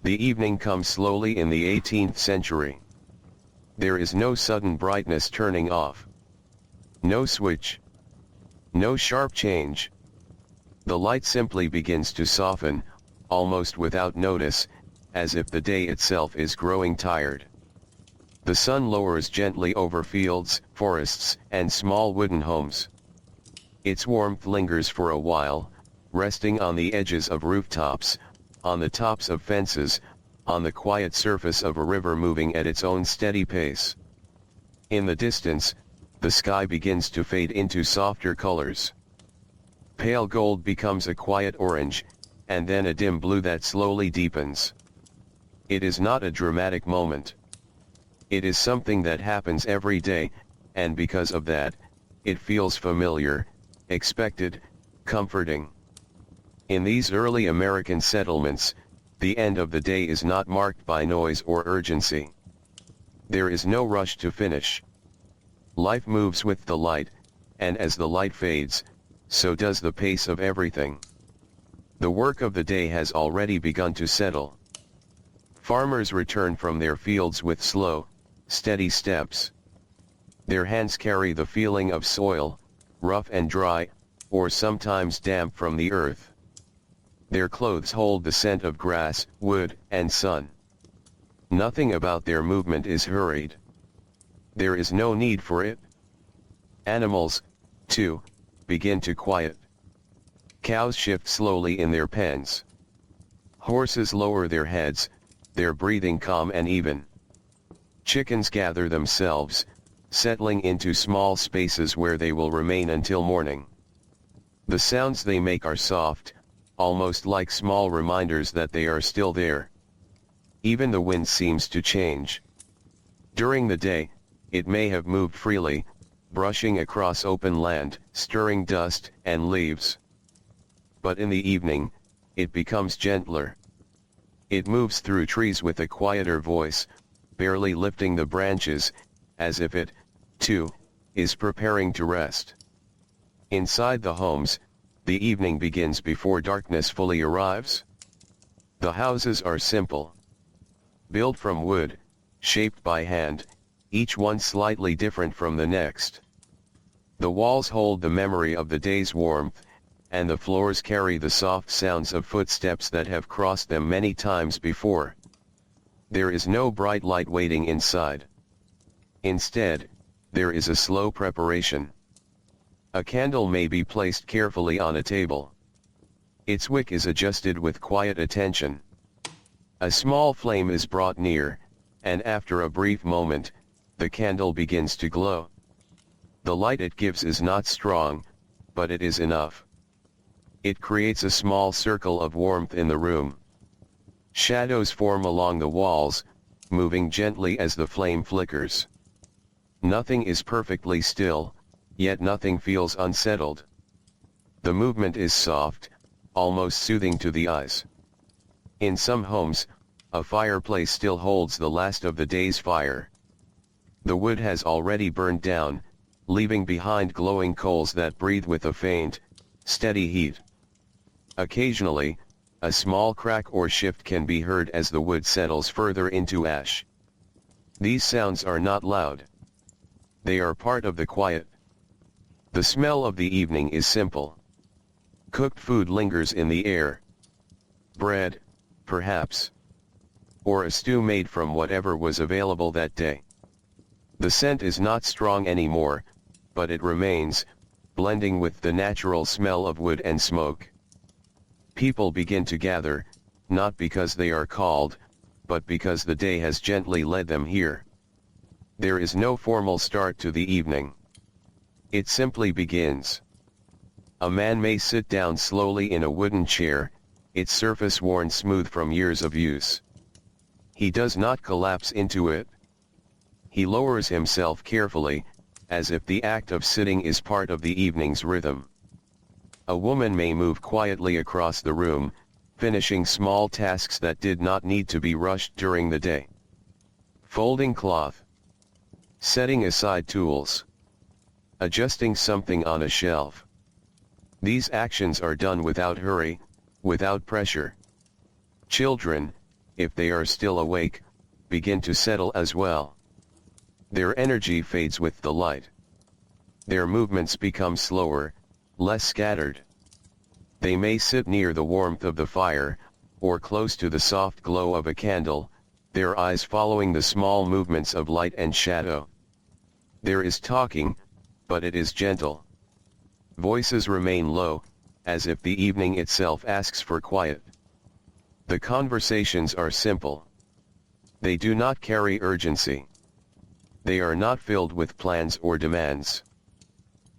The evening comes slowly in the 18th century. There is no sudden brightness turning off. No switch. No sharp change. The light simply begins to soften, almost without notice, as if the day itself is growing tired. The sun lowers gently over fields, forests, and small wooden homes. Its warmth lingers for a while, resting on the edges of rooftops, on the tops of fences, on the quiet surface of a river moving at its own steady pace. In the distance, the sky begins to fade into softer colors. Pale gold becomes a quiet orange, and then a dim blue that slowly deepens. It is not a dramatic moment. It is something that happens every day, and because of that, it feels familiar, expected, comforting. In these early American settlements, the end of the day is not marked by noise or urgency. There is no rush to finish. Life moves with the light, and as the light fades, so does the pace of everything. The work of the day has already begun to settle. Farmers return from their fields with slow, steady steps. Their hands carry the feeling of soil, rough and dry, or sometimes damp from the earth. Their clothes hold the scent of grass, wood, and sun. Nothing about their movement is hurried. There is no need for it. Animals, too, begin to quiet. Cows shift slowly in their pens. Horses lower their heads, their breathing calm and even. Chickens gather themselves, settling into small spaces where they will remain until morning. The sounds they make are soft, almost like small reminders that they are still there. Even the wind seems to change. During the day, it may have moved freely, brushing across open land, stirring dust and leaves. But in the evening, it becomes gentler. It moves through trees with a quieter voice, barely lifting the branches, as if it, too, is preparing to rest. Inside the homes, the evening begins before darkness fully arrives. The houses are simple. Built from wood, shaped by hand, each one slightly different from the next. The walls hold the memory of the day's warmth, and the floors carry the soft sounds of footsteps that have crossed them many times before. There is no bright light waiting inside. Instead, there is a slow preparation. A candle may be placed carefully on a table. Its wick is adjusted with quiet attention. A small flame is brought near, and after a brief moment, the candle begins to glow. The light it gives is not strong, but it is enough. It creates a small circle of warmth in the room. Shadows form along the walls, moving gently as the flame flickers. Nothing is perfectly still, yet nothing feels unsettled. The movement is soft, almost soothing to the eyes. In some homes, a fireplace still holds the last of the day's fire. The wood has already burned down, leaving behind glowing coals that breathe with a faint, steady heat. Occasionally, a small crack or shift can be heard as the wood settles further into ash. These sounds are not loud. They are part of the quiet. The smell of the evening is simple. Cooked food lingers in the air. Bread, perhaps. Or a stew made from whatever was available that day. The scent is not strong anymore, but it remains, blending with the natural smell of wood and smoke. People begin to gather, not because they are called, but because the day has gently led them here. There is no formal start to the evening. It simply begins. A man may sit down slowly in a wooden chair, its surface worn smooth from years of use. He does not collapse into it. He lowers himself carefully, as if the act of sitting is part of the evening's rhythm. A woman may move quietly across the room, finishing small tasks that did not need to be rushed during the day. Folding cloth. Setting aside tools. Adjusting something on a shelf. These actions are done without hurry, without pressure. Children, if they are still awake, begin to settle as well. Their energy fades with the light. Their movements become slower, less scattered. They may sit near the warmth of the fire, or close to the soft glow of a candle, their eyes following the small movements of light and shadow. There is talking, but it is gentle. Voices remain low, as if the evening itself asks for quiet. The conversations are simple. They do not carry urgency. They are not filled with plans or demands.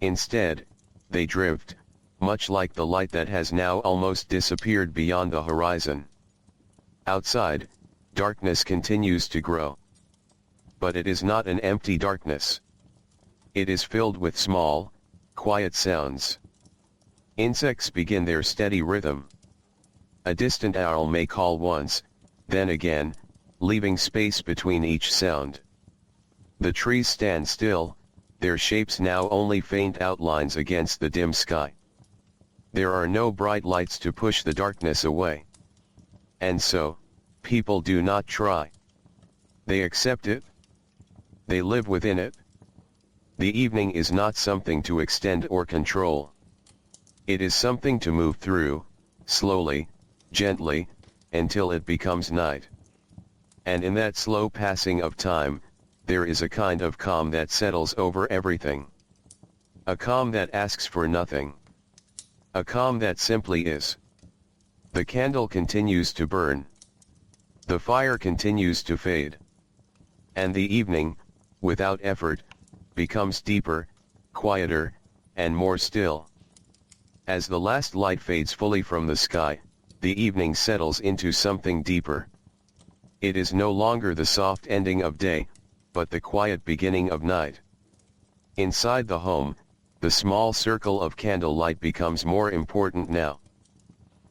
Instead, they drift, much like the light that has now almost disappeared beyond the horizon. Outside, darkness continues to grow. But it is not an empty darkness. It is filled with small, quiet sounds. Insects begin their steady rhythm. A distant owl may call once, then again, leaving space between each sound. The trees stand still, their shapes now only faint outlines against the dim sky. There are no bright lights to push the darkness away. And so, people do not try. They accept it. They live within it. The evening is not something to extend or control. It is something to move through, slowly, gently, until it becomes night. And in that slow passing of time, there is a kind of calm that settles over everything. A calm that asks for nothing. A calm that simply is. The candle continues to burn. The fire continues to fade. And the evening, without effort, becomes deeper, quieter, and more still. As the last light fades fully from the sky, the evening settles into something deeper. It is no longer the soft ending of day, but the quiet beginning of night. Inside the home, the small circle of candlelight becomes more important now.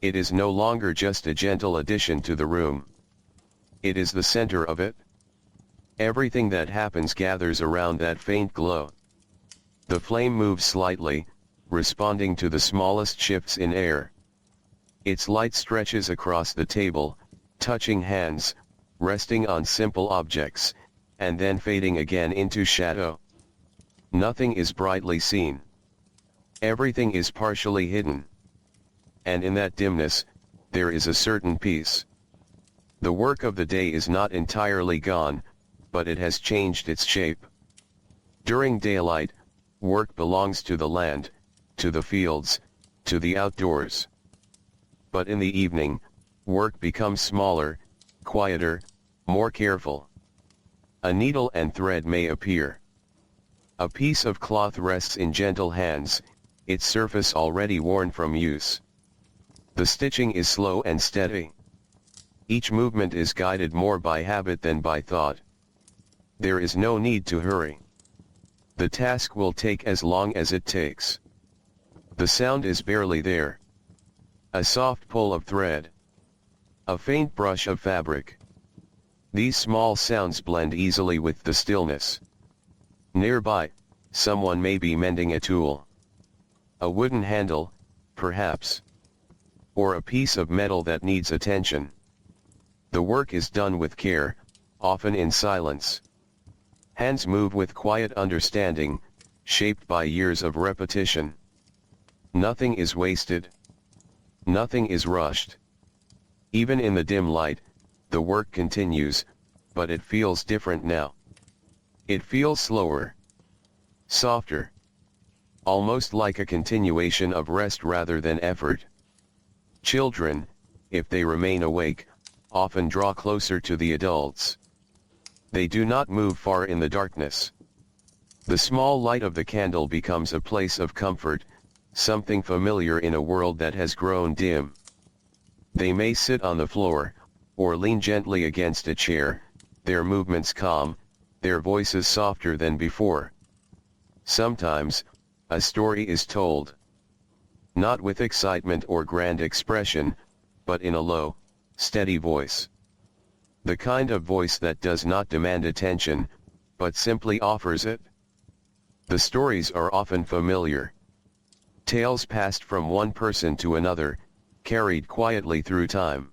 It is no longer just a gentle addition to the room. It is the center of it. Everything that happens gathers around that faint glow. The flame moves slightly, responding to the smallest shifts in air. Its light stretches across the table, touching hands, resting on simple objects, and then fading again into shadow. Nothing is brightly seen. Everything is partially hidden. And in that dimness, there is a certain peace. The work of the day is not entirely gone, but it has changed its shape. During daylight, work belongs to the land, to the fields, to the outdoors. But in the evening, work becomes smaller, quieter, more careful. A needle and thread may appear. A piece of cloth rests in gentle hands, its surface already worn from use. The stitching is slow and steady. Each movement is guided more by habit than by thought. There is no need to hurry. The task will take as long as it takes. The sound is barely there. A soft pull of thread. A faint brush of fabric. These small sounds blend easily with the stillness. Nearby, someone may be mending a tool. A wooden handle, perhaps. Or a piece of metal that needs attention. The work is done with care, often in silence. Hands move with quiet understanding, shaped by years of repetition. Nothing is wasted. Nothing is rushed. Even in the dim light, the work continues, but it feels different now. It feels slower. Softer. Almost like a continuation of rest rather than effort. Children, if they remain awake, often draw closer to the adults. They do not move far in the darkness. The small light of the candle becomes a place of comfort, something familiar in a world that has grown dim. They may sit on the floor, or lean gently against a chair, their movements calm, their voices softer than before. Sometimes, a story is told. Not with excitement or grand expression, but in a low, steady voice. The kind of voice that does not demand attention, but simply offers it. The stories are often familiar. Tales passed from one person to another, carried quietly through time.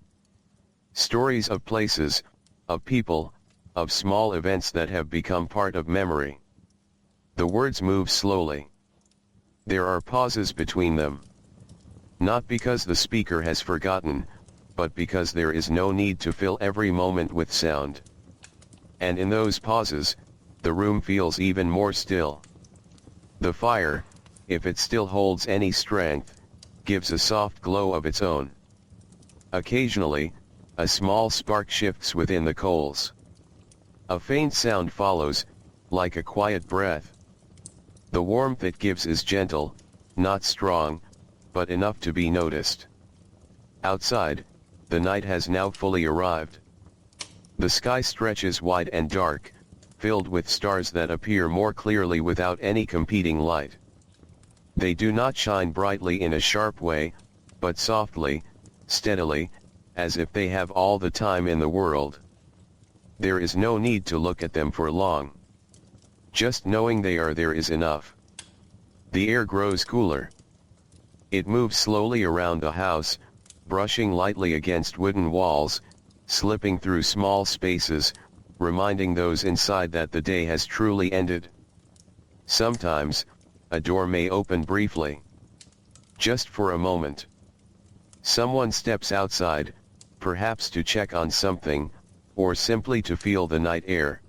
Stories of places, of people, of small events that have become part of memory. The words move slowly. There are pauses between them. Not because the speaker has forgotten, but because there is no need to fill every moment with sound. And in those pauses, the room feels even more still. The fire, if it still holds any strength, gives a soft glow of its own. Occasionally, a small spark shifts within the coals. A faint sound follows, like a quiet breath. The warmth it gives is gentle, not strong, but enough to be noticed. Outside, the night has now fully arrived. The sky stretches wide and dark, filled with stars that appear more clearly without any competing light. They do not shine brightly in a sharp way, but softly, steadily, as if they have all the time in the world. There is no need to look at them for long. Just knowing they are there is enough. The air grows cooler. It moves slowly around the house, brushing lightly against wooden walls, slipping through small spaces, reminding those inside that the day has truly ended. Sometimes, a door may open briefly. Just for a moment. Someone steps outside, perhaps to check on something, or simply to feel the night air.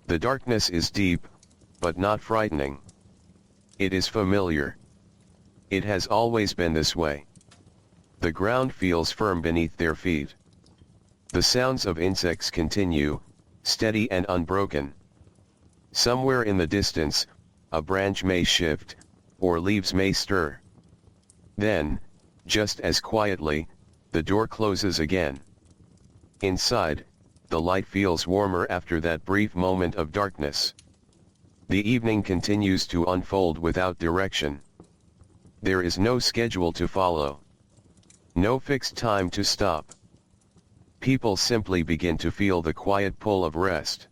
The darkness is deep, but not frightening. It is familiar. It has always been this way. The ground feels firm beneath their feet. The sounds of insects continue, steady and unbroken. Somewhere in the distance, a branch may shift, or leaves may stir. Then, just as quietly, the door closes again. Inside, the light feels warmer after that brief moment of darkness. The evening continues to unfold without direction. There is no schedule to follow. No fixed time to stop. People simply begin to feel the quiet pull of rest.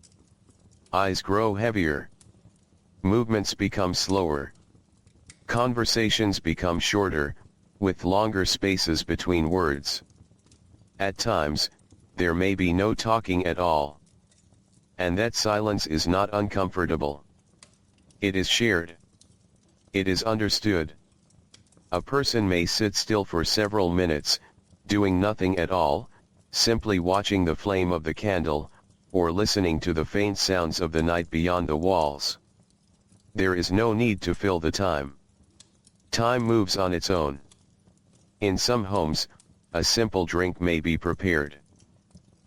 Eyes grow heavier. Movements become slower. Conversations become shorter, with longer spaces between words. At times, there may be no talking at all. And that silence is not uncomfortable. It is shared. It is understood. A person may sit still for several minutes, doing nothing at all, simply watching the flame of the candle, or listening to the faint sounds of the night beyond the walls. There is no need to fill the time. Time moves on its own. In some homes, a simple drink may be prepared.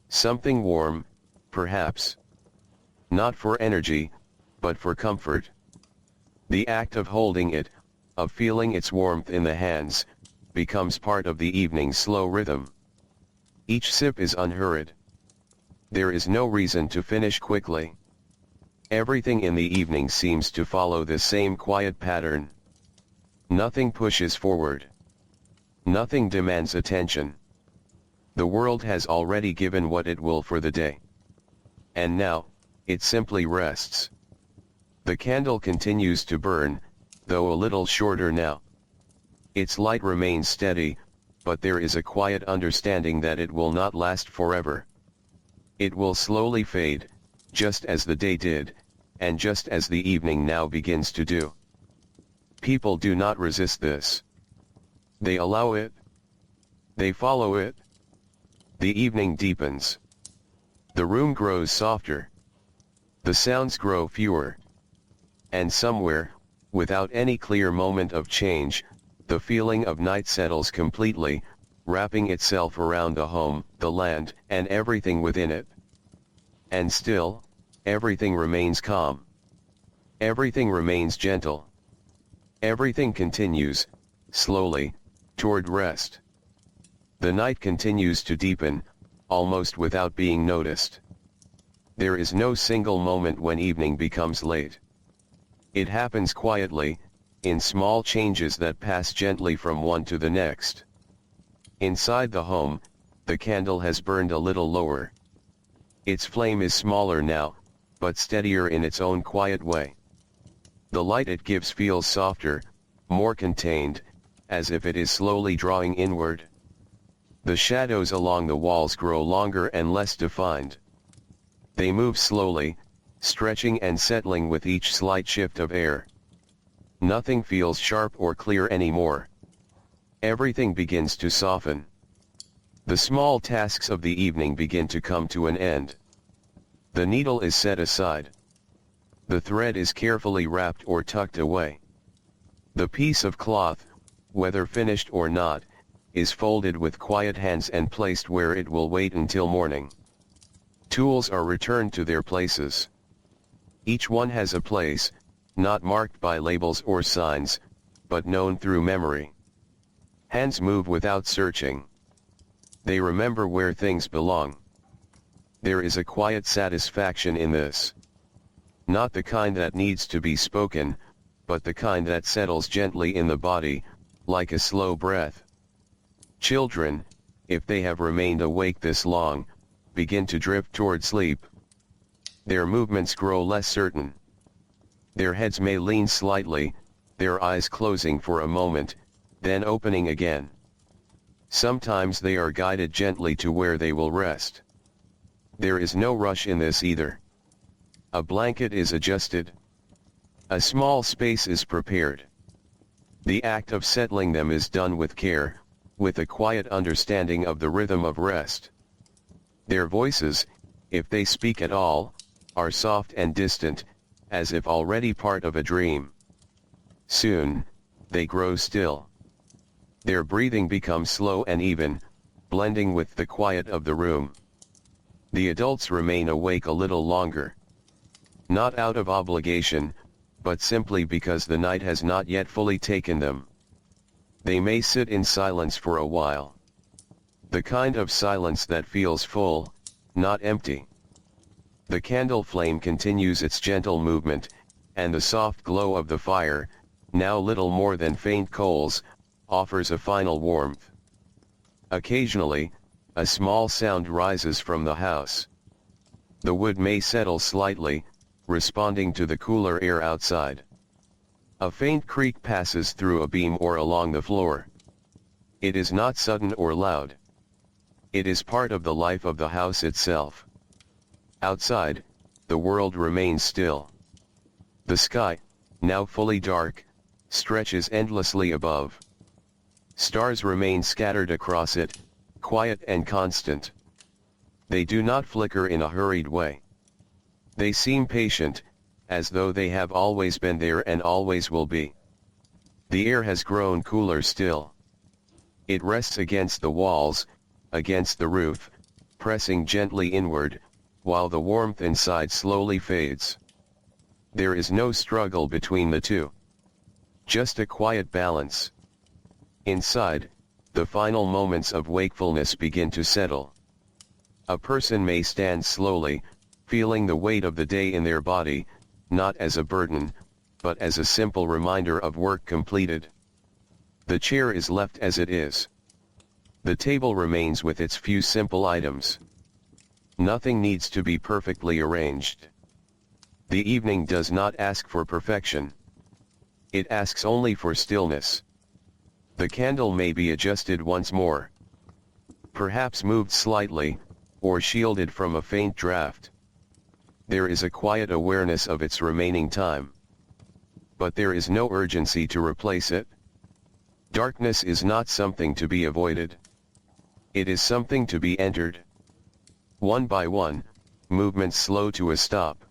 Something warm, perhaps. Not for energy, but for comfort. The act of holding it, of feeling its warmth in the hands, becomes part of the evening's slow rhythm. Each sip is unhurried. There is no reason to finish quickly. Everything in the evening seems to follow the same quiet pattern. Nothing pushes forward. Nothing demands attention. The world has already given what it will for the day. And now, it simply rests. The candle continues to burn, though a little shorter now. Its light remains steady, but there is a quiet understanding that it will not last forever. It will slowly fade, just as the day did, and just as the evening now begins to do. People do not resist this. They allow it. They follow it. The evening deepens. The room grows softer. The sounds grow fewer. And somewhere, without any clear moment of change, the feeling of night settles completely, wrapping itself around the home, the land, and everything within it. And still, everything remains calm. Everything remains gentle. Everything continues, slowly, toward rest. The night continues to deepen, almost without being noticed. There is no single moment when evening becomes late. It happens quietly, in small changes that pass gently from one to the next. Inside the home, the candle has burned a little lower. Its flame is smaller now, but steadier in its own quiet way. The light it gives feels softer, more contained, as if it is slowly drawing inward. The shadows along the walls grow longer and less defined. They move slowly, stretching and settling with each slight shift of air. Nothing feels sharp or clear anymore. Everything begins to soften. The small tasks of the evening begin to come to an end. The needle is set aside. The thread is carefully wrapped or tucked away. The piece of cloth, whether finished or not, is folded with quiet hands and placed where it will wait until morning. Tools are returned to their places. Each one has a place, not marked by labels or signs, but known through memory. Hands move without searching. They remember where things belong. There is a quiet satisfaction in this. Not the kind that needs to be spoken, but the kind that settles gently in the body, like a slow breath. Children, if they have remained awake this long, begin to drift toward sleep. Their movements grow less certain. Their heads may lean slightly, their eyes closing for a moment, then opening again. Sometimes they are guided gently to where they will rest. There is no rush in this either. A blanket is adjusted. A small space is prepared. The act of settling them is done with care, with a quiet understanding of the rhythm of rest. Their voices, if they speak at all, are soft and distant, as if already part of a dream. Soon, they grow still. Their breathing becomes slow and even, blending with the quiet of the room. The adults remain awake a little longer. Not out of obligation, but simply because the night has not yet fully taken them. They may sit in silence for a while. The kind of silence that feels full, not empty. The candle flame continues its gentle movement, and the soft glow of the fire, now little more than faint coals, offers a final warmth. Occasionally, a small sound rises from the house. The wood may settle slightly, responding to the cooler air outside. A faint creak passes through a beam or along the floor. It is not sudden or loud. It is part of the life of the house itself. Outside, the world remains still. The sky, now fully dark, stretches endlessly above. Stars remain scattered across it, quiet and constant. They do not flicker in a hurried way. They seem patient, as though they have always been there and always will be. The air has grown cooler still. It rests against the walls, against the roof, pressing gently inward, while the warmth inside slowly fades. There is no struggle between the two. Just a quiet balance. Inside, the final moments of wakefulness begin to settle. A person may stand slowly, feeling the weight of the day in their body, not as a burden, but as a simple reminder of work completed. The chair is left as it is. The table remains with its few simple items. Nothing needs to be perfectly arranged. The evening does not ask for perfection. It asks only for stillness. The candle may be adjusted once more. Perhaps moved slightly, or shielded from a faint draft. There is a quiet awareness of its remaining time. But there is no urgency to replace it. Darkness is not something to be avoided. It is something to be entered. One by one, movements slow to a stop.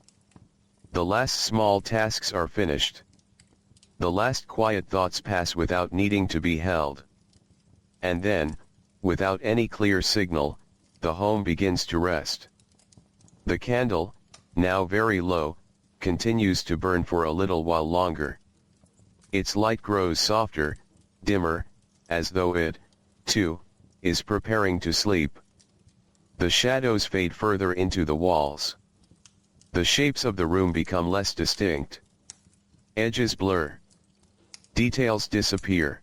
The last small tasks are finished. The last quiet thoughts pass without needing to be held. And then, without any clear signal, the home begins to rest. The candle, now very low, continues to burn for a little while longer. Its light grows softer, dimmer, as though it, too, is preparing to sleep. The shadows fade further into the walls. The shapes of the room become less distinct. Edges blur. Details disappear.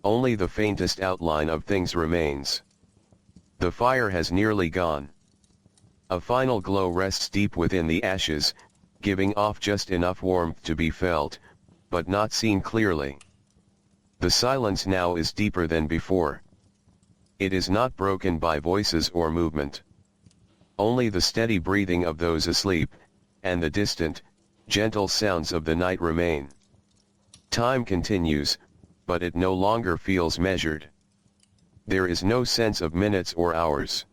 Only the faintest outline of things remains. The fire has nearly gone. A final glow rests deep within the ashes, giving off just enough warmth to be felt, but not seen clearly. The silence now is deeper than before. It is not broken by voices or movement. Only the steady breathing of those asleep, and the distant, gentle sounds of the night remain. Time continues, but it no longer feels measured. There is no sense of minutes or hours.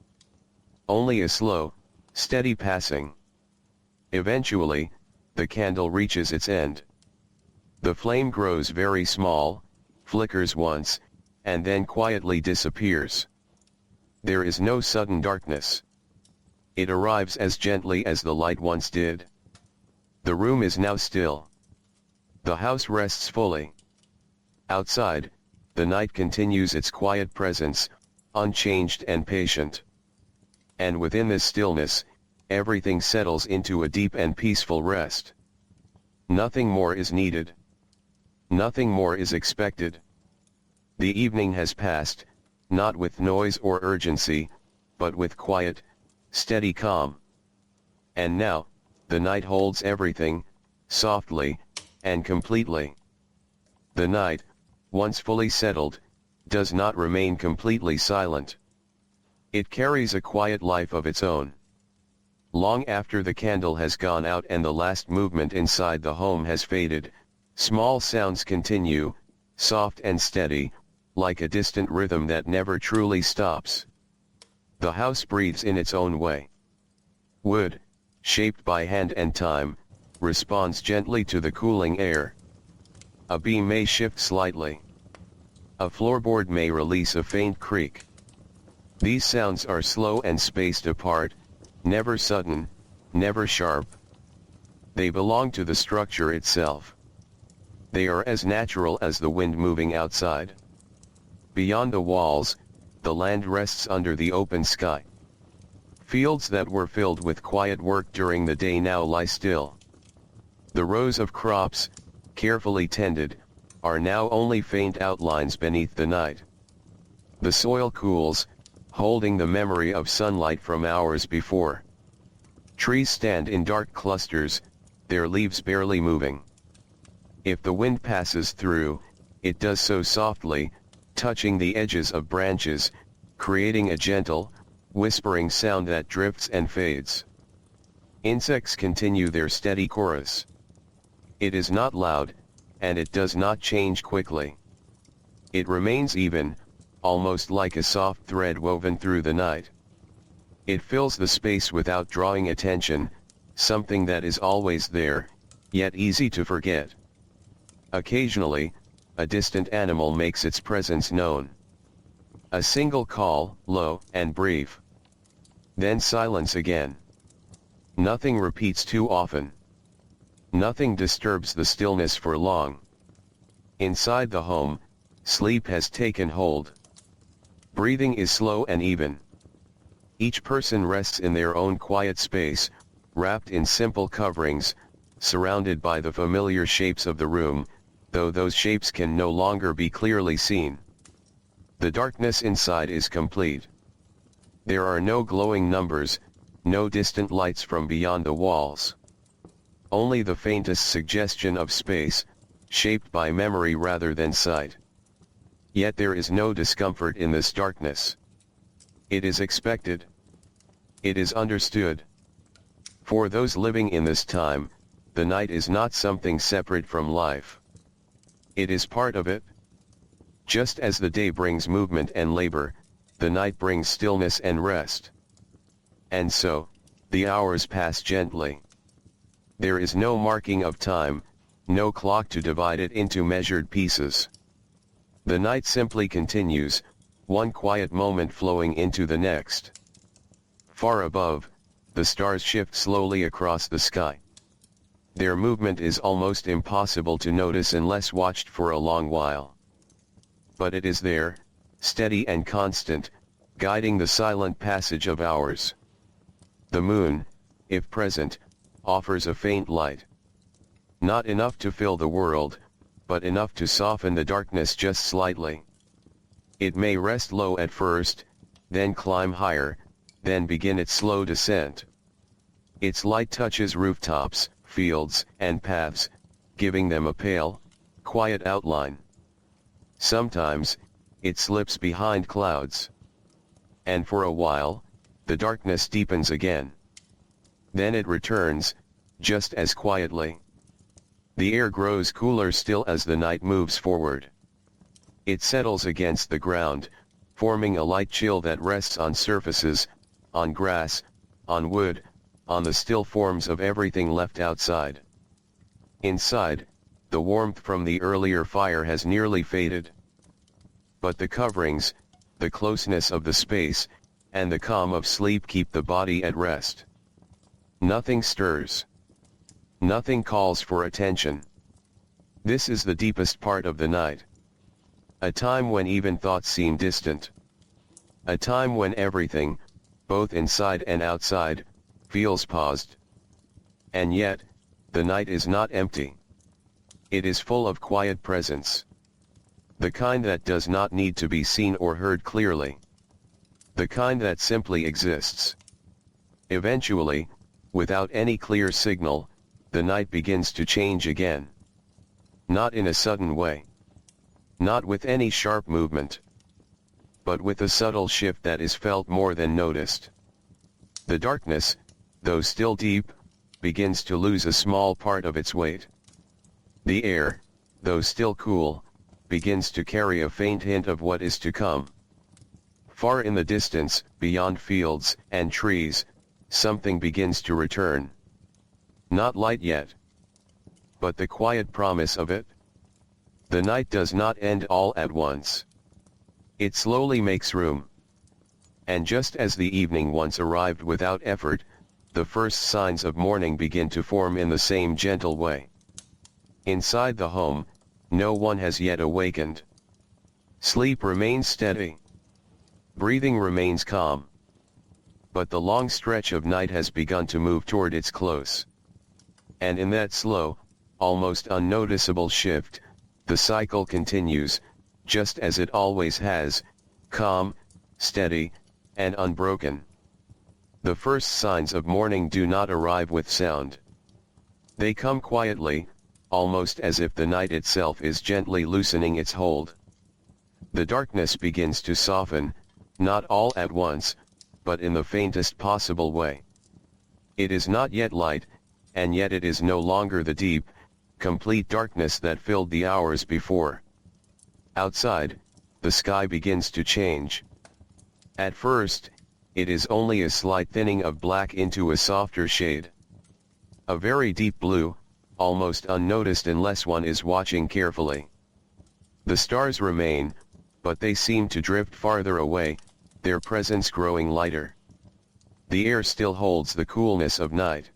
Only a slow, steady passing. Eventually, the candle reaches its end. The flame grows very small, flickers once, and then quietly disappears. There is no sudden darkness. It arrives as gently as the light once did. The room is now still. The house rests fully. Outside, the night continues its quiet presence, unchanged and patient. And within this stillness, everything settles into a deep and peaceful rest. Nothing more is needed. Nothing more is expected. The evening has passed, not with noise or urgency, but with quiet, steady calm. And now, the night holds everything, softly, and completely. The night, once fully settled, does not remain completely silent. It carries a quiet life of its own. Long after the candle has gone out and the last movement inside the home has faded, small sounds continue, soft and steady, like a distant rhythm that never truly stops. The house breathes in its own way. Wood, shaped by hand and time, responds gently to the cooling air. A beam may shift slightly. A floorboard may release a faint creak. These sounds are slow and spaced apart, never sudden, never sharp. They belong to the structure itself. They are as natural as the wind moving outside. Beyond the walls, the land rests under the open sky. Fields that were filled with quiet work during the day now lie still. The rows of crops, carefully tended, are now only faint outlines beneath the night. The soil cools, holding the memory of sunlight from hours before. Trees stand in dark clusters, their leaves barely moving. If the wind passes through, it does so softly, touching the edges of branches, creating a gentle, whispering sound that drifts and fades. Insects continue their steady chorus. It is not loud, and it does not change quickly. It remains even, almost like a soft thread woven through the night. It fills the space without drawing attention, something that is always there, yet easy to forget. Occasionally, a distant animal makes its presence known. A single call, low and brief. Then silence again. Nothing repeats too often. Nothing disturbs the stillness for long. Inside the home, sleep has taken hold. Breathing is slow and even. Each person rests in their own quiet space, wrapped in simple coverings, surrounded by the familiar shapes of the room, though those shapes can no longer be clearly seen. The darkness inside is complete. There are no glowing numbers, no distant lights from beyond the walls. Only the faintest suggestion of space, shaped by memory rather than sight. Yet there is no discomfort in this darkness. It is expected. It is understood. For those living in this time, the night is not something separate from life. It is part of it. Just as the day brings movement and labor, the night brings stillness and rest. And so, the hours pass gently. There is no marking of time, no clock to divide it into measured pieces. The night simply continues, one quiet moment flowing into the next. Far above, the stars shift slowly across the sky. Their movement is almost impossible to notice unless watched for a long while. But it is there, steady and constant, guiding the silent passage of hours. The moon, if present, offers a faint light. Not enough to fill the world, but enough to soften the darkness just slightly. It may rest low at first, then climb higher, then begin its slow descent. Its light touches rooftops, fields, and paths, giving them a pale, quiet outline. Sometimes, it slips behind clouds. and for a while, the darkness deepens again. Then it returns, just as quietly. The air grows cooler still as the night moves forward. It settles against the ground, forming a light chill that rests on surfaces, on grass, on wood, on the still forms of everything left outside. Inside, the warmth from the earlier fire has nearly faded. But the coverings, the closeness of the space, and the calm of sleep keep the body at rest. Nothing stirs. Nothing calls for attention. This is the deepest part of the night. A time when even thoughts seem distant. A time when everything, both inside and outside, feels paused. And yet, the night is not empty. It is full of quiet presence. The kind that does not need to be seen or heard clearly. The kind that simply exists. Eventually, without any clear signal, the night begins to change again. Not in a sudden way. Not with any sharp movement. But with a subtle shift that is felt more than noticed. The darkness, though still deep, begins to lose a small part of its weight. The air, though still cool, begins to carry a faint hint of what is to come. Far in the distance, beyond fields and trees, something begins to return. Not light yet, but the quiet promise of it. The night does not end all at once. It slowly makes room. And just as the evening once arrived without effort, the first signs of morning begin to form in the same gentle way. Inside the home, no one has yet awakened. Sleep remains steady. Breathing remains calm. But the long stretch of night has begun to move toward its close. And in that slow, almost unnoticeable shift, the cycle continues, just as it always has, calm, steady, and unbroken. The first signs of morning do not arrive with sound. They come quietly, almost as if the night itself is gently loosening its hold. The darkness begins to soften, not all at once, but in the faintest possible way. It is not yet light, and yet it is no longer the deep, complete darkness that filled the hours before. Outside, the sky begins to change. At first, it is only a slight thinning of black into a softer shade. A very deep blue, almost unnoticed unless one is watching carefully. The stars remain, but they seem to drift farther away, their presence growing lighter. The air still holds the coolness of night.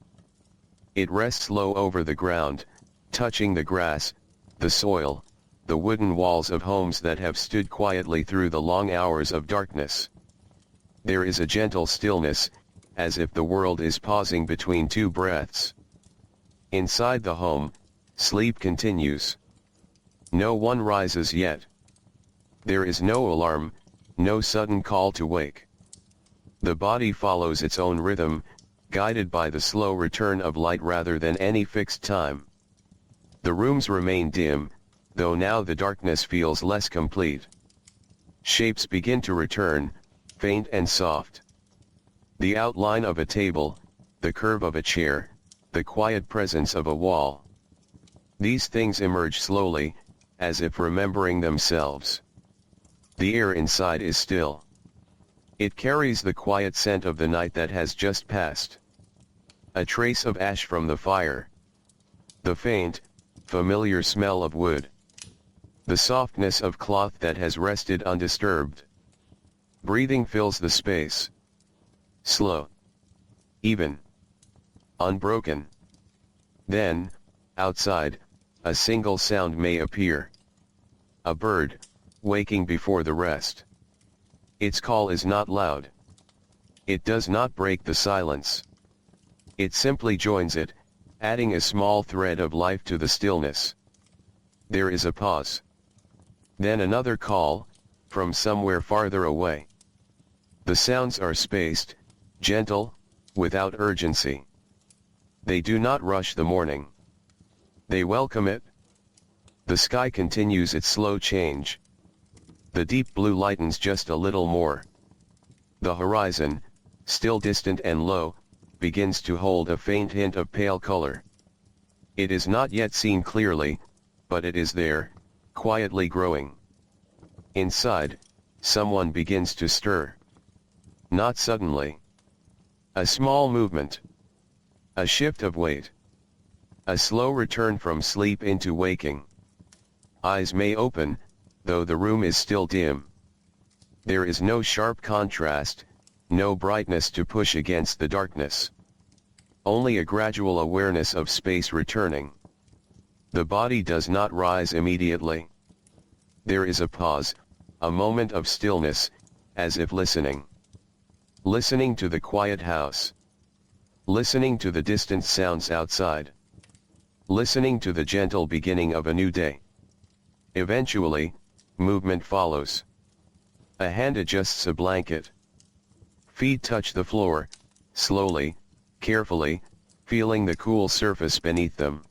It rests low over the ground, touching the grass, the soil, the wooden walls of homes that have stood quietly through the long hours of darkness. There is a gentle stillness, as if the world is pausing between two breaths. Inside the home, sleep continues. No one rises yet. There is no alarm, no sudden call to wake. The body follows its own rhythm, guided by the slow return of light rather than any fixed time. The rooms remain dim, though now the darkness feels less complete. Shapes begin to return, faint and soft. The outline of a table, the curve of a chair, the quiet presence of a wall. These things emerge slowly, as if remembering themselves. The air inside is still. It carries the quiet scent of the night that has just passed. A trace of ash from the fire. The faint, familiar smell of wood. The softness of cloth that has rested undisturbed. Breathing fills the space. Slow. Even. Unbroken. Then, outside, a single sound may appear. A bird, waking before the rest. Its call is not loud. It does not break the silence. It simply joins it, adding a small thread of life to the stillness. There is a pause. Then another call, from somewhere farther away. The sounds are spaced, gentle, without urgency. They do not rush the morning. They welcome it. The sky continues its slow change. The deep blue lightens just a little more. The horizon, still distant and low, begins to hold a faint hint of pale color. It is not yet seen clearly, but it is there, quietly growing. Inside, someone begins to stir. Not suddenly. A small movement. A shift of weight. A slow return from sleep into waking. Eyes may open, though the room is still dim. There is no sharp contrast, no brightness to push against the darkness. Only a gradual awareness of space returning. The body does not rise immediately. There is a pause, a moment of stillness, as if listening. Listening to the quiet house. Listening to the distant sounds outside. Listening to the gentle beginning of a new day. Eventually, movement follows. A hand adjusts a blanket. Feet touch the floor, slowly, carefully, feeling the cool surface beneath them.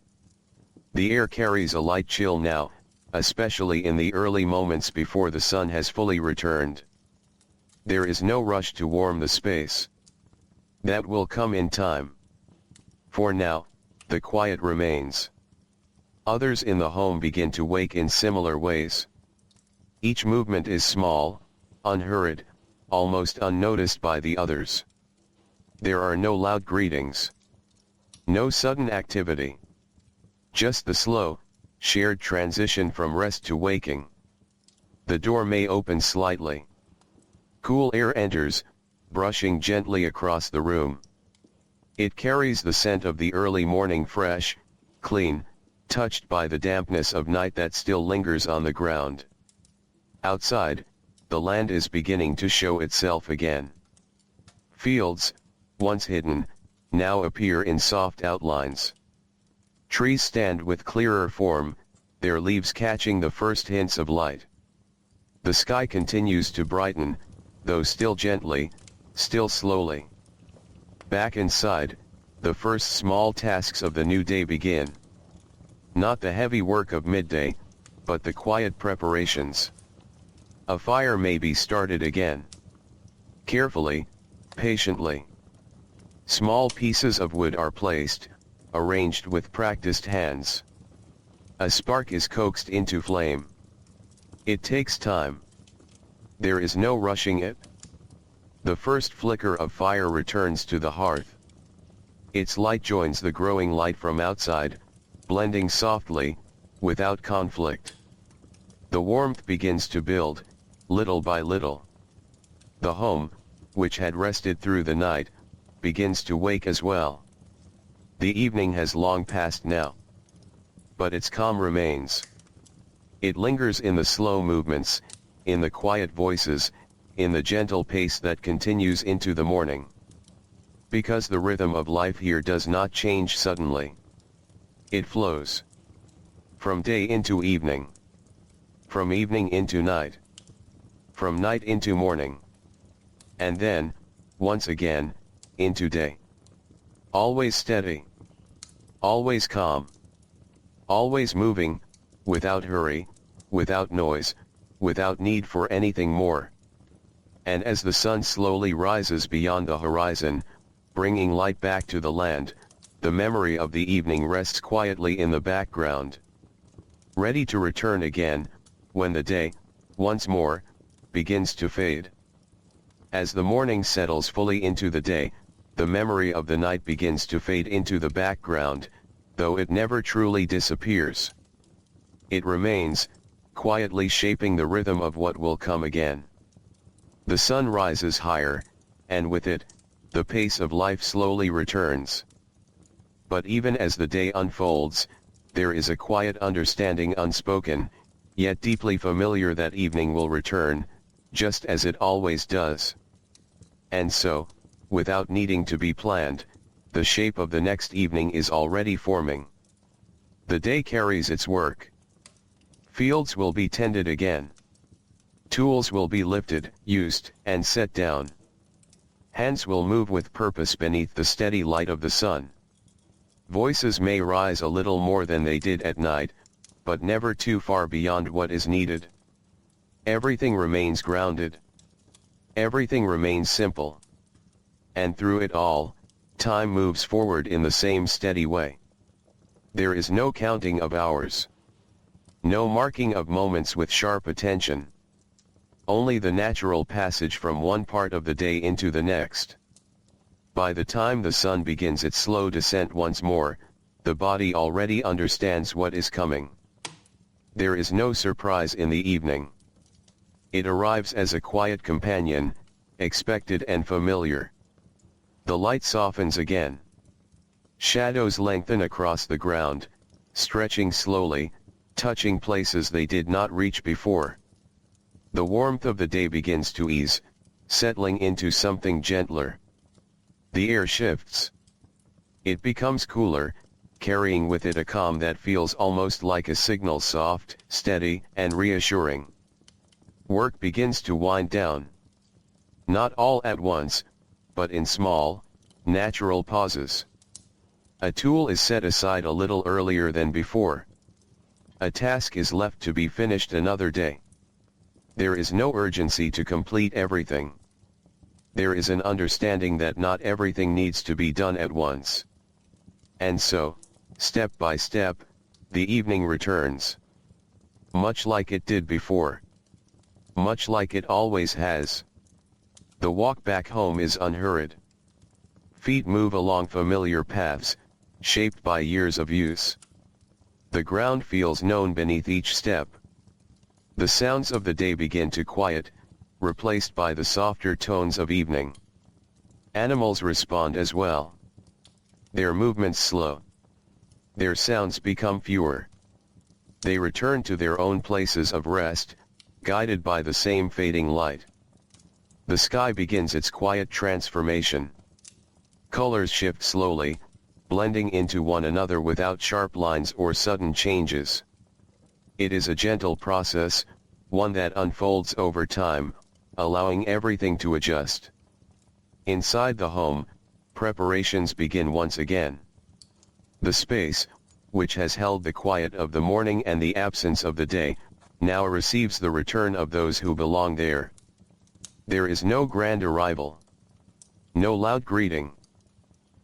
The air carries a light chill now, especially in the early moments before the sun has fully returned. There is no rush to warm the space. That will come in time. For now, the quiet remains. Others in the home begin to wake in similar ways. Each movement is small, unhurried, almost unnoticed by the others. There are no loud greetings. No sudden activity. Just the slow, shared transition from rest to waking. The door may open slightly. Cool air enters, brushing gently across the room. It carries the scent of the early morning, fresh, clean, touched by the dampness of night that still lingers on the ground. Outside, the land is beginning to show itself again. Fields, once hidden, now appear in soft outlines. Trees stand with clearer form, their leaves catching the first hints of light. The sky continues to brighten, though still gently, still slowly. Back inside, the first small tasks of the new day begin. Not the heavy work of midday, but the quiet preparations. A fire may be started again. Carefully, patiently. Small pieces of wood are placed, arranged with practiced hands. A spark is coaxed into flame. It takes time. There is no rushing it. The first flicker of fire returns to the hearth. Its light joins the growing light from outside, blending softly, without conflict. The warmth begins to build, little by little. The home, which had rested through the night, begins to wake as well. The evening has long passed now. But its calm remains. It lingers in the slow movements, in the quiet voices, in the gentle pace that continues into the morning. Because the rhythm of life here does not change suddenly. It flows. From day into evening. From evening into night. From night into morning. And then, once again, into day. Always steady. Always calm. Always moving, without hurry, without noise, without need for anything more. And as the sun slowly rises beyond the horizon, bringing light back to the land, the memory of the evening rests quietly in the background. Ready to return again, when the day, once more, begins to fade. As the morning settles fully into the day, the memory of the night begins to fade into the background, though it never truly disappears. It remains, quietly shaping the rhythm of what will come again. The sun rises higher, and with it, the pace of life slowly returns. But even as the day unfolds, there is a quiet understanding, unspoken, yet deeply familiar, that evening will return, just as it always does. And so, without needing to be planned, the shape of the next evening is already forming. The day carries its work. Fields will be tended again. Tools will be lifted, used, and set down. Hands will move with purpose beneath the steady light of the sun. Voices may rise a little more than they did at night, but never too far beyond what is needed. Everything remains grounded. Everything remains simple. And through it all, time moves forward in the same steady way. There is no counting of hours. No marking of moments with sharp attention. Only the natural passage from one part of the day into the next. By the time the sun begins its slow descent once more, the body already understands what is coming. There is no surprise in the evening. It arrives as a quiet companion, expected and familiar. The light softens again. Shadows lengthen across the ground, stretching slowly, touching places they did not reach before. The warmth of the day begins to ease, settling into something gentler. The air shifts. It becomes cooler, carrying with it a calm that feels almost like a signal, soft, steady, and reassuring. Work begins to wind down. Not all at once, but in small, natural pauses. A tool is set aside a little earlier than before. A task is left to be finished another day. There is no urgency to complete everything. There is an understanding that not everything needs to be done at once. And so, step by step, the evening returns. Much like it did before. Much like it always has. The walk back home is unhurried. Feet move along familiar paths, shaped by years of use. The ground feels known beneath each step. The sounds of the day begin to quiet, replaced by the softer tones of evening. Animals respond as well. Their movements slow. Their sounds become fewer. They return to their own places of rest, guided by the same fading light. The sky begins its quiet transformation. Colors shift slowly, blending into one another without sharp lines or sudden changes. It is a gentle process, one that unfolds over time, allowing everything to adjust. Inside the home, preparations begin once again. The space, which has held the quiet of the morning and the absence of the day, now receives the return of those who belong there. There is no grand arrival. No loud greeting.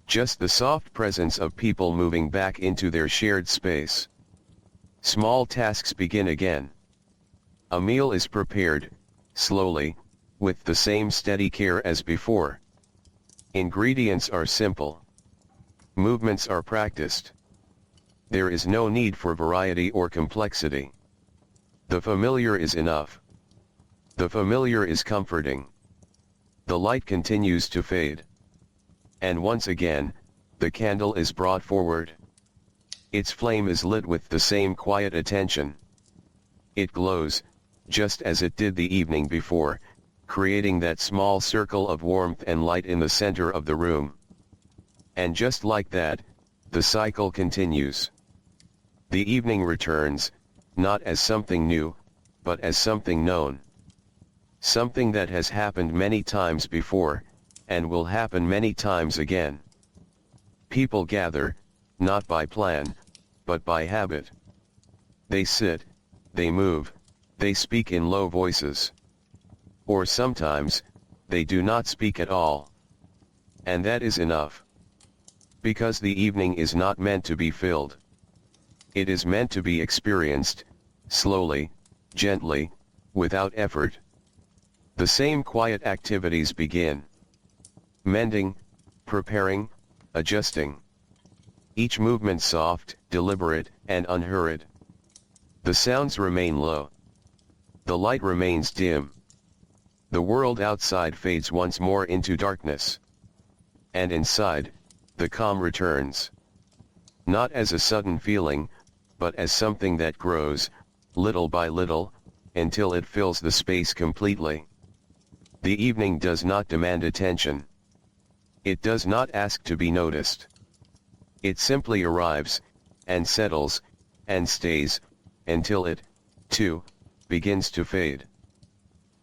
Just the soft presence of people moving back into their shared space. Small tasks begin again. A meal is prepared, slowly, with the same steady care as before. Ingredients are simple. Movements are practiced. There is no need for variety or complexity. The familiar is enough. The familiar is comforting. The light continues to fade. And once again, the candle is brought forward. Its flame is lit with the same quiet attention. It glows, just as it did the evening before, creating that small circle of warmth and light in the center of the room. And just like that, the cycle continues. The evening returns, not as something new, but as something known. Something that has happened many times before, and will happen many times again. People gather, not by plan, but by habit. They sit, they move, they speak in low voices. Or sometimes, they do not speak at all. And that is enough. Because the evening is not meant to be filled. It is meant to be experienced, slowly, gently, without effort. The same quiet activities begin. Mending, preparing, adjusting. Each movement soft, deliberate, and unhurried. The sounds remain low. The light remains dim. The world outside fades once more into darkness. And inside, the calm returns. Not as a sudden feeling, but as something that grows, little by little, until it fills the space completely. The evening does not demand attention. It does not ask to be noticed. It simply arrives, and settles, and stays, until it, too, begins to fade.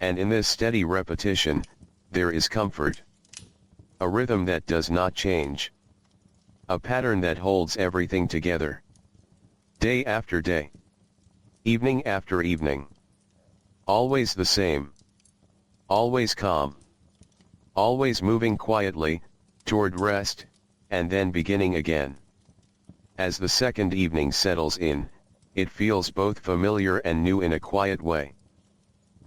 And in this steady repetition, there is comfort. A rhythm that does not change. A pattern that holds everything together. Day after day. Evening after evening. Always the same. Always calm. Always moving quietly, toward rest, and then beginning again. As the second evening settles in, it feels both familiar and new in a quiet way.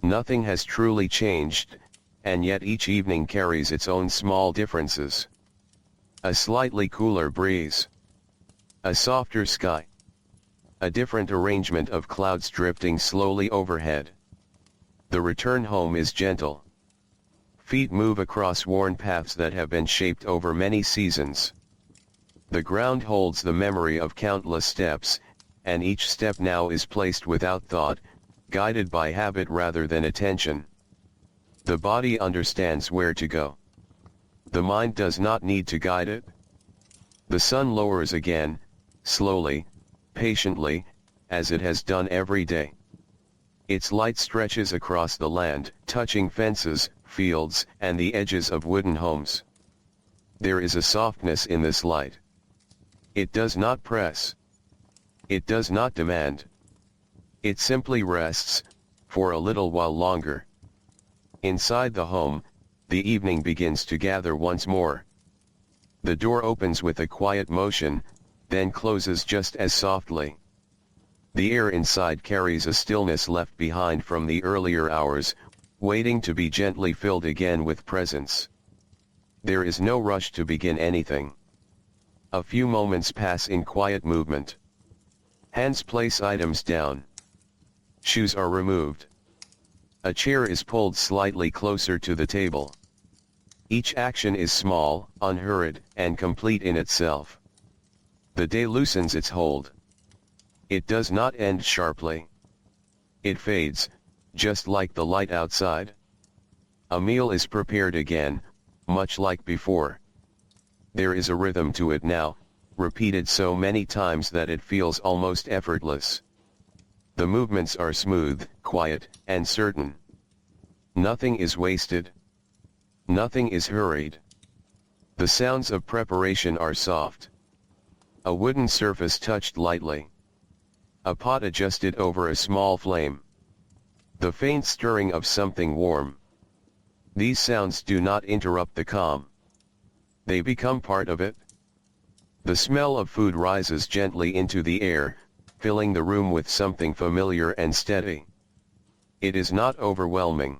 Nothing has truly changed, and yet each evening carries its own small differences. A slightly cooler breeze. A softer sky. A different arrangement of clouds drifting slowly overhead. The return home is gentle. Feet move across worn paths that have been shaped over many seasons. The ground holds the memory of countless steps, and each step now is placed without thought, guided by habit rather than attention. The body understands where to go. The mind does not need to guide it. The sun lowers again, slowly, patiently, as it has done every day. Its light stretches across the land, touching fences, fields, and the edges of wooden homes. There is a softness in this light. It does not press. It does not demand. It simply rests, for a little while longer. Inside the home, the evening begins to gather once more. The door opens with a quiet motion, then closes just as softly. The air inside carries a stillness left behind from the earlier hours, waiting to be gently filled again with presence. There is no rush to begin anything. A few moments pass in quiet movement. Hands place items down. Shoes are removed. A chair is pulled slightly closer to the table. Each action is small, unhurried, and complete in itself. The day loosens its hold. It does not end sharply. It fades, just like the light outside. A meal is prepared again, much like before. There is a rhythm to it now, repeated so many times that it feels almost effortless. The movements are smooth, quiet, and certain. Nothing is wasted. Nothing is hurried. The sounds of preparation are soft. A wooden surface touched lightly. A pot adjusted over a small flame. The faint stirring of something warm. These sounds do not interrupt the calm. They become part of it. The smell of food rises gently into the air, filling the room with something familiar and steady. It is not overwhelming.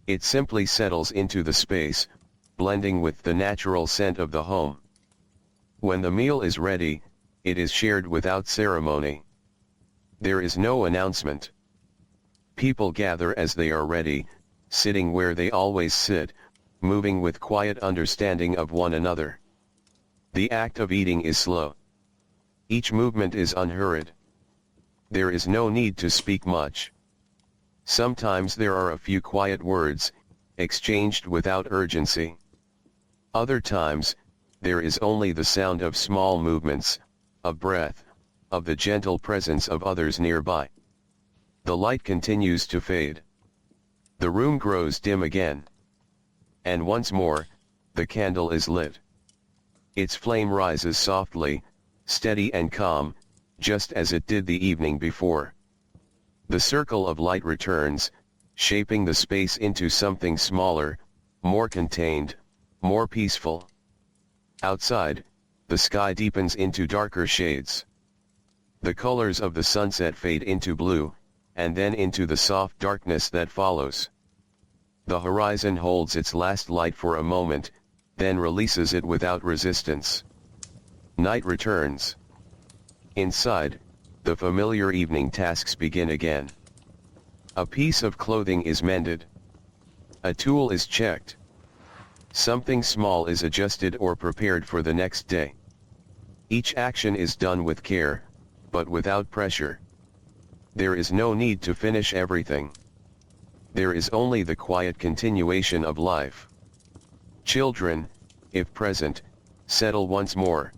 It simply settles into the space, blending with the natural scent of the home. When the meal is ready, it is shared without ceremony. There is no announcement. People gather as they are ready, sitting where they always sit, moving with quiet understanding of one another. The act of eating is slow. Each movement is unhurried. There is no need to speak much. Sometimes there are a few quiet words, exchanged without urgency. Other times, there is only the sound of small movements, of breath, of the gentle presence of others nearby. The light continues to fade. The room grows dim again. And once more, the candle is lit. Its flame rises softly, steady and calm, just as it did the evening before. The circle of light returns, shaping the space into something smaller, more contained, more peaceful. Outside, the sky deepens into darker shades. The colors of the sunset fade into blue, and then into the soft darkness that follows. The horizon holds its last light for a moment, then releases it without resistance. Night returns. Inside, the familiar evening tasks begin again. A piece of clothing is mended. A tool is checked. Something small is adjusted or prepared for the next day. Each action is done with care, but without pressure. There is no need to finish everything. There is only the quiet continuation of life. Children, if present, settle once more.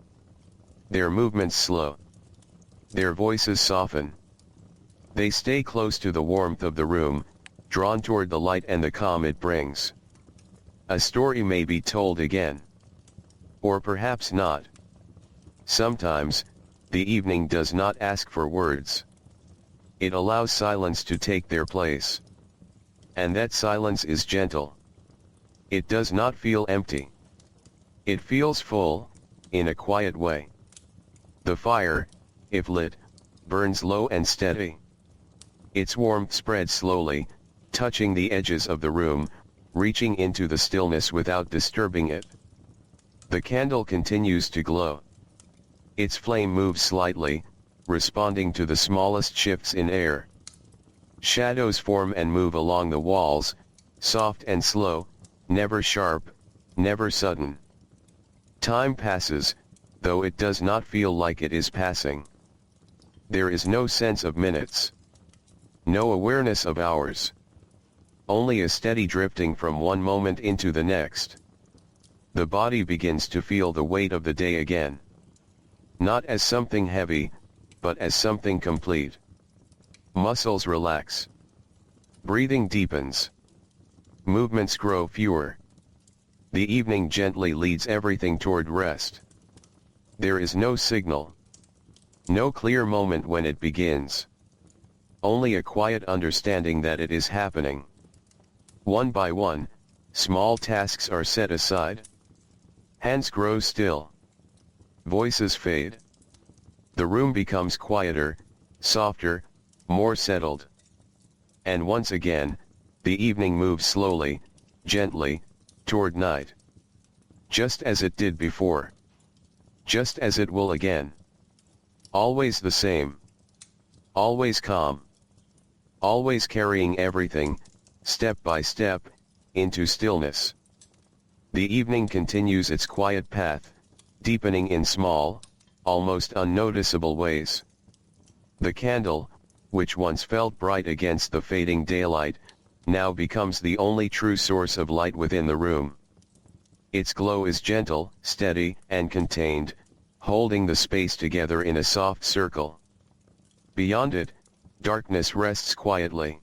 Their movements slow. Their voices soften. They stay close to the warmth of the room, drawn toward the light and the calm it brings. A story may be told again. Or perhaps not. Sometimes, the evening does not ask for words. It allows silence to take their place. And that silence is gentle. It does not feel empty. It feels full, in a quiet way. The fire, if lit, burns low and steady. Its warmth spreads slowly, touching the edges of the room, reaching into the stillness without disturbing it. The candle continues to glow. Its flame moves slightly, responding to the smallest shifts in air. Shadows form and move along the walls, soft and slow, never sharp, never sudden. Time passes, though it does not feel like it is passing. There is no sense of minutes. No awareness of hours. Only a steady drifting from one moment into the next. The body begins to feel the weight of the day again. Not as something heavy, but as something complete. Muscles relax. Breathing deepens. Movements grow fewer. The evening gently leads everything toward rest. There is no signal. No clear moment when it begins. Only a quiet understanding that it is happening. One by one, small tasks are set aside. Hands grow still. Voices fade. The room becomes quieter, softer, more settled. And once again, the evening moves slowly, gently, toward night. Just as it did before. Just as it will again. Always the same. Always calm. Always carrying everything, step by step, into stillness. The evening continues its quiet path, deepening in small, almost unnoticeable ways. The candle, which once felt bright against the fading daylight, now becomes the only true source of light within the room. Its glow is gentle, steady, and contained, holding the space together in a soft circle. Beyond it, darkness rests quietly.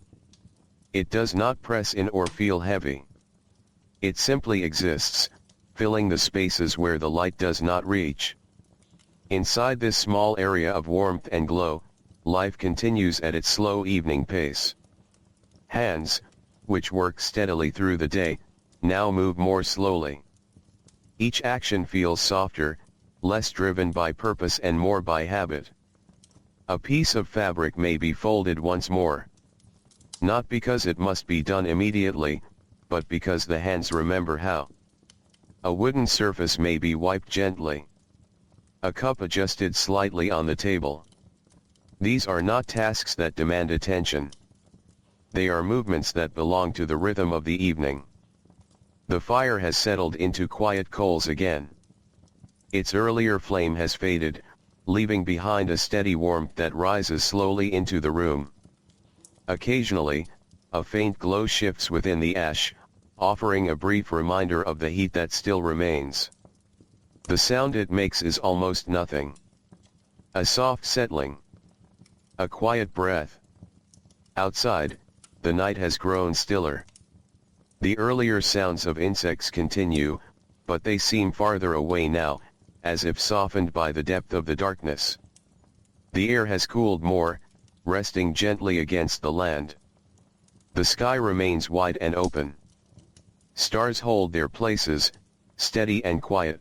It does not press in or feel heavy. It simply exists, filling the spaces where the light does not reach. Inside this small area of warmth and glow, life continues at its slow evening pace. Hands, which work steadily through the day, now move more slowly. Each action feels softer, less driven by purpose and more by habit. A piece of fabric may be folded once more. Not because it must be done immediately, but because the hands remember how. A wooden surface may be wiped gently. A cup adjusted slightly on the table. These are not tasks that demand attention. They are movements that belong to the rhythm of the evening. The fire has settled into quiet coals again. Its earlier flame has faded, leaving behind a steady warmth that rises slowly into the room. Occasionally, a faint glow shifts within the ash, offering a brief reminder of the heat that still remains. The sound it makes is almost nothing. A soft settling. A quiet breath. Outside, the night has grown stiller. The earlier sounds of insects continue, but they seem farther away now, as if softened by the depth of the darkness. The air has cooled more, resting gently against the land. The sky remains wide and open. Stars hold their places, steady and quiet.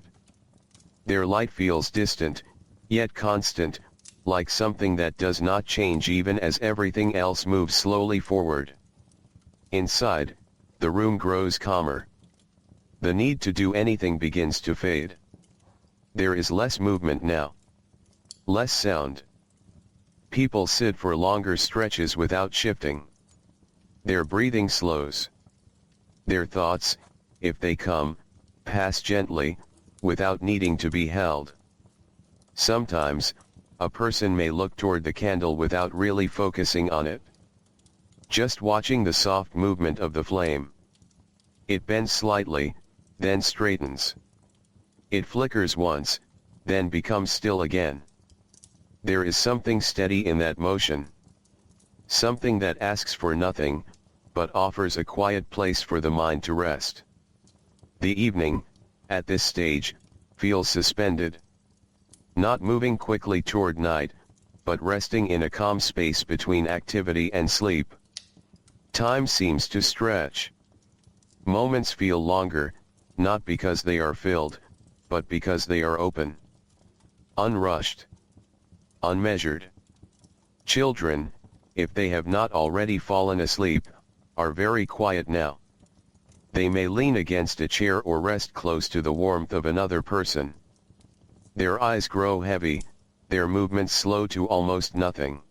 Their light feels distant, yet constant, like something that does not change even as everything else moves slowly forward. Inside, the room grows calmer. The need to do anything begins to fade. There is less movement now. Less sound. People sit for longer stretches without shifting. Their breathing slows. Their thoughts, if they come, pass gently, without needing to be held. Sometimes, a person may look toward the candle without really focusing on it. Just watching the soft movement of the flame. It bends slightly, then straightens. It flickers once, then becomes still again. There is something steady in that motion. Something that asks for nothing, but offers a quiet place for the mind to rest. The evening, at this stage, feels suspended. Not moving quickly toward night, but resting in a calm space between activity and sleep. Time seems to stretch. Moments feel longer, not because they are filled, but because they are open. Unrushed. Unmeasured. Children, if they have not already fallen asleep, are very quiet now. They may lean against a chair or rest close to the warmth of another person. Their eyes grow heavy, their movements slow to almost nothing.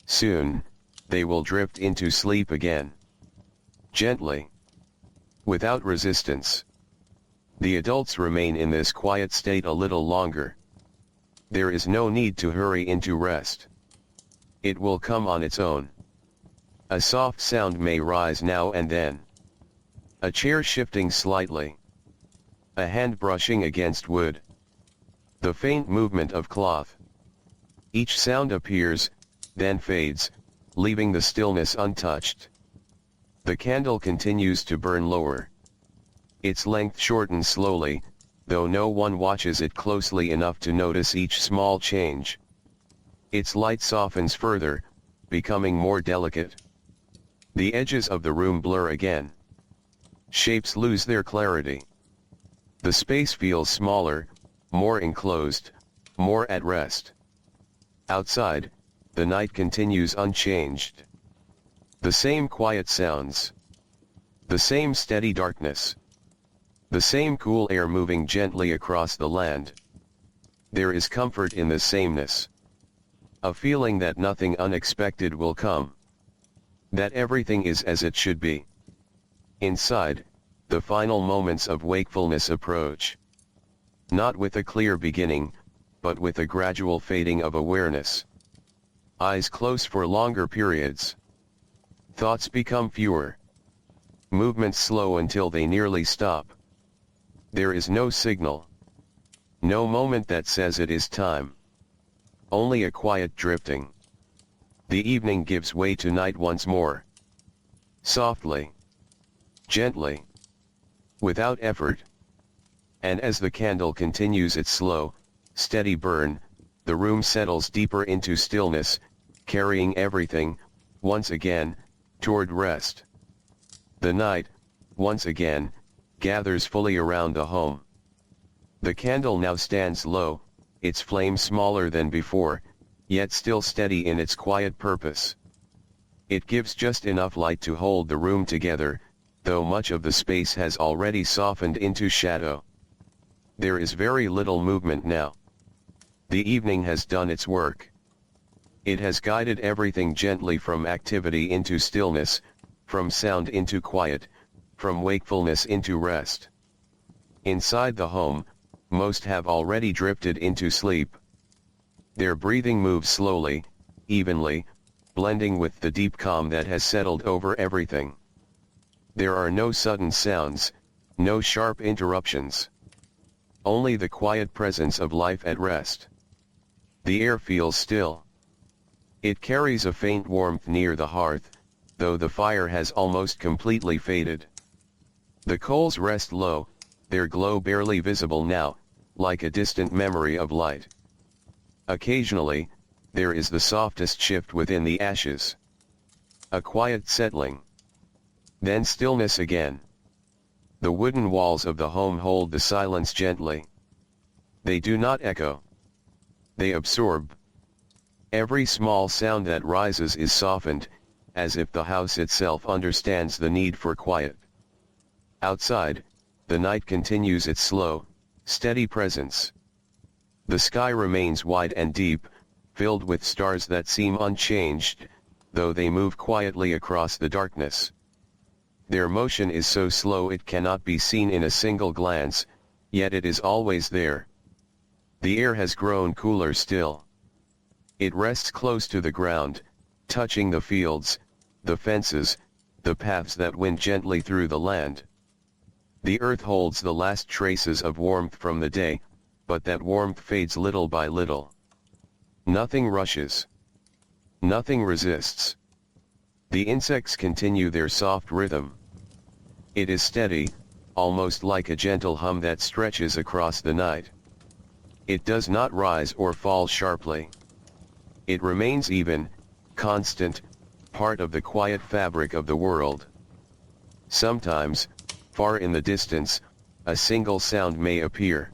Soon, they will drift into sleep again. Gently. Without resistance. The adults remain in this quiet state a little longer. There is no need to hurry into rest. It will come on its own. A soft sound may rise now and then. A chair shifting slightly. A hand brushing against wood. The faint movement of cloth. Each sound appears, then fades, leaving the stillness untouched. The candle continues to burn lower. Its length shortens slowly, though no one watches it closely enough to notice each small change. Its light softens further, becoming more delicate. The edges of the room blur again. Shapes lose their clarity. The space feels smaller, more enclosed, more at rest. Outside, the night continues unchanged. The same quiet sounds. The same steady darkness. The same cool air moving gently across the land. There is comfort in the sameness. A feeling that nothing unexpected will come. That everything is as it should be. Inside, the final moments of wakefulness approach. Not with a clear beginning, but with a gradual fading of awareness. Eyes close for longer periods. Thoughts become fewer. Movements slow until they nearly stop. There is no signal. No moment that says it is time. Only a quiet drifting. The evening gives way to night once more. Softly. Gently. Without effort. And as the candle continues its slow, steady burn, the room settles deeper into stillness, carrying everything, once again, toward rest. The night, once again, gathers fully around the home. The candle now stands low, its flame smaller than before, yet still steady in its quiet purpose. It gives just enough light to hold the room together, though much of the space has already softened into shadow. There is very little movement now. The evening has done its work. It has guided everything gently from activity into stillness, from sound into quiet, from wakefulness into rest. Inside the home, most have already drifted into sleep. Their breathing moves slowly, evenly, blending with the deep calm that has settled over everything. There are no sudden sounds, no sharp interruptions. Only the quiet presence of life at rest. The air feels still. It carries a faint warmth near the hearth, though the fire has almost completely faded. The coals rest low, their glow barely visible now, like a distant memory of light. Occasionally, there is the softest shift within the ashes. A quiet settling. Then stillness again. The wooden walls of the home hold the silence gently. They do not echo. They absorb. Every small sound that rises is softened, as if the house itself understands the need for quiet. Outside, the night continues its slow, steady presence. The sky remains wide and deep, filled with stars that seem unchanged, though they move quietly across the darkness. Their motion is so slow it cannot be seen in a single glance, yet it is always there. The air has grown cooler still. It rests close to the ground, touching the fields, the fences, the paths that wind gently through the land. The earth holds the last traces of warmth from the day, but that warmth fades little by little. Nothing rushes. Nothing resists. The insects continue their soft rhythm. It is steady, almost like a gentle hum that stretches across the night. It does not rise or fall sharply. It remains even, constant, part of the quiet fabric of the world. Sometimes, far in the distance, a single sound may appear.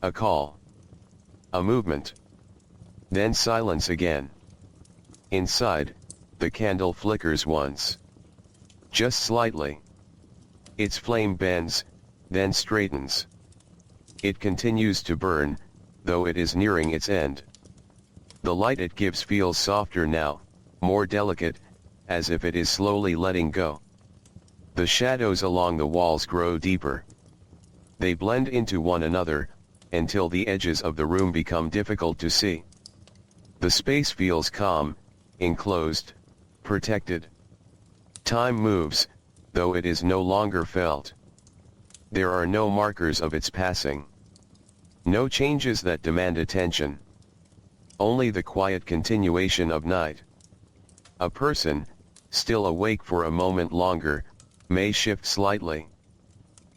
A call. A movement. Then silence again. Inside, the candle flickers once. Just slightly. Its flame bends, then straightens. It continues to burn, though it is nearing its end. The light it gives feels softer now, more delicate, as if it is slowly letting go. The shadows along the walls grow deeper. They blend into one another, until the edges of the room become difficult to see. The space feels calm, enclosed, protected. Time moves, though it is no longer felt. There are no markers of its passing. No changes that demand attention. Only the quiet continuation of night. A person, still awake for a moment longer, may shift slightly.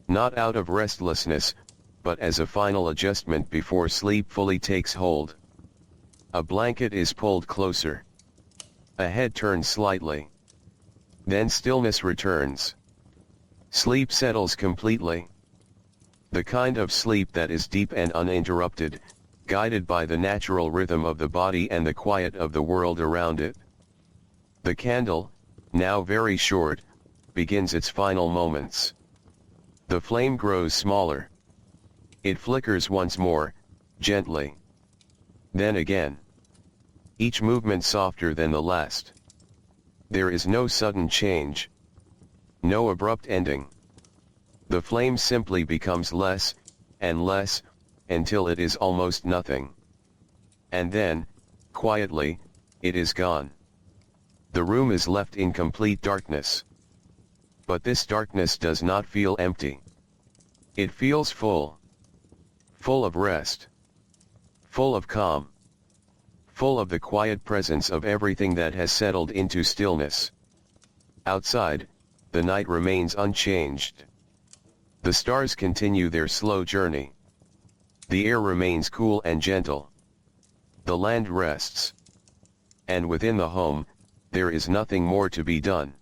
Not out of restlessness, but as a final adjustment before sleep fully takes hold. A blanket is pulled closer. A head turns slightly. Then stillness returns. Sleep settles completely. The kind of sleep that is deep and uninterrupted, guided by the natural rhythm of the body and the quiet of the world around it. The candle, now very short, begins its final moments. The flame grows smaller. It flickers once more, gently. Then again. Each movement softer than the last. There is no sudden change. No abrupt ending. The flame simply becomes less, and less, until it is almost nothing. And then, quietly, it is gone. The room is left in complete darkness. But this darkness does not feel empty. It feels full. Full of rest. Full of calm. Full of the quiet presence of everything that has settled into stillness. Outside, the night remains unchanged. The stars continue their slow journey. The air remains cool and gentle. The land rests. And within the home, there is nothing more to be done.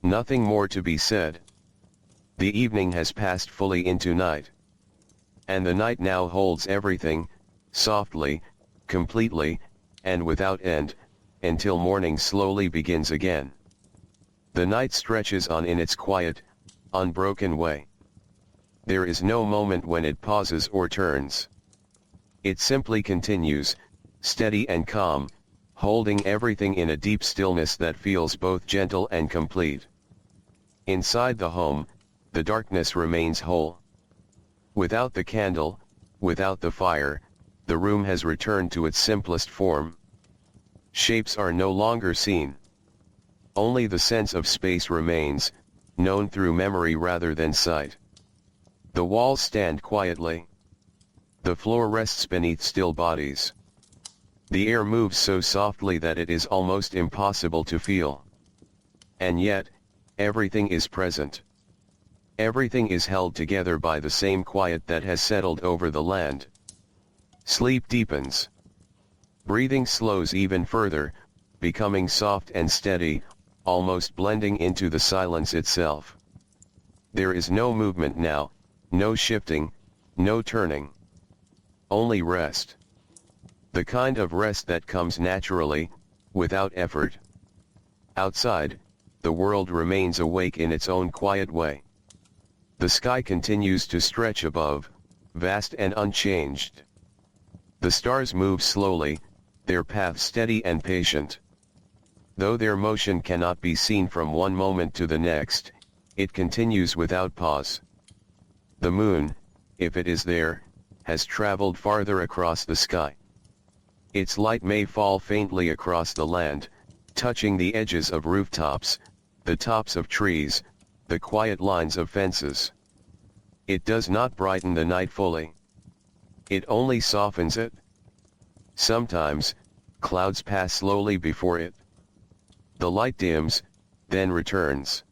Nothing more to be said. The evening has passed fully into night. And the night now holds everything, softly, completely, and without end, until morning slowly begins again. The night stretches on in its quiet, unbroken way. There is no moment when it pauses or turns. It simply continues, steady and calm, holding everything in a deep stillness that feels both gentle and complete. Inside the home, the darkness remains whole. Without the candle, without the fire, the room has returned to its simplest form. Shapes are no longer seen. Only the sense of space remains, known through memory rather than sight. The walls stand quietly. The floor rests beneath still bodies. The air moves so softly that it is almost impossible to feel. And yet, everything is present. Everything is held together by the same quiet that has settled over the land. Sleep deepens. Breathing slows even further, becoming soft and steady, almost blending into the silence itself. There is no movement now, no shifting, no turning. Only rest. The kind of rest that comes naturally, without effort. Outside, the world remains awake in its own quiet way. The sky continues to stretch above, vast and unchanged. The stars move slowly, their path steady and patient. Though their motion cannot be seen from one moment to the next, it continues without pause. The moon, if it is there, has traveled farther across the sky. Its light may fall faintly across the land, touching the edges of rooftops, the tops of trees, the quiet lines of fences. It does not brighten the night fully. It only softens it. Sometimes, clouds pass slowly before it. The light dims, then returns.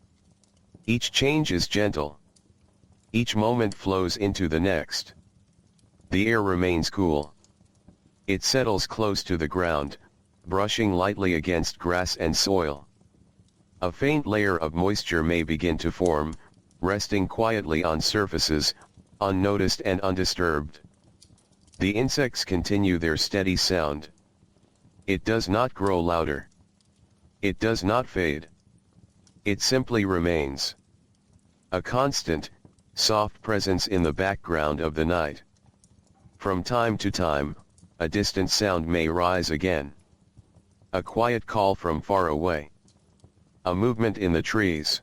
Each change is gentle. Each moment flows into the next. The air remains cool. It settles close to the ground, brushing lightly against grass and soil. A faint layer of moisture may begin to form, resting quietly on surfaces, unnoticed and undisturbed. The insects continue their steady sound. It does not grow louder. It does not fade. It simply remains. A constant, soft presence in the background of the night. From time to time, a distant sound may rise again. A quiet call from far away. A movement in the trees.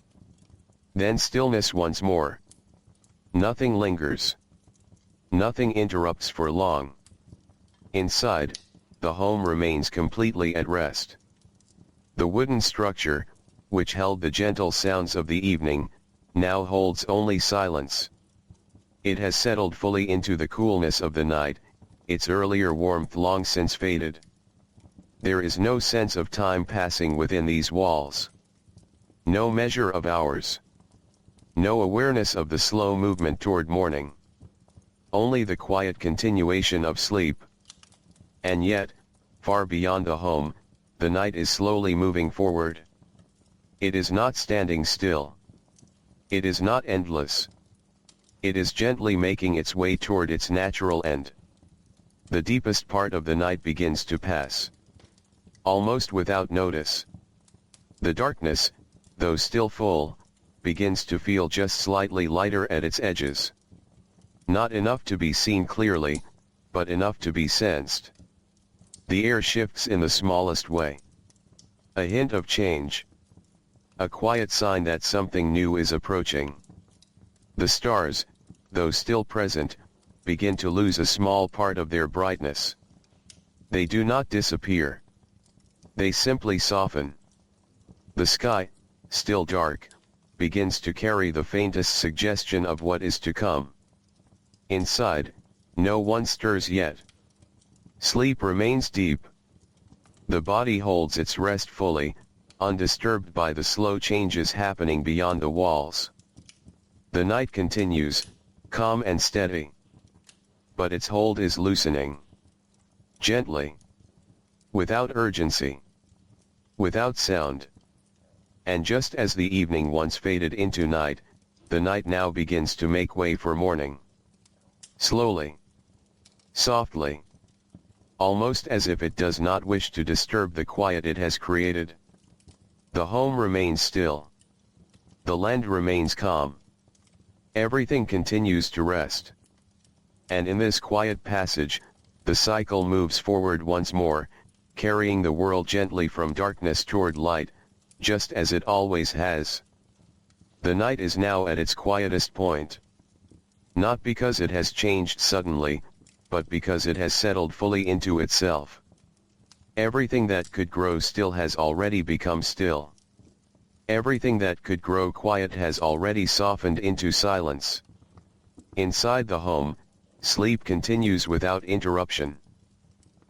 Then stillness once more. Nothing lingers. Nothing interrupts for long. Inside, the home remains completely at rest. The wooden structure, which held the gentle sounds of the evening, now holds only silence. It has settled fully into the coolness of the night, its earlier warmth long since faded. There is no sense of time passing within these walls. No measure of hours. No awareness of the slow movement toward morning. Only the quiet continuation of sleep. And yet, far beyond the home, the night is slowly moving forward. It is not standing still. It is not endless. It is gently making its way toward its natural end. The deepest part of the night begins to pass. Almost without notice. The darkness, though still full, begins to feel just slightly lighter at its edges. Not enough to be seen clearly, but enough to be sensed. The air shifts in the smallest way. A hint of change. A quiet sign that something new is approaching. The stars, though still present, begin to lose a small part of their brightness. They do not disappear. They simply soften. The sky, still dark, begins to carry the faintest suggestion of what is to come. Inside, no one stirs yet. Sleep remains deep. The body holds its rest fully, undisturbed by the slow changes happening beyond the walls. The night continues, calm and steady. But its hold is loosening. Gently. Without urgency. Without sound. And just as the evening once faded into night, the night now begins to make way for morning. Slowly. Softly. Almost as if it does not wish to disturb the quiet it has created. The home remains still. The land remains calm. Everything continues to rest. And in this quiet passage, the cycle moves forward once more, carrying the world gently from darkness toward light, just as it always has. The night is now at its quietest point. Not because it has changed suddenly, but because it has settled fully into itself. Everything that could grow still has already become still. Everything that could grow quiet has already softened into silence. Inside the home, sleep continues without interruption.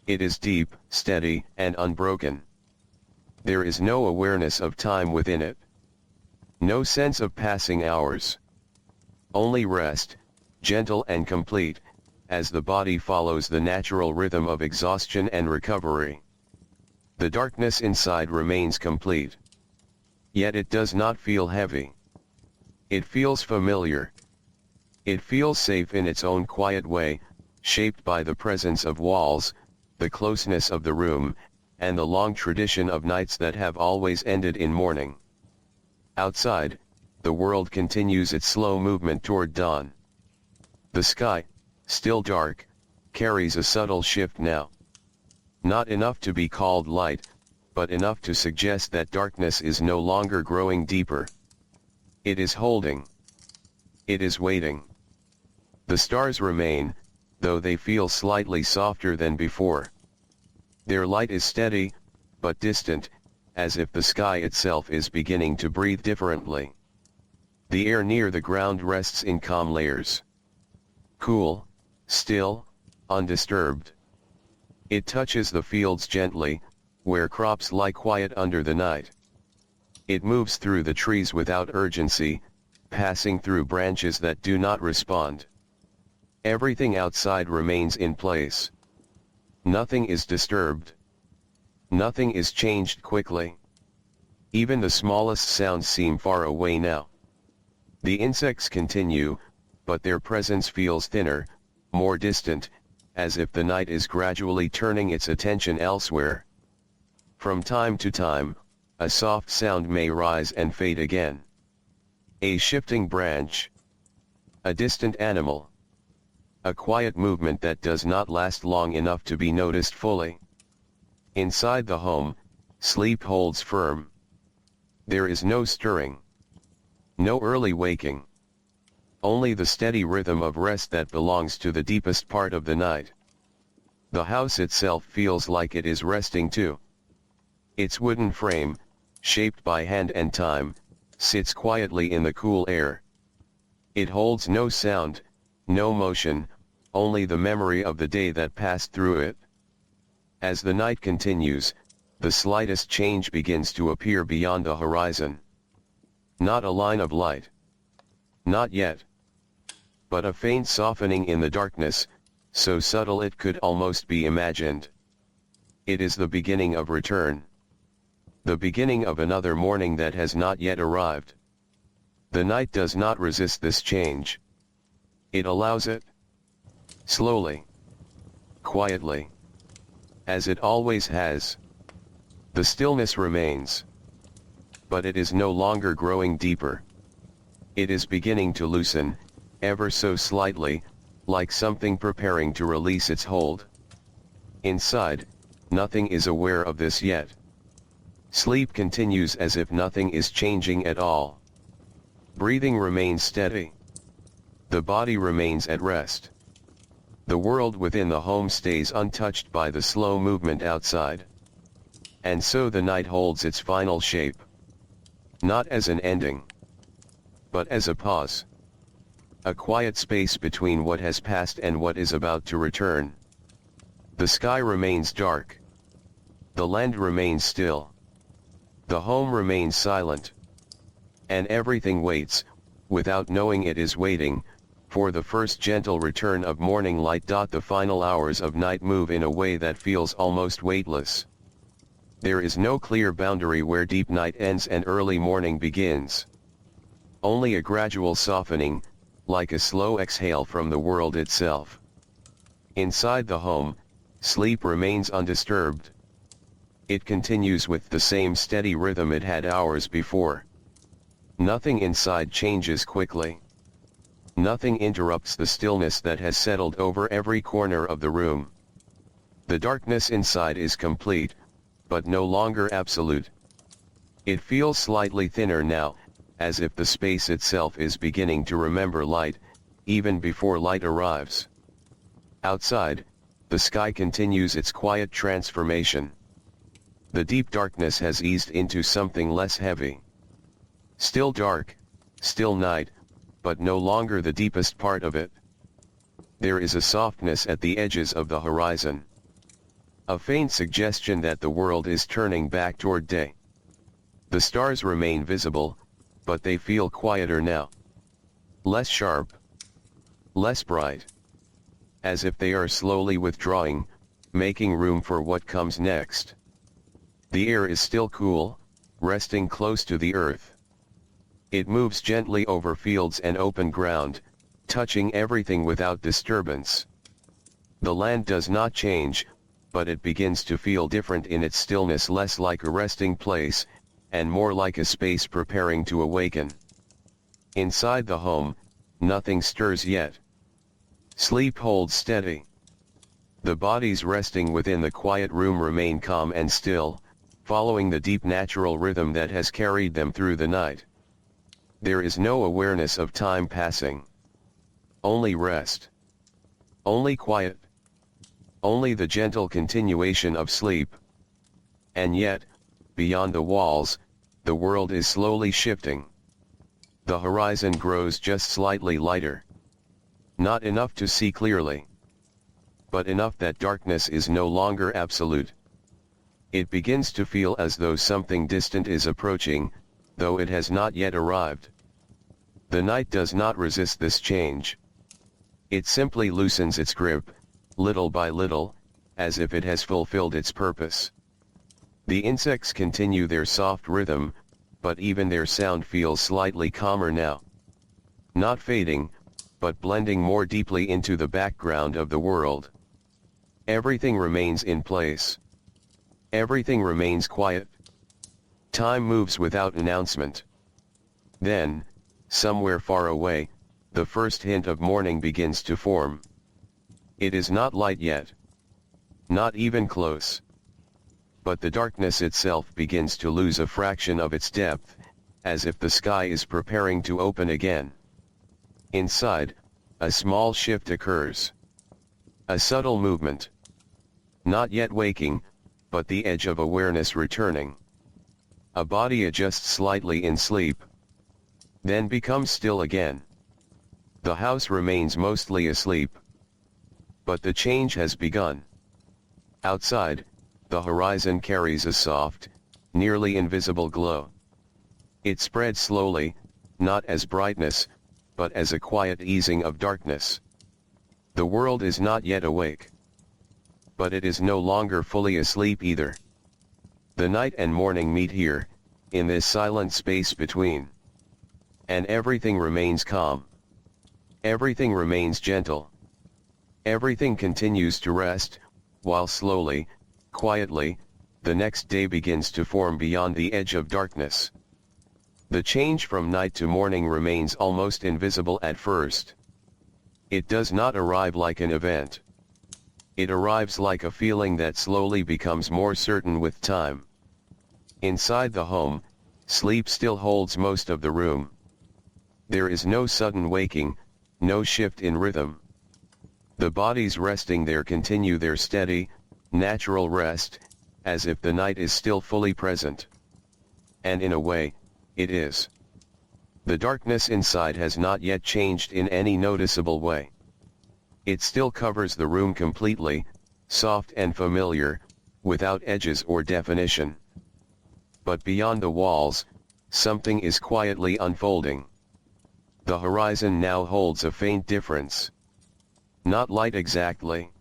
It is deep, steady, and unbroken. There is no awareness of time within it. No sense of passing hours. Only rest, gentle and complete, as the body follows the natural rhythm of exhaustion and recovery. The darkness inside remains complete. Yet it does not feel heavy. It feels familiar. It feels safe in its own quiet way, shaped by the presence of walls, the closeness of the room, and the long tradition of nights that have always ended in morning. Outside, the world continues its slow movement toward dawn. The sky, still dark, carries a subtle shift now. Not enough to be called light, but enough to suggest that darkness is no longer growing deeper. It is holding. It is waiting. The stars remain, though they feel slightly softer than before. Their light is steady, but distant, as if the sky itself is beginning to breathe differently. The air near the ground rests in calm layers. Cool, still, undisturbed. It touches the fields gently, where crops lie quiet under the night. It moves through the trees without urgency, passing through branches that do not respond. Everything outside remains in place. Nothing is disturbed. Nothing is changed quickly. Even the smallest sounds seem far away now. The insects continue, but their presence feels thinner, more distant, as if the night is gradually turning its attention elsewhere. From time to time, a soft sound may rise and fade again. A shifting branch. A distant animal. A quiet movement that does not last long enough to be noticed fully. Inside the home, sleep holds firm. There is no stirring. No early waking. Only the steady rhythm of rest that belongs to the deepest part of the night. The house itself feels like it is resting too. Its wooden frame, shaped by hand and time, sits quietly in the cool air. It holds no sound, no motion, only the memory of the day that passed through it. As the night continues, the slightest change begins to appear beyond the horizon. Not a line of light. Not yet. But a faint softening in the darkness, so subtle it could almost be imagined. It is the beginning of return. The beginning of another morning that has not yet arrived. The night does not resist this change. It allows it. Slowly. Quietly. As it always has. The stillness remains. But it is no longer growing deeper. It is beginning to loosen, ever so slightly, like something preparing to release its hold. Inside, nothing is aware of this yet. Sleep continues as if nothing is changing at all. Breathing remains steady. The body remains at rest. The world within the home stays untouched by the slow movement outside. And so the night holds its final shape. Not as an ending, but as a pause. A quiet space between what has passed and what is about to return. The sky remains dark. The land remains still. The home remains silent. And everything waits, without knowing it is waiting, for the first gentle return of morning light. The final hours of night move in a way that feels almost weightless. There is no clear boundary where deep night ends and early morning begins. Only a gradual softening, like a slow exhale from the world itself. Inside the home, sleep remains undisturbed. It continues with the same steady rhythm it had hours before. Nothing inside changes quickly. Nothing interrupts the stillness that has settled over every corner of the room. The darkness inside is complete, but no longer absolute. It feels slightly thinner now, as if the space itself is beginning to remember light, even before light arrives. Outside, the sky continues its quiet transformation. The deep darkness has eased into something less heavy. Still dark, still night, but no longer the deepest part of it. There is a softness at the edges of the horizon. A faint suggestion that the world is turning back toward day. The stars remain visible, but they feel quieter now. Less sharp. Less bright. As if they are slowly withdrawing, making room for what comes next. The air is still cool, resting close to the earth. It moves gently over fields and open ground, touching everything without disturbance. The land does not change, but it begins to feel different in its stillness, less like a resting place, and more like a space preparing to awaken. Inside the home, nothing stirs yet. Sleep holds steady. The bodies resting within the quiet room remain calm and still, following the deep natural rhythm that has carried them through the night. There is no awareness of time passing. Only rest. Only quiet. Only the gentle continuation of sleep. And yet, beyond the walls, the world is slowly shifting. The horizon grows just slightly lighter. Not enough to see clearly. But enough that darkness is no longer absolute. It begins to feel as though something distant is approaching, though it has not yet arrived. The night does not resist this change. It simply loosens its grip, little by little, as if it has fulfilled its purpose. The insects continue their soft rhythm, but even their sound feels slightly calmer now. Not fading, but blending more deeply into the background of the world. Everything remains in place. Everything remains quiet. Time moves without announcement. Then, somewhere far away, the first hint of morning begins to form. It is not light yet. Not even close. But the darkness itself begins to lose a fraction of its depth, as if the sky is preparing to open again. Inside, a small shift occurs. A subtle movement. Not yet waking, but the edge of awareness returning. A body adjusts slightly in sleep, then becomes still again. The house remains mostly asleep. But the change has begun. Outside, the horizon carries a soft, nearly invisible glow. It spreads slowly, not as brightness, but as a quiet easing of darkness. The world is not yet awake. But it is no longer fully asleep either. The night and morning meet here, in this silent space between. And everything remains calm. Everything remains gentle. Everything continues to rest, while slowly, quietly, the next day begins to form beyond the edge of darkness. The change from night to morning remains almost invisible at first. It does not arrive like an event. It arrives like a feeling that slowly becomes more certain with time. Inside the home, sleep still holds most of the room. There is no sudden waking, no shift in rhythm. The bodies resting there continue their steady, natural rest, as if the night is still fully present. And in a way, it is. The darkness inside has not yet changed in any noticeable way. It still covers the room completely, soft and familiar, without edges or definition. But beyond the walls, something is quietly unfolding. The horizon now holds a faint difference. Not light exactly,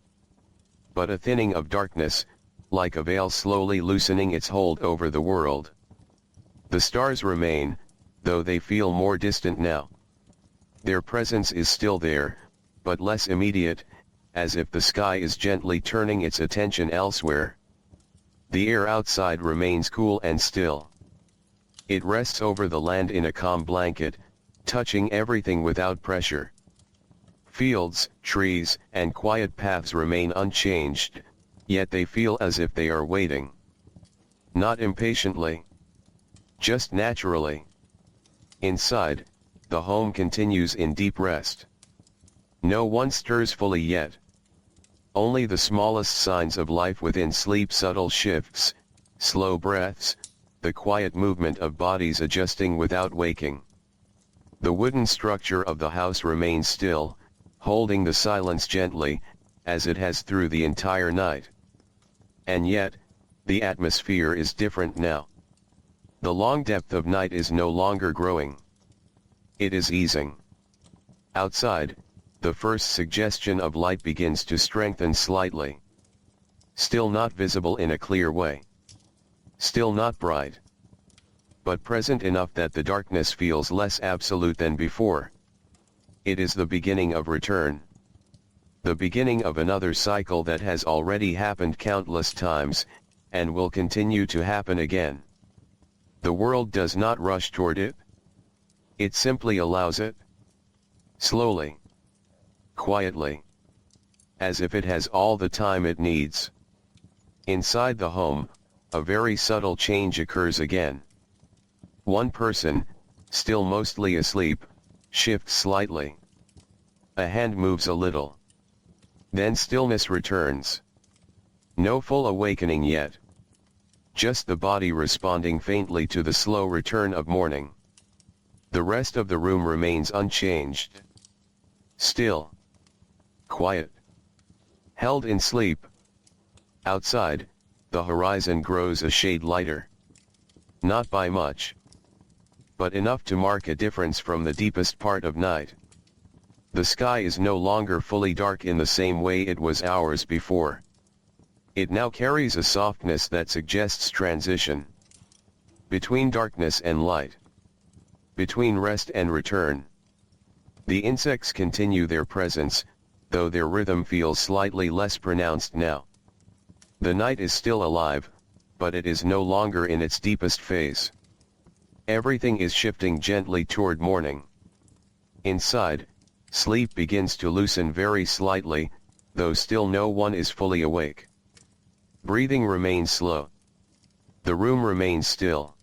but a thinning of darkness, like a veil slowly loosening its hold over the world. The stars remain, though they feel more distant now. Their presence is still there, but less immediate, as if the sky is gently turning its attention elsewhere. The air outside remains cool and still. It rests over the land in a calm blanket, touching everything without pressure. Fields, trees, and quiet paths remain unchanged, yet they feel as if they are waiting. Not impatiently. Just naturally. Inside, the home continues in deep rest. No one stirs fully yet. Only the smallest signs of life within sleep, subtle shifts, slow breaths, the quiet movement of bodies adjusting without waking. The wooden structure of the house remains still, holding the silence gently, as it has through the entire night. And yet, the atmosphere is different now. The long depth of night is no longer growing. It is easing. Outside, the first suggestion of light begins to strengthen slightly. Still not visible in a clear way. Still not bright. But present enough that the darkness feels less absolute than before. It is the beginning of return. The beginning of another cycle that has already happened countless times, and will continue to happen again. The world does not rush toward it. It simply allows it. Slowly. Quietly. As if it has all the time it needs. Inside the home, a very subtle change occurs again. One person, still mostly asleep, shifts slightly. A hand moves a little. Then stillness returns. No full awakening yet. Just the body responding faintly to the slow return of morning. The rest of the room remains unchanged. Still. Quiet. Held in sleep. Outside, the horizon grows a shade lighter. Not by much. But enough to mark a difference from the deepest part of night. The sky is no longer fully dark in the same way it was hours before. It now carries a softness that suggests transition between darkness and light, between rest and return. The insects continue their presence, though their rhythm feels slightly less pronounced now. The night is still alive, but it is no longer in its deepest phase. Everything is shifting gently toward morning. Inside, sleep begins to loosen very slightly, though still no one is fully awake. Breathing remains slow. The room remains still.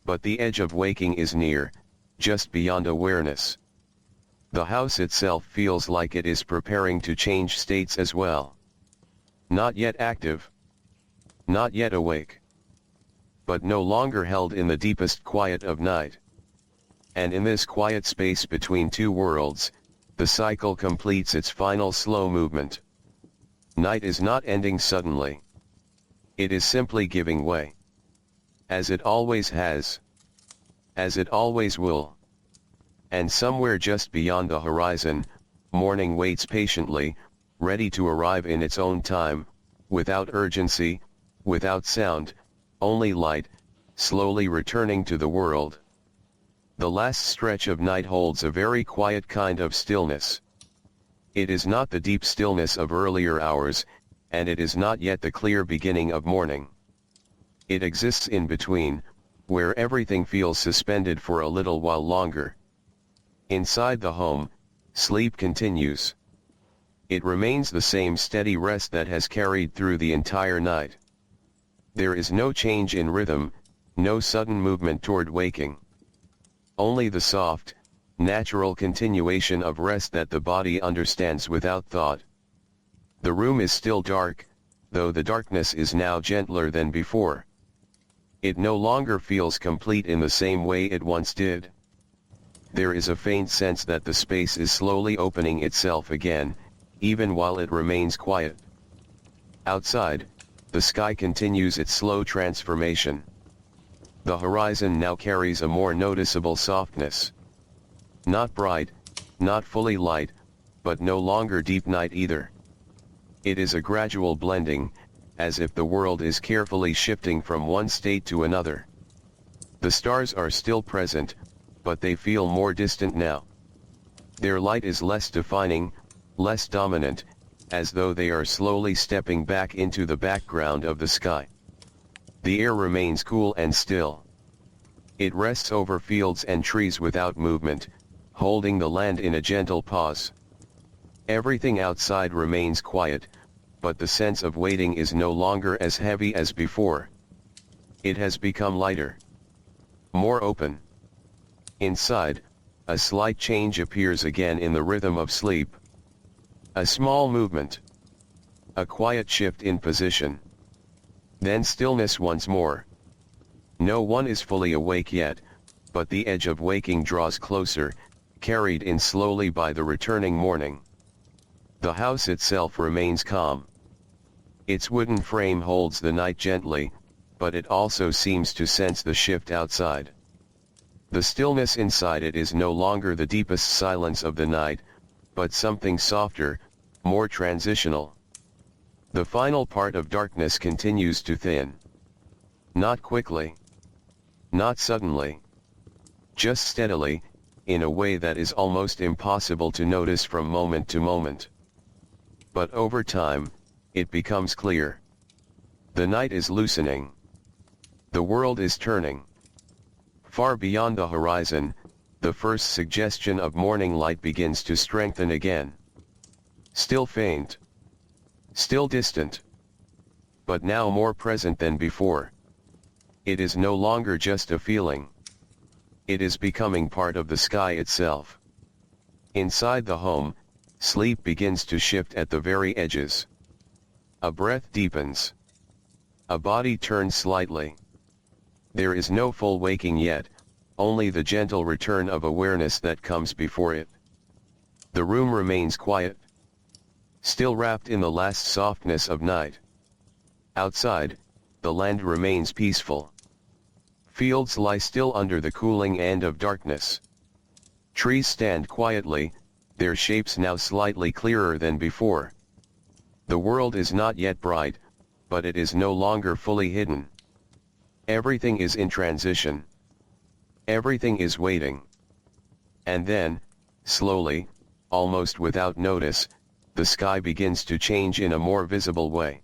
But the edge of waking is near, just beyond awareness. The house itself feels like it is preparing to change states as well. Not yet active. Not yet awake. But no longer held in the deepest quiet of night. And in this quiet space between two worlds, the cycle completes its final slow movement. Night is not ending suddenly. It is simply giving way. As it always has. As it always will. And somewhere just beyond the horizon, morning waits patiently, ready to arrive in its own time, without urgency, without sound, only light, slowly returning to the world. The last stretch of night holds a very quiet kind of stillness. It is not the deep stillness of earlier hours, and it is not yet the clear beginning of morning. It exists in between, where everything feels suspended for a little while longer. Inside the home, sleep continues. It remains the same steady rest that has carried through the entire night. There is no change in rhythm, no sudden movement toward waking. Only the soft, natural continuation of rest that the body understands without thought. The room is still dark, though the darkness is now gentler than before. It no longer feels complete in the same way it once did. There is a faint sense that the space is slowly opening itself again, even while it remains quiet. Outside, the sky continues its slow transformation. The horizon now carries a more noticeable softness. Not bright, not fully light, but no longer deep night either. It is a gradual blending, as if the world is carefully shifting from one state to another. The stars are still present, but they feel more distant now. Their light is less defining, less dominant, as though they are slowly stepping back into the background of the sky. The air remains cool and still. It rests over fields and trees without movement, holding the land in a gentle pause. Everything outside remains quiet, but the sense of waiting is no longer as heavy as before. It has become lighter. More open. Inside, a slight change appears again in the rhythm of sleep. A small movement. A quiet shift in position. Then stillness once more. No one is fully awake yet, but the edge of waking draws closer, carried in slowly by the returning morning. The house itself remains calm. Its wooden frame holds the night gently, but it also seems to sense the shift outside. The stillness inside it is no longer the deepest silence of the night, but something softer, more transitional. The final part of darkness continues to thin. Not quickly. Not suddenly. Just steadily, in a way that is almost impossible to notice from moment to moment. But over time, it becomes clear. The night is loosening. The world is turning. Far beyond the horizon, the first suggestion of morning light begins to strengthen again. Still faint. Still distant. But now more present than before. It is no longer just a feeling. It is becoming part of the sky itself. Inside the home, sleep begins to shift at the very edges. A breath deepens. A body turns slightly. There is no full waking yet, only the gentle return of awareness that comes before it. The room remains quiet. Still wrapped in the last softness of night. Outside, the land remains peaceful. Fields lie still under the cooling end of darkness. Trees stand quietly, their shapes now slightly clearer than before. The world is not yet bright, but it is no longer fully hidden. Everything is in transition. Everything is waiting. And then, slowly, almost without notice, the sky begins to change in a more visible way.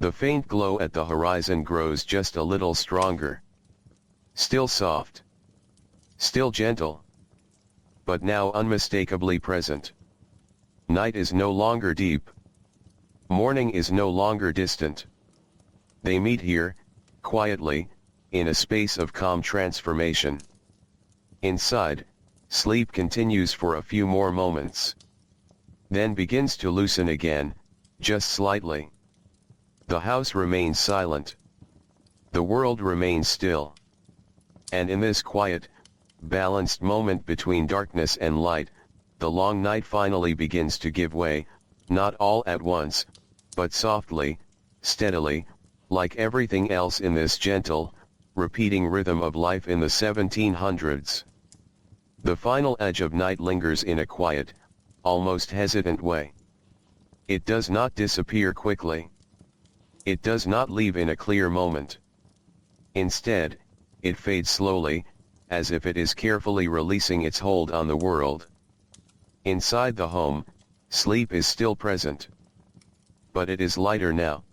The faint glow at the horizon grows just a little stronger. Still soft. Still gentle. But now unmistakably present. Night is no longer deep. Morning is no longer distant. They meet here, quietly, in a space of calm transformation. Inside, sleep continues for a few more moments. Then begins to loosen again, just slightly. The house remains silent. The world remains still. And in this quiet, balanced moment between darkness and light, the long night finally begins to give way, not all at once, but softly, steadily, like everything else in this gentle, repeating rhythm of life in the 1700s. The final edge of night lingers in a quiet, almost hesitant way. It does not disappear quickly. It does not leave in a clear moment. Instead, it fades slowly, as if it is carefully releasing its hold on the world. Inside the home, sleep is still present. But it is lighter now.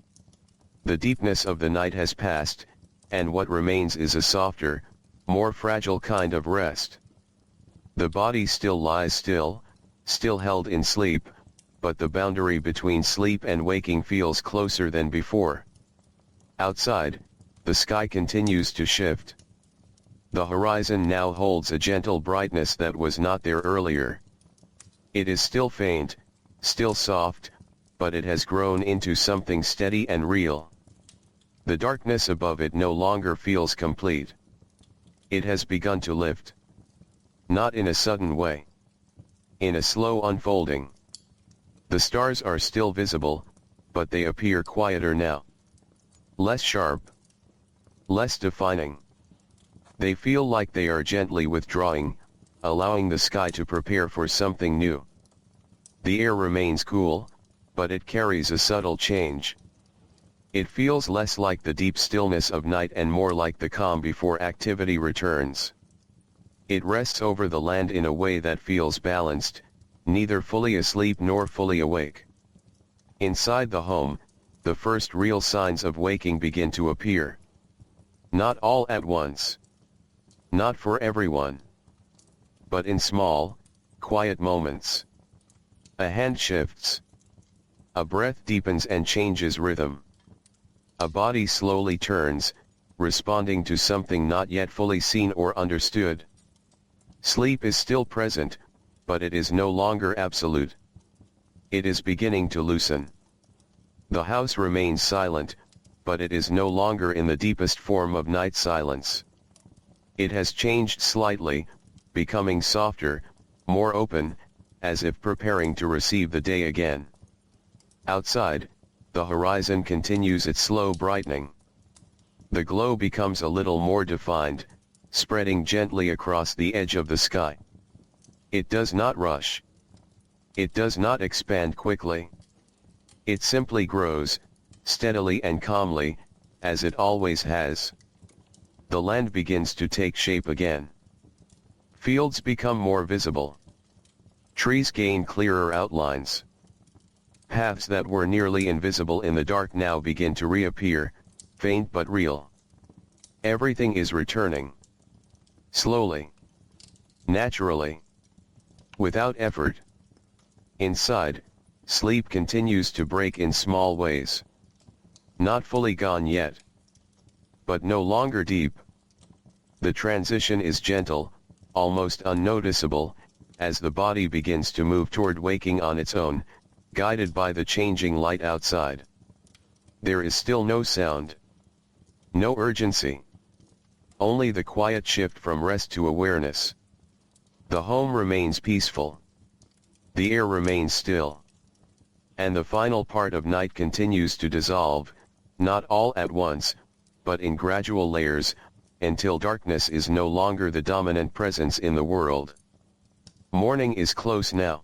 The deepness of the night has passed, and what remains is a softer, more fragile kind of rest. The body still lies still held in sleep, but the boundary between sleep and waking feels closer than before. Outside, the sky continues to shift. The horizon now holds a gentle brightness that was not there earlier. It is still faint, still soft, but it has grown into something steady and real. The darkness above it no longer feels complete. It has begun to lift. Not in a sudden way. In a slow unfolding. The stars are still visible, but they appear quieter now. Less sharp. Less defining. They feel like they are gently withdrawing, allowing the sky to prepare for something new. The air remains cool, but it carries a subtle change. It feels less like the deep stillness of night and more like the calm before activity returns. It rests over the land in a way that feels balanced, neither fully asleep nor fully awake. Inside the home, the first real signs of waking begin to appear. Not all at once. Not for everyone. But in small, quiet moments. A hand shifts. A breath deepens and changes rhythm. A body slowly turns, responding to something not yet fully seen or understood. Sleep is still present, but it is no longer absolute. It is beginning to loosen. The house remains silent, but it is no longer in the deepest form of night silence. It has changed slightly, becoming softer, more open, as if preparing to receive the day again. Outside, the horizon continues its slow brightening. The glow becomes a little more defined, spreading gently across the edge of the sky. It does not rush. It does not expand quickly. It simply grows, steadily and calmly, as it always has. The land begins to take shape again. Fields become more visible. Trees gain clearer outlines. Paths that were nearly invisible in the dark now begin to reappear, faint but real. Everything is returning. Slowly. Naturally. Without effort. Inside, sleep continues to break in small ways. Not fully gone yet. But no longer deep. The transition is gentle, almost unnoticeable, as the body begins to move toward waking on its own, guided by the changing light outside. There is still no sound. No urgency. Only the quiet shift from rest to awareness. The home remains peaceful. The air remains still. And the final part of night continues to dissolve, not all at once, but in gradual layers, until darkness is no longer the dominant presence in the world. Morning is close now.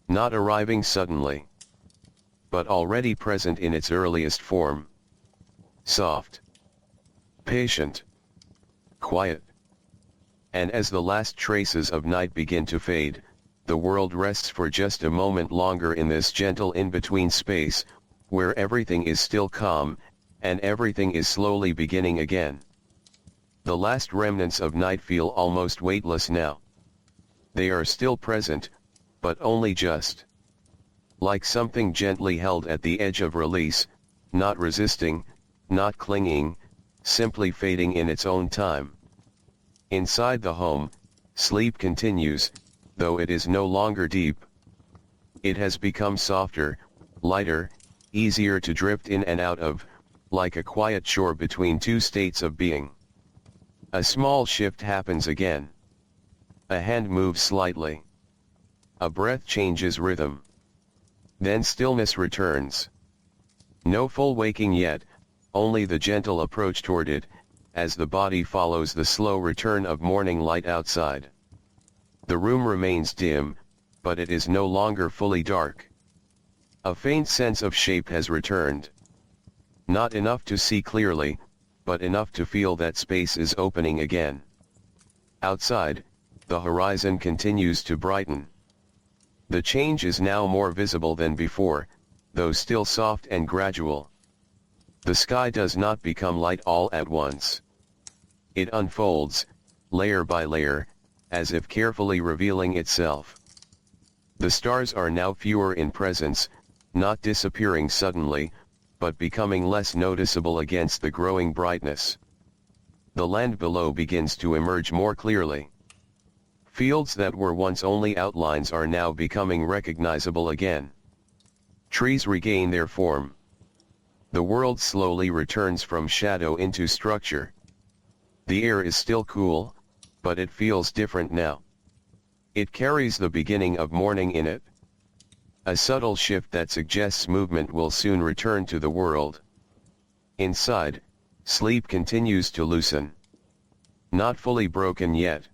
Not arriving suddenly. but already present in its earliest form. Soft, patient, quiet. And as the last traces of night begin to fade, the world rests for just a moment longer in this gentle in-between space, where everything is still calm, and everything is slowly beginning again. The last remnants of night feel almost weightless now. They are still present, but only just. Like something gently held at the edge of release, not resisting, not clinging, simply fading in its own time. Inside the home, sleep continues, though it is no longer deep. It has become softer, lighter, easier to drift in and out of, like a quiet shore between two states of being. A small shift happens again. A hand moves slightly. A breath changes rhythm. Then stillness returns. No full waking yet, only the gentle approach toward it, as the body follows the slow return of morning light outside. The room remains dim, but it is no longer fully dark. A faint sense of shape has returned. Not enough to see clearly, but enough to feel that space is opening again. Outside, the horizon continues to brighten. The change is now more visible than before, though still soft and gradual. The sky does not become light all at once. It unfolds, layer by layer, as if carefully revealing itself. The stars are now fewer in presence, not disappearing suddenly, but becoming less noticeable against the growing brightness. The land below begins to emerge more clearly. Fields that were once only outlines are now becoming recognizable again. Trees regain their form. The world slowly returns from shadow into structure. The air is still cool, but it feels different now. It carries the beginning of morning in it. A subtle shift that suggests movement will soon return to the world. Inside, sleep continues to loosen. Not fully broken yet,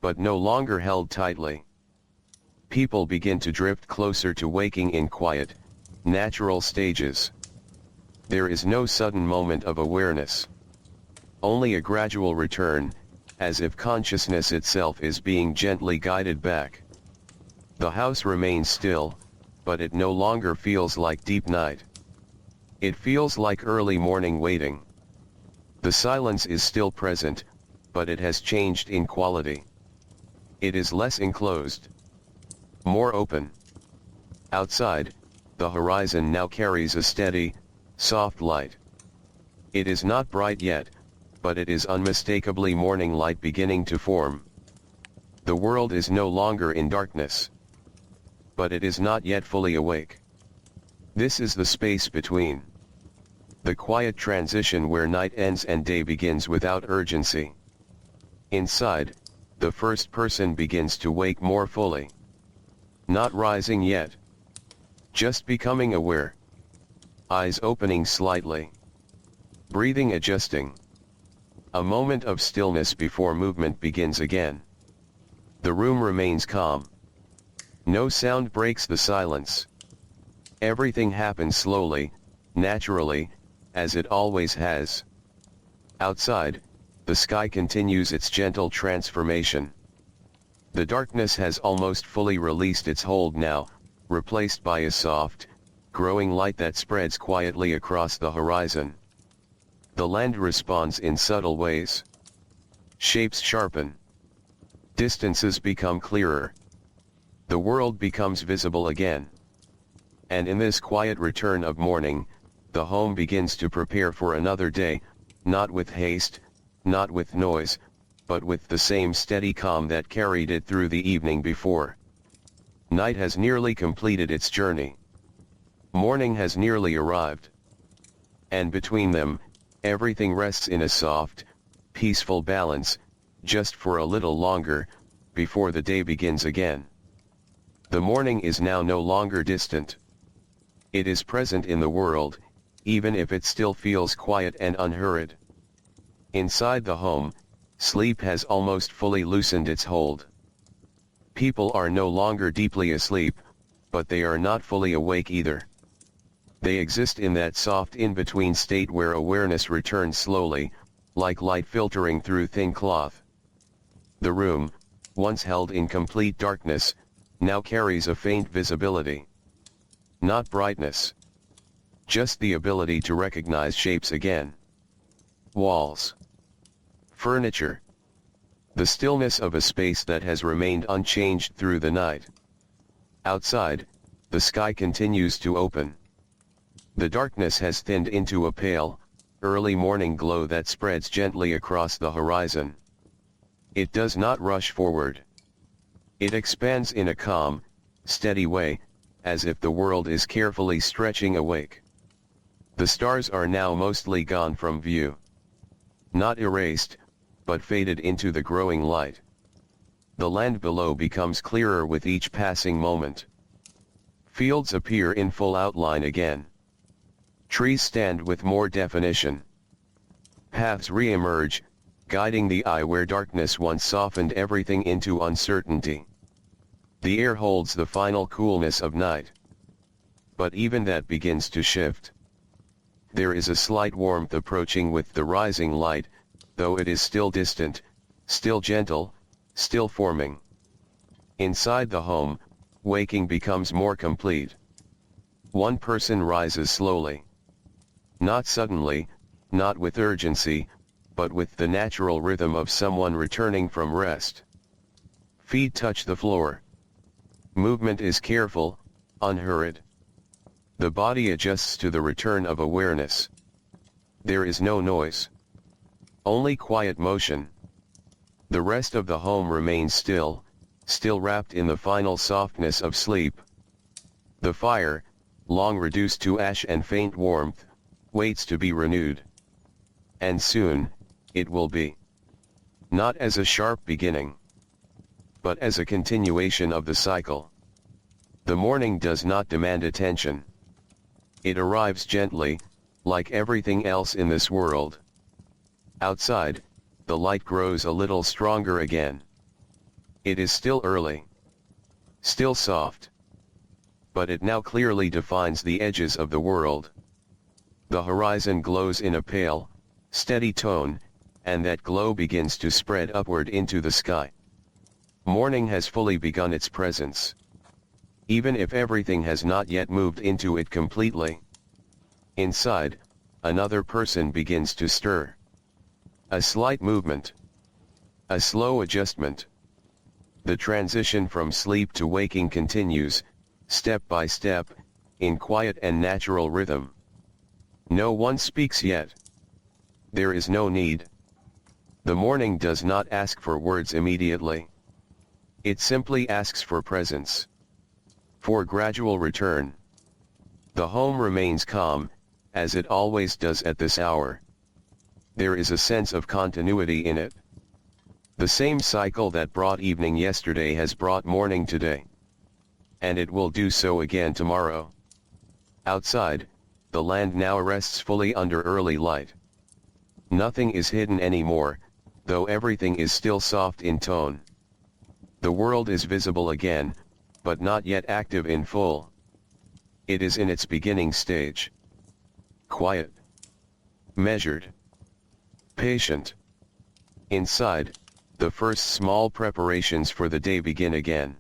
but no longer held tightly. People begin to drift closer to waking in quiet, natural stages. There is no sudden moment of awareness. Only a gradual return, as if consciousness itself is being gently guided back. The house remains still, but it no longer feels like deep night. It feels like early morning waiting. The silence is still present, but it has changed in quality. It is less enclosed, more open. Outside, the horizon now carries a steady, soft light. It is not bright yet, but it is unmistakably morning light beginning to form. The world is no longer in darkness, but it is not yet fully awake. This is the space between. The quiet transition where night ends and day begins without urgency. Inside, the first person begins to wake more fully. Not rising yet. Just becoming aware. Eyes opening slightly. Breathing adjusting. A moment of stillness before movement begins again. The room remains calm. No sound breaks the silence. Everything happens slowly, naturally, as it always has. Outside, the sky continues its gentle transformation. The darkness has almost fully released its hold now, replaced by a soft, growing light that spreads quietly across the horizon. The land responds in subtle ways. Shapes sharpen. Distances become clearer. The world becomes visible again. And in this quiet return of morning, the home begins to prepare for another day, not with haste, not with noise, but with the same steady calm that carried it through the evening before. Night has nearly completed its journey. Morning has nearly arrived. And between them, everything rests in a soft, peaceful balance, just for a little longer, before the day begins again. The morning is now no longer distant. It is present in the world, even if it still feels quiet and unhurried. Inside the home, sleep has almost fully loosened its hold. People are no longer deeply asleep, but they are not fully awake either. They exist in that soft in-between state where awareness returns slowly, like light filtering through thin cloth. The room, once held in complete darkness, now carries a faint visibility. Not brightness. Just the ability to recognize shapes again. Walls. Furniture. The stillness of a space that has remained unchanged through the night. Outside, the sky continues to open. The darkness has thinned into a pale, early morning glow that spreads gently across the horizon. It does not rush forward. It expands in a calm, steady way, as if the world is carefully stretching awake. The stars are now mostly gone from view. Not erased, but faded into the growing light. The land below becomes clearer with each passing moment. Fields appear in full outline again. Trees stand with more definition. Paths re-emerge, guiding the eye where darkness once softened everything into uncertainty. The air holds the final coolness of night. But even that begins to shift. There is a slight warmth approaching with the rising light, though it is still distant, still gentle, still forming. Inside the home, waking becomes more complete. One person rises slowly. Not suddenly, not with urgency, but with the natural rhythm of someone returning from rest. Feet touch the floor. Movement is careful, unhurried. The body adjusts to the return of awareness. There is no noise. Only quiet motion. The rest of the home remains still, still wrapped in the final softness of sleep. The fire, long reduced to ash and faint warmth, waits to be renewed. And soon, it will be. Not as a sharp beginning, but as a continuation of the cycle. The morning does not demand attention. It arrives gently, like everything else in this world. Outside, the light grows a little stronger again. It is still early. Still soft. But it now clearly defines the edges of the world. The horizon glows in a pale, steady tone, and that glow begins to spread upward into the sky. Morning has fully begun its presence. Even if everything has not yet moved into it completely. Inside, another person begins to stir. A slight movement. A slow adjustment. The transition from sleep to waking continues, step by step, in quiet and natural rhythm. No one speaks yet. There is no need. The morning does not ask for words immediately. It simply asks for presence. For gradual return. The home remains calm, as it always does at this hour. There is a sense of continuity in it. The same cycle that brought evening yesterday has brought morning today. And it will do so again tomorrow. Outside, the land now rests fully under early light. Nothing is hidden anymore, though everything is still soft in tone. The world is visible again, but not yet active in full. It is in its beginning stage. Quiet. Measured. Patient. Inside, the first small preparations for the day begin again.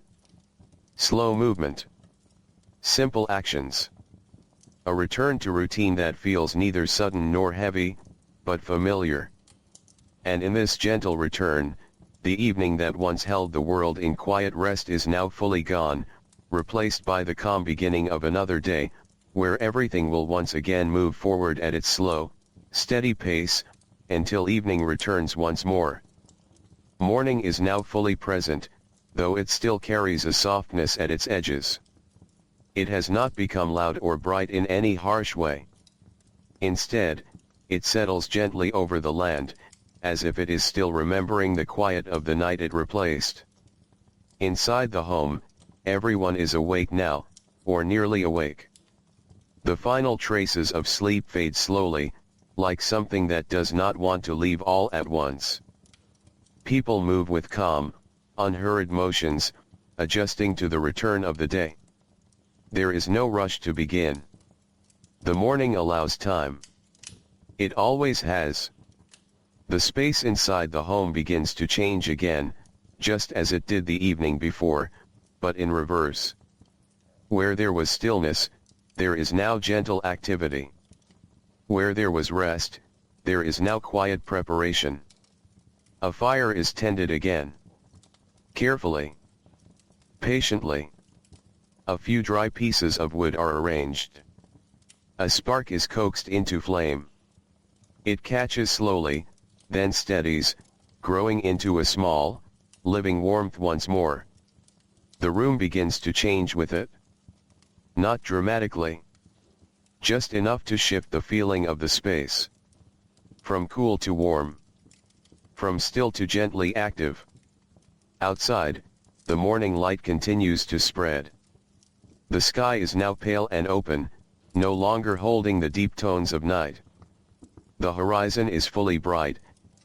Slow movement. Simple actions. A return to routine that feels neither sudden nor heavy, but familiar. And in this gentle return, the evening that once held the world in quiet rest is now fully gone, replaced by the calm beginning of another day, where everything will once again move forward at its slow, steady pace, until evening returns once more. Morning is now fully present, though it still carries a softness at its edges. It has not become loud or bright in any harsh way. Instead, it settles gently over the land, as if it is still remembering the quiet of the night it replaced. Inside the home, everyone is awake now, or nearly awake. The final traces of sleep fade slowly, like something that does not want to leave all at once. People move with calm, unhurried motions, adjusting to the return of the day. There is no rush to begin. The morning allows time. It always has. The space inside the home begins to change again, just as it did the evening before, but in reverse. Where there was stillness, there is now gentle activity. Where there was rest, there is now quiet preparation. A fire is tended again. Carefully. Patiently. A few dry pieces of wood are arranged. A spark is coaxed into flame. It catches slowly, then steadies, growing into a small, living warmth once more. The room begins to change with it. Not dramatically. Just enough to shift the feeling of the space. From cool to warm. From still to gently active. Outside, the morning light continues to spread. The sky is now pale and open, no longer holding the deep tones of night. The horizon is fully bright,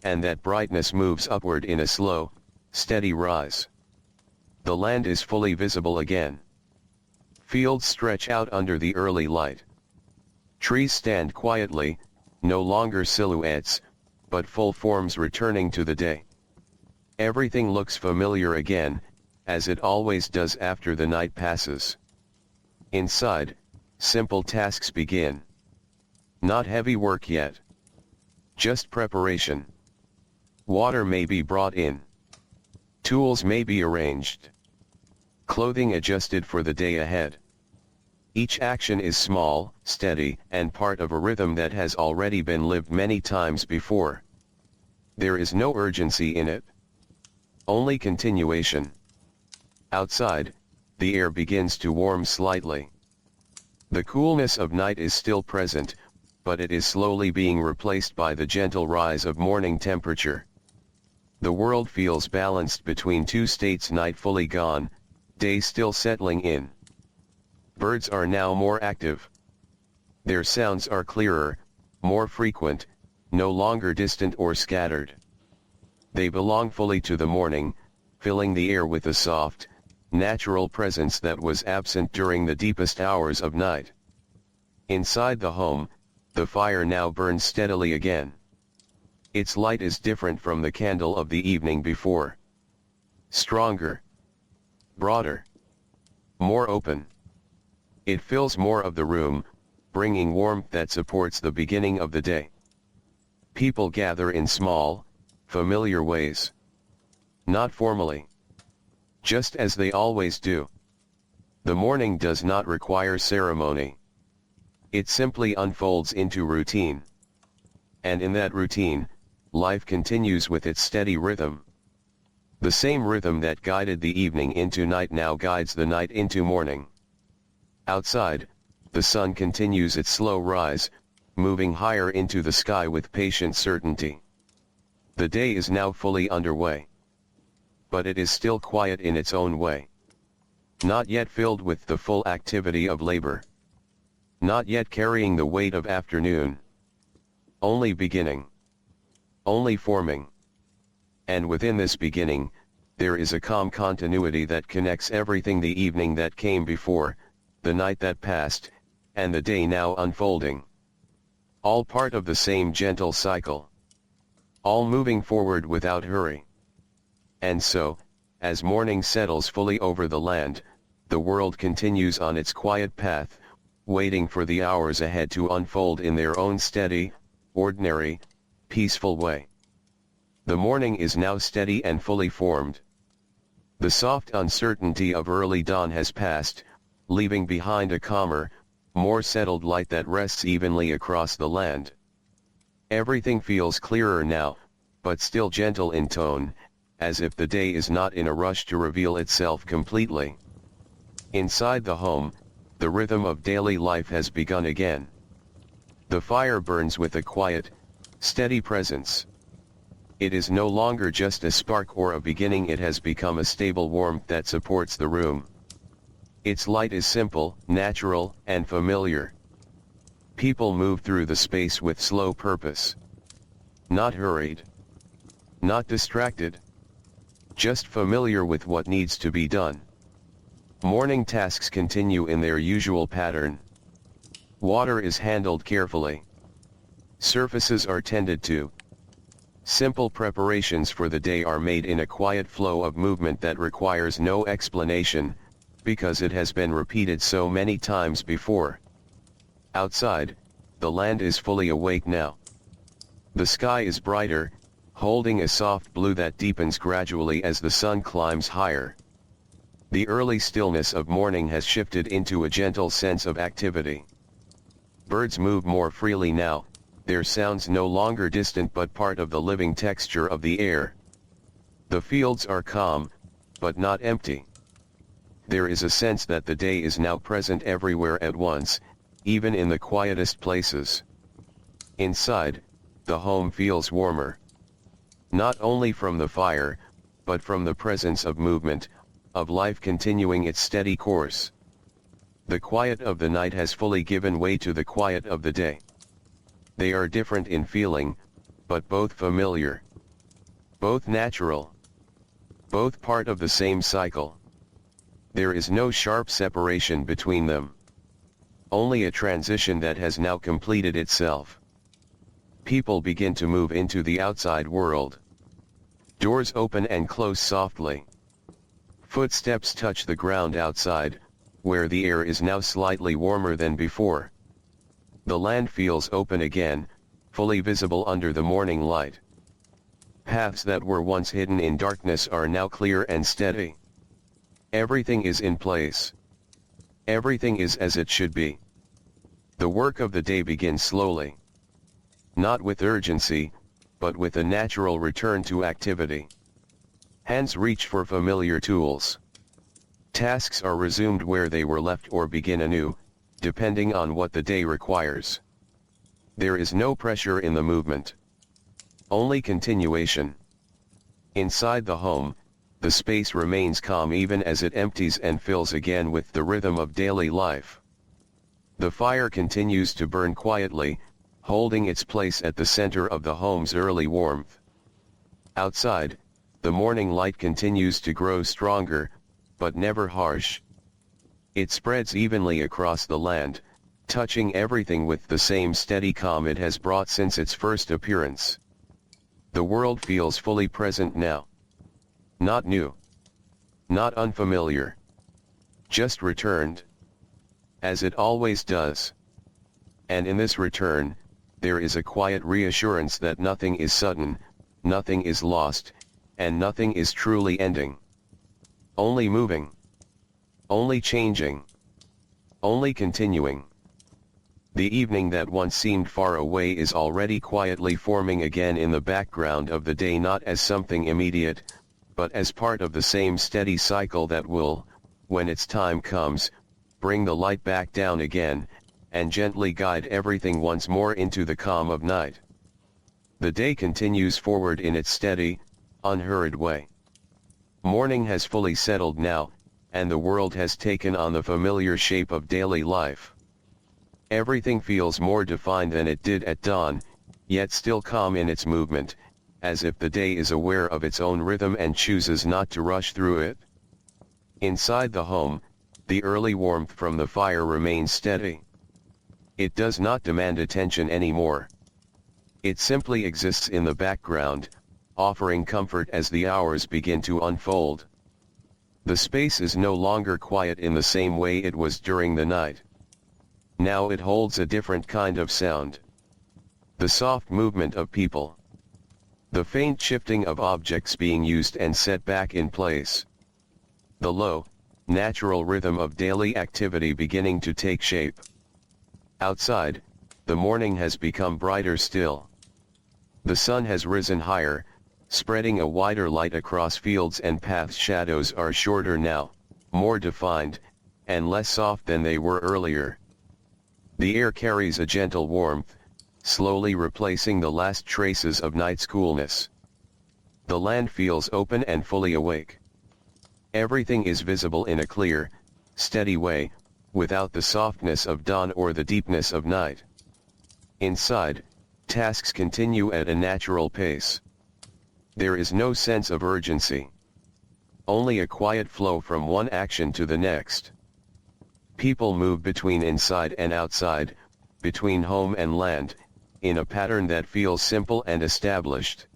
and that brightness moves upward in a slow, steady rise. The land is fully visible again. Fields stretch out under the early light. Trees stand quietly, no longer silhouettes, but full forms returning to the day. Everything looks familiar again, as it always does after the night passes. Inside, simple tasks begin. Not heavy work yet. Just preparation. Water may be brought in. Tools may be arranged. Clothing adjusted for the day ahead. Each action is small, steady, and part of a rhythm that has already been lived many times before. There is no urgency in it. Only continuation. Outside, the air begins to warm slightly. The coolness of night is still present, but it is slowly being replaced by the gentle rise of morning temperature. The world feels balanced between two states: night fully gone, day still settling in. Birds are now more active. Their sounds are clearer, more frequent, no longer distant or scattered. They belong fully to the morning, filling the air with a soft, natural presence that was absent during the deepest hours of night. Inside the home, the fire now burns steadily again. Its light is different from the candle of the evening before. Stronger. Broader. More open. It fills more of the room, bringing warmth that supports the beginning of the day. People gather in small, familiar ways. Not formally. Just as they always do. The morning does not require ceremony. It simply unfolds into routine. And in that routine, life continues with its steady rhythm. The same rhythm that guided the evening into night now guides the night into morning. Outside, the sun continues its slow rise, moving higher into the sky with patient certainty. The day is now fully underway. But it is still quiet in its own way. Not yet filled with the full activity of labor. Not yet carrying the weight of afternoon. Only beginning. Only forming. And within this beginning, there is a calm continuity that connects everything: the evening that came before, the night that passed, and the day now unfolding. All part of the same gentle cycle. All moving forward without hurry. And so, as morning settles fully over the land, the world continues on its quiet path, waiting for the hours ahead to unfold in their own steady, ordinary, peaceful way. The morning is now steady and fully formed. The soft uncertainty of early dawn has passed, leaving behind a calmer, more settled light that rests evenly across the land. Everything feels clearer now, but still gentle in tone, as if the day is not in a rush to reveal itself completely. Inside the home, the rhythm of daily life has begun again. The fire burns with a quiet, steady presence. It is no longer just a spark or a beginning, it has become a stable warmth that supports the room. Its light is simple, natural, and familiar. People move through the space with slow purpose. Not hurried. Not distracted. Just familiar with what needs to be done. Morning tasks continue in their usual pattern. Water is handled carefully. Surfaces are tended to. Simple preparations for the day are made in a quiet flow of movement that requires no explanation, because it has been repeated so many times before. Outside, the land is fully awake now. The sky is brighter, holding a soft blue that deepens gradually as the sun climbs higher. The early stillness of morning has shifted into a gentle sense of activity. Birds move more freely now, their sounds no longer distant but part of the living texture of the air. The fields are calm, but not empty. There is a sense that the day is now present everywhere at once, even in the quietest places. Inside, the home feels warmer. Not only from the fire, but from the presence of movement, of life continuing its steady course. The quiet of the night has fully given way to the quiet of the day. They are different in feeling, but both familiar. Both natural. Both part of the same cycle. There is no sharp separation between them. Only a transition that has now completed itself. People begin to move into the outside world. Doors open and close softly. Footsteps touch the ground outside, where the air is now slightly warmer than before. The land feels open again, fully visible under the morning light. Paths that were once hidden in darkness are now clear and steady. Everything is in place. Everything is as it should be. The work of the day begins slowly. Not with urgency, but with a natural return to activity. Hands reach for familiar tools. Tasks are resumed where they were left or begin anew, depending on what the day requires. There is no pressure in the movement. Only continuation. Inside the home, the space remains calm even as it empties and fills again with the rhythm of daily life. The fire continues to burn quietly, holding its place at the center of the home's early warmth. Outside, the morning light continues to grow stronger, but never harsh. It spreads evenly across the land, touching everything with the same steady calm it has brought since its first appearance. The world feels fully present now. Not new. Not unfamiliar. Just returned. As it always does. And in this return, there is a quiet reassurance that nothing is sudden, nothing is lost, and nothing is truly ending. Only moving. Only changing. Only continuing. The evening that once seemed far away is already quietly forming again in the background of the day, not as something immediate, but as part of the same steady cycle that will, when its time comes, bring the light back down again, and gently guide everything once more into the calm of night. The day continues forward in its steady, unhurried way. Morning has fully settled now, and the world has taken on the familiar shape of daily life. Everything feels more defined than it did at dawn, yet still calm in its movement, as if the day is aware of its own rhythm and chooses not to rush through it. Inside the home, the early warmth from the fire remains steady. It does not demand attention anymore. It simply exists in the background, offering comfort as the hours begin to unfold. The space is no longer quiet in the same way it was during the night. Now it holds a different kind of sound. The soft movement of people. The faint shifting of objects being used and set back in place. The low, natural rhythm of daily activity beginning to take shape. Outside, the morning has become brighter still. The sun has risen higher, spreading a wider light across fields and paths. Shadows are shorter now, more defined, and less soft than they were earlier. The air carries a gentle warmth, slowly replacing the last traces of night's coolness. The land feels open and fully awake. Everything is visible in a clear, steady way, without the softness of dawn or the deepness of night. Inside, tasks continue at a natural pace. There is no sense of urgency. Only a quiet flow from one action to the next. People move between inside and outside, between home and land, in a pattern that feels simple and established.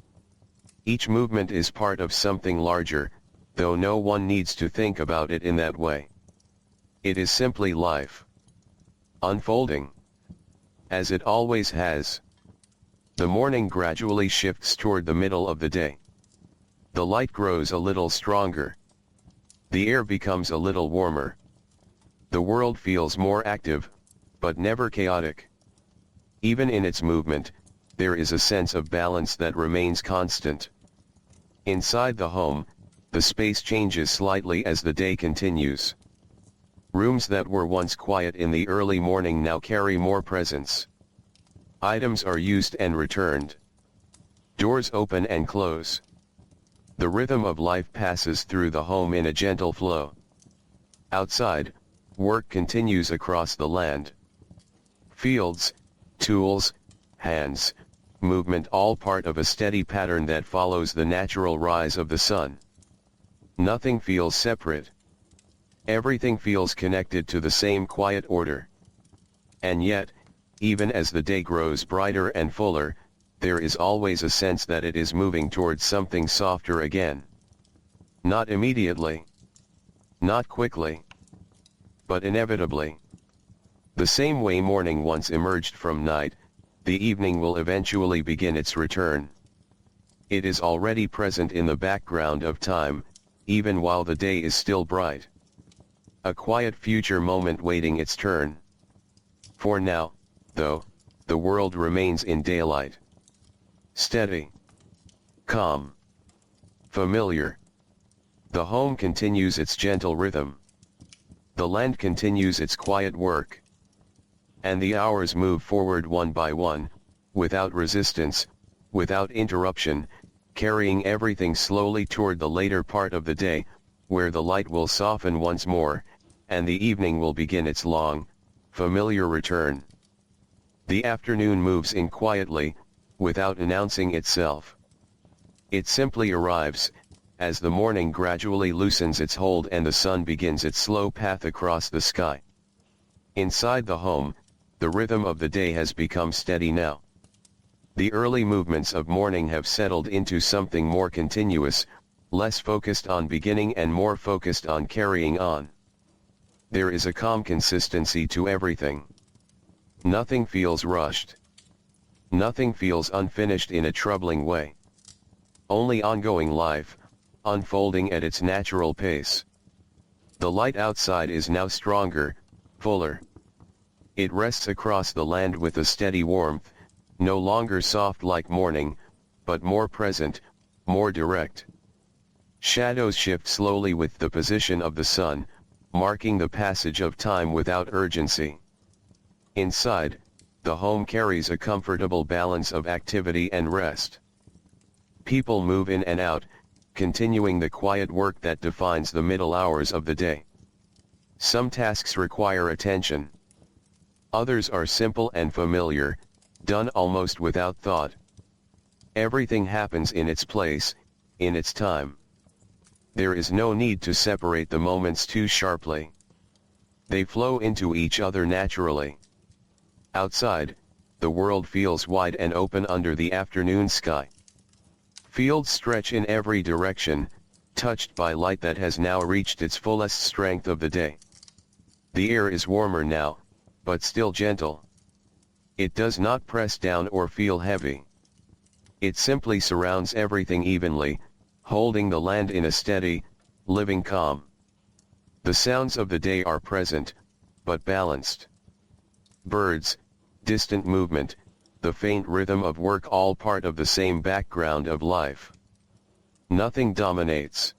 Each movement is part of something larger, though no one needs to think about it in that way. It is simply life. Unfolding. As it always has. The morning gradually shifts toward the middle of the day. The light grows a little stronger. The air becomes a little warmer. The world feels more active, but never chaotic. Even in its movement, there is a sense of balance that remains constant. Inside the home, the space changes slightly as the day continues. Rooms that were once quiet in the early morning now carry more presence. Items are used and returned. Doors open and close. The rhythm of life passes through the home in a gentle flow. Outside, work continues across the land. Fields, tools, hands, movement, all part of a steady pattern that follows the natural rise of the sun. Nothing feels separate. Everything feels connected to the same quiet order. And yet, even as the day grows brighter and fuller, there is always a sense that it is moving towards something softer again. Not immediately. Not quickly. But inevitably. The same way morning once emerged from night, the evening will eventually begin its return. It is already present in the background of time, even while the day is still bright. A quiet future moment waiting its turn. For now, though, the world remains in daylight. Steady. Calm. Familiar. The home continues its gentle rhythm. The land continues its quiet work. And the hours move forward one by one, without resistance, without interruption, carrying everything slowly toward the later part of the day, where the light will soften once more, and the evening will begin its long, familiar return. The afternoon moves in quietly, without announcing itself. It simply arrives, as the morning gradually loosens its hold and the sun begins its slow path across the sky. Inside the home, the rhythm of the day has become steady now. The early movements of morning have settled into something more continuous, less focused on beginning and more focused on carrying on. There is a calm consistency to everything. Nothing feels rushed. Nothing feels unfinished in a troubling way. Only ongoing life, unfolding at its natural pace. The light outside is now stronger, fuller. It rests across the land with a steady warmth, no longer soft like morning, but more present, more direct. Shadows shift slowly with the position of the sun, marking the passage of time without urgency. Inside, the home carries a comfortable balance of activity and rest. People move in and out, continuing the quiet work that defines the middle hours of the day. Some tasks require attention. Others are simple and familiar, done almost without thought. Everything happens in its place, in its time. There is no need to separate the moments too sharply. They flow into each other naturally. Outside, the world feels wide and open under the afternoon sky. Fields stretch in every direction, touched by light that has now reached its fullest strength of the day. The air is warmer now, but still gentle. It does not press down or feel heavy. It simply surrounds everything evenly, holding the land in a steady, living calm. The sounds of the day are present, but balanced. Birds, distant movement, the faint rhythm of work, all part of the same background of life. Nothing dominates.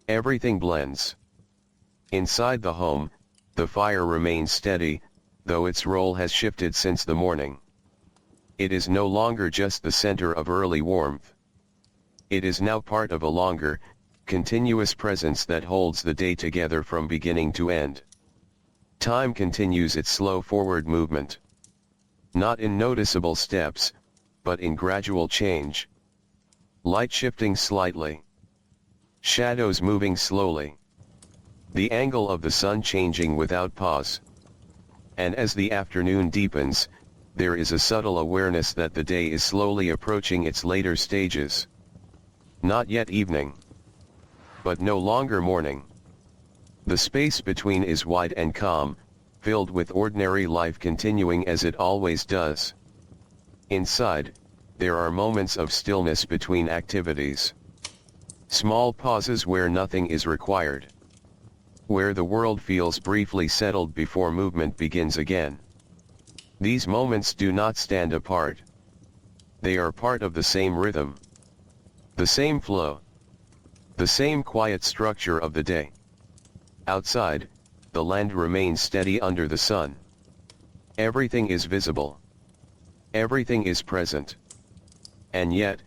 Everything blends. Inside the home, the fire remains steady, though its role has shifted since the morning. It is no longer just the center of early warmth. It is now part of a longer, continuous presence that holds the day together from beginning to end. Time continues its slow forward movement. Not in noticeable steps, but in gradual change. Light shifting slightly. Shadows moving slowly. The angle of the sun changing without pause. And as the afternoon deepens, there is a subtle awareness that the day is slowly approaching its later stages. Not yet evening, but no longer morning. The space between is wide and calm, filled with ordinary life continuing as it always does. Inside, there are moments of stillness between activities. Small pauses where nothing is required. Where the world feels briefly settled before movement begins again. These moments do not stand apart. They are part of the same rhythm. The same flow. The same quiet structure of the day. Outside, the land remains steady under the sun. Everything is visible. Everything is present. And yet,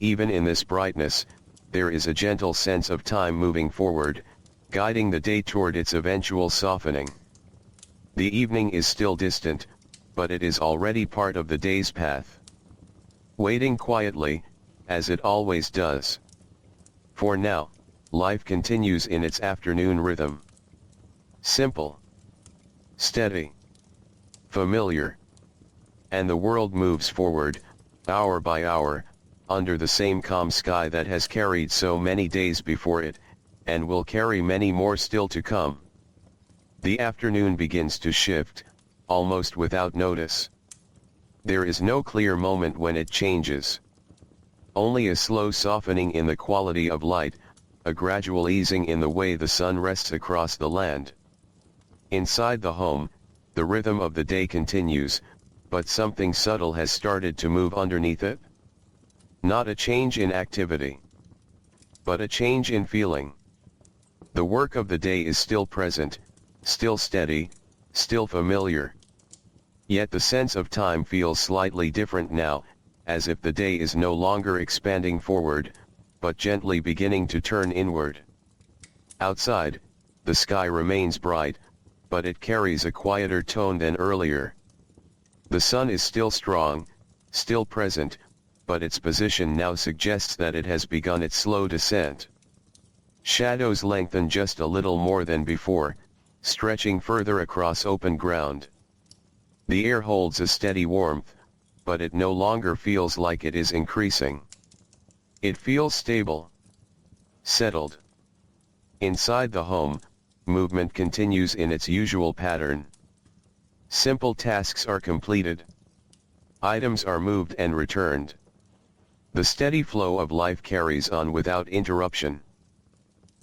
even in this brightness, there is a gentle sense of time moving forward, guiding the day toward its eventual softening. The evening is still distant, but it is already part of the day's path. Waiting quietly, as it always does. For now, life continues in its afternoon rhythm. Simple. Steady. Familiar. And the world moves forward, hour by hour, under the same calm sky that has carried so many days before it, and will carry many more still to come. The afternoon begins to shift, almost without notice. There is no clear moment when it changes. Only a slow softening in the quality of light, a gradual easing in the way the sun rests across the land. Inside the home, the rhythm of the day continues, but something subtle has started to move underneath it. Not a change in activity, but a change in feeling. The work of the day is still present, still steady, still familiar. Yet the sense of time feels slightly different now, as if the day is no longer expanding forward, but gently beginning to turn inward. Outside, the sky remains bright, but it carries a quieter tone than earlier. The sun is still strong, still present, but its position now suggests that it has begun its slow descent. Shadows lengthen just a little more than before, stretching further across open ground. The air holds a steady warmth, but it no longer feels like it is increasing. It feels stable. Settled. Inside the home, movement continues in its usual pattern. Simple tasks are completed. Items are moved and returned. The steady flow of life carries on without interruption.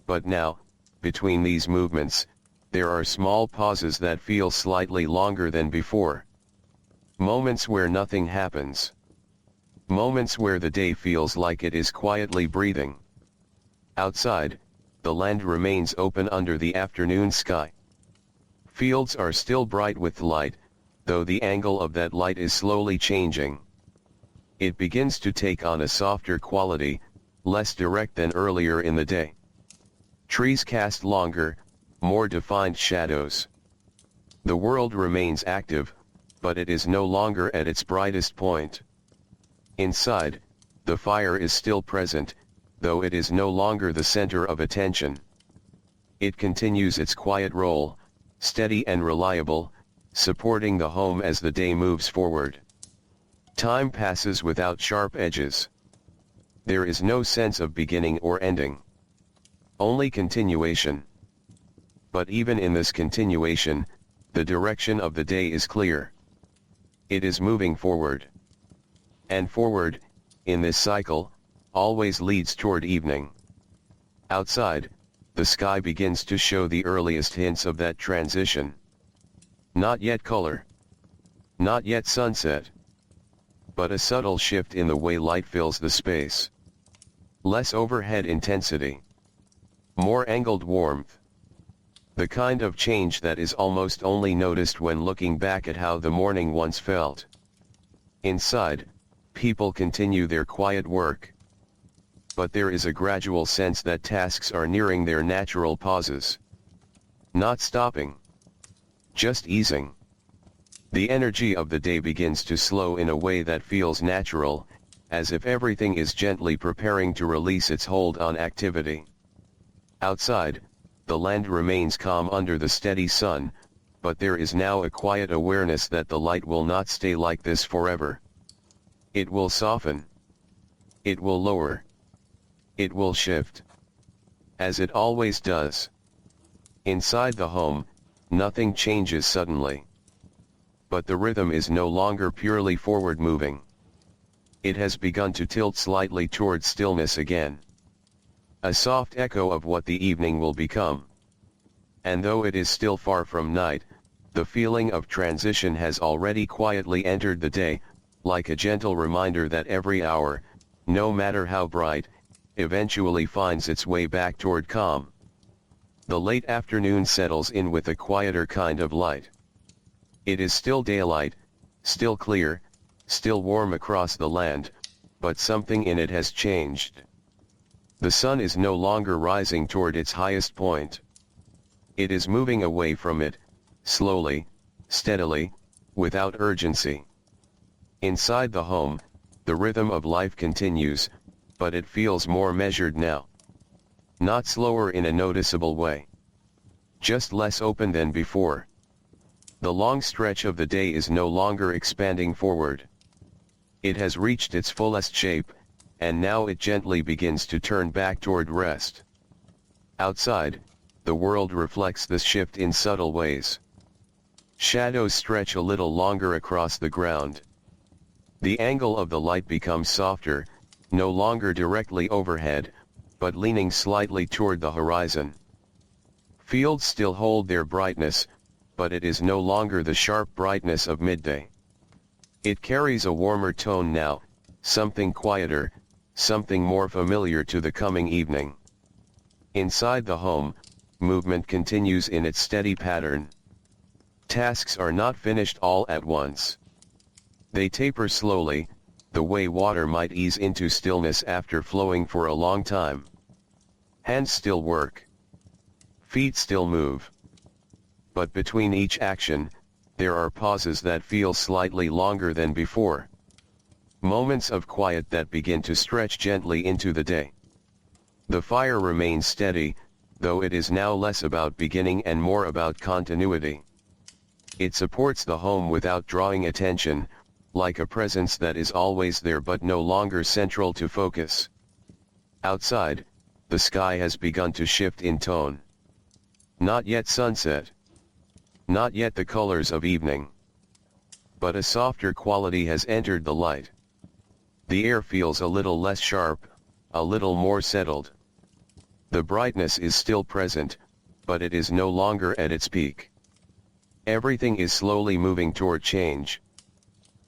But now, between these movements, there are small pauses that feel slightly longer than before. Moments where nothing happens. Moments where the day feels like it is quietly breathing. Outside, the land remains open under the afternoon sky. Fields are still bright with light, though the angle of that light is slowly changing. It begins to take on a softer quality, less direct than earlier in the day. Trees cast longer, more defined shadows. The world remains active, but it is no longer at its brightest point. Inside, the fire is still present, though it is no longer the center of attention. It continues its quiet role, steady and reliable, supporting the home as the day moves forward. Time passes without sharp edges. There is no sense of beginning or ending. Only continuation. But even in this continuation, the direction of the day is clear. It is moving forward. And forward, in this cycle, always leads toward evening. Outside, the sky begins to show the earliest hints of that transition. Not yet color. Not yet sunset. But a subtle shift in the way light fills the space. Less overhead intensity. More angled warmth. The kind of change that is almost only noticed when looking back at how the morning once felt. Inside, people continue their quiet work. But there is a gradual sense that tasks are nearing their natural pauses. Not stopping. Just easing. The energy of the day begins to slow in a way that feels natural, as if everything is gently preparing to release its hold on activity. Outside, the land remains calm under the steady sun, but there is now a quiet awareness that the light will not stay like this forever. It will soften. It will lower. It will shift. As it always does. Inside the home, nothing changes suddenly. But the rhythm is no longer purely forward moving. It has begun to tilt slightly toward stillness again. A soft echo of what the evening will become. And though it is still far from night, the feeling of transition has already quietly entered the day, like a gentle reminder that every hour, no matter how bright, eventually finds its way back toward calm. The late afternoon settles in with a quieter kind of light. It is still daylight, still clear, still warm across the land, but something in it has changed. The sun is no longer rising toward its highest point. It is moving away from it, slowly, steadily, without urgency. Inside the home, the rhythm of life continues, but it feels more measured now. Not slower in a noticeable way. Just less open than before. The long stretch of the day is no longer expanding forward. It has reached its fullest shape, and now it gently begins to turn back toward rest. Outside, the world reflects this shift in subtle ways. Shadows stretch a little longer across the ground. The angle of the light becomes softer, no longer directly overhead, but leaning slightly toward the horizon. Fields still hold their brightness, but it is no longer the sharp brightness of midday. It carries a warmer tone now, something quieter, something more familiar to the coming evening. Inside the home, movement continues in its steady pattern. Tasks are not finished all at once. They taper slowly, the way water might ease into stillness after flowing for a long time. Hands still work. Feet still move. But between each action, there are pauses that feel slightly longer than before. Moments of quiet that begin to stretch gently into the day. The fire remains steady, though it is now less about beginning and more about continuity. It supports the home without drawing attention, like a presence that is always there but no longer central to focus. Outside, the sky has begun to shift in tone. Not yet sunset. Not yet the colors of evening. But a softer quality has entered the light. The air feels a little less sharp, a little more settled. The brightness is still present, but it is no longer at its peak. Everything is slowly moving toward change.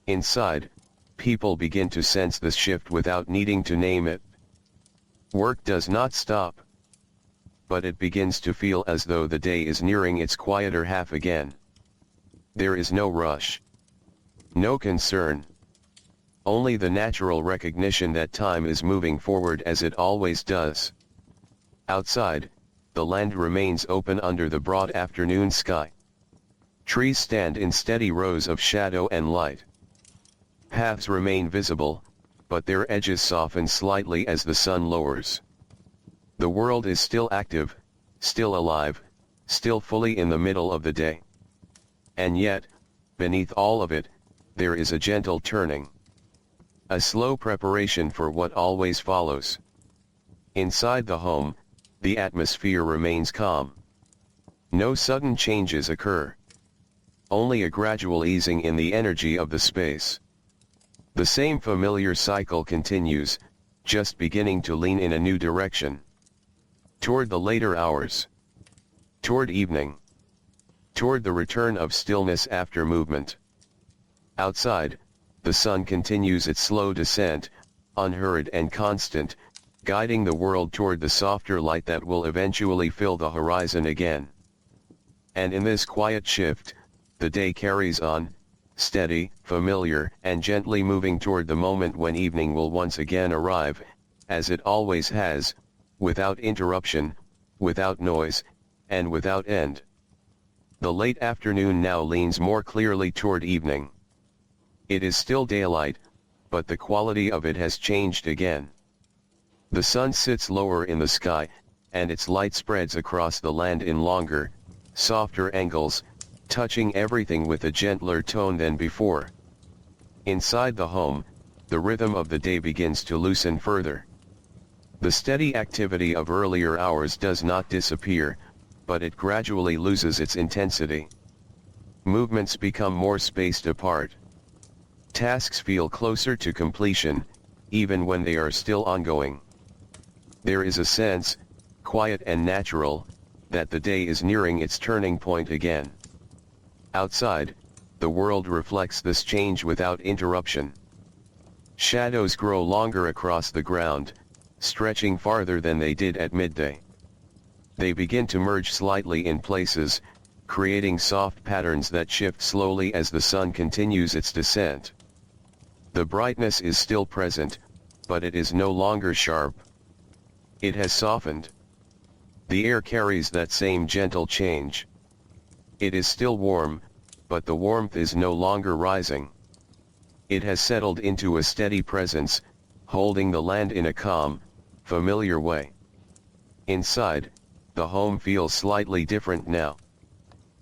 Inside, people begin to sense this shift without needing to name it. Work does not stop. But it begins to feel as though the day is nearing its quieter half again. There is no rush. No concern. Only the natural recognition that time is moving forward as it always does. Outside, the land remains open under the broad afternoon sky. Trees stand in steady rows of shadow and light. Paths remain visible, but their edges soften slightly as the sun lowers. The world is still active, still alive, still fully in the middle of the day. And yet, beneath all of it, there is a gentle turning. A slow preparation for what always follows. Inside the home, the atmosphere remains calm. No sudden changes occur. Only a gradual easing in the energy of the space. The same familiar cycle continues, just beginning to lean in a new direction. Toward the later hours. Toward evening. Toward the return of stillness after movement. Outside, the sun continues its slow descent, unhurried and constant, guiding the world toward the softer light that will eventually fill the horizon again. And in this quiet shift, the day carries on, steady, familiar, and gently moving toward the moment when evening will once again arrive, as it always has, without interruption, without noise, and without end. The late afternoon now leans more clearly toward evening. It is still daylight, but the quality of it has changed again. The sun sits lower in the sky, and its light spreads across the land in longer, softer angles, touching everything with a gentler tone than before. Inside the home, the rhythm of the day begins to loosen further. The steady activity of earlier hours does not disappear, but it gradually loses its intensity. Movements become more spaced apart. Tasks feel closer to completion, even when they are still ongoing. There is a sense, quiet and natural, that the day is nearing its turning point again. Outside, the world reflects this change without interruption. Shadows grow longer across the ground, stretching farther than they did at midday. They begin to merge slightly in places, creating soft patterns that shift slowly as the sun continues its descent. The brightness is still present, but it is no longer sharp. It has softened. The air carries that same gentle change. It is still warm, but the warmth is no longer rising. It has settled into a steady presence, holding the land in a calm, familiar way. Inside, the home feels slightly different now.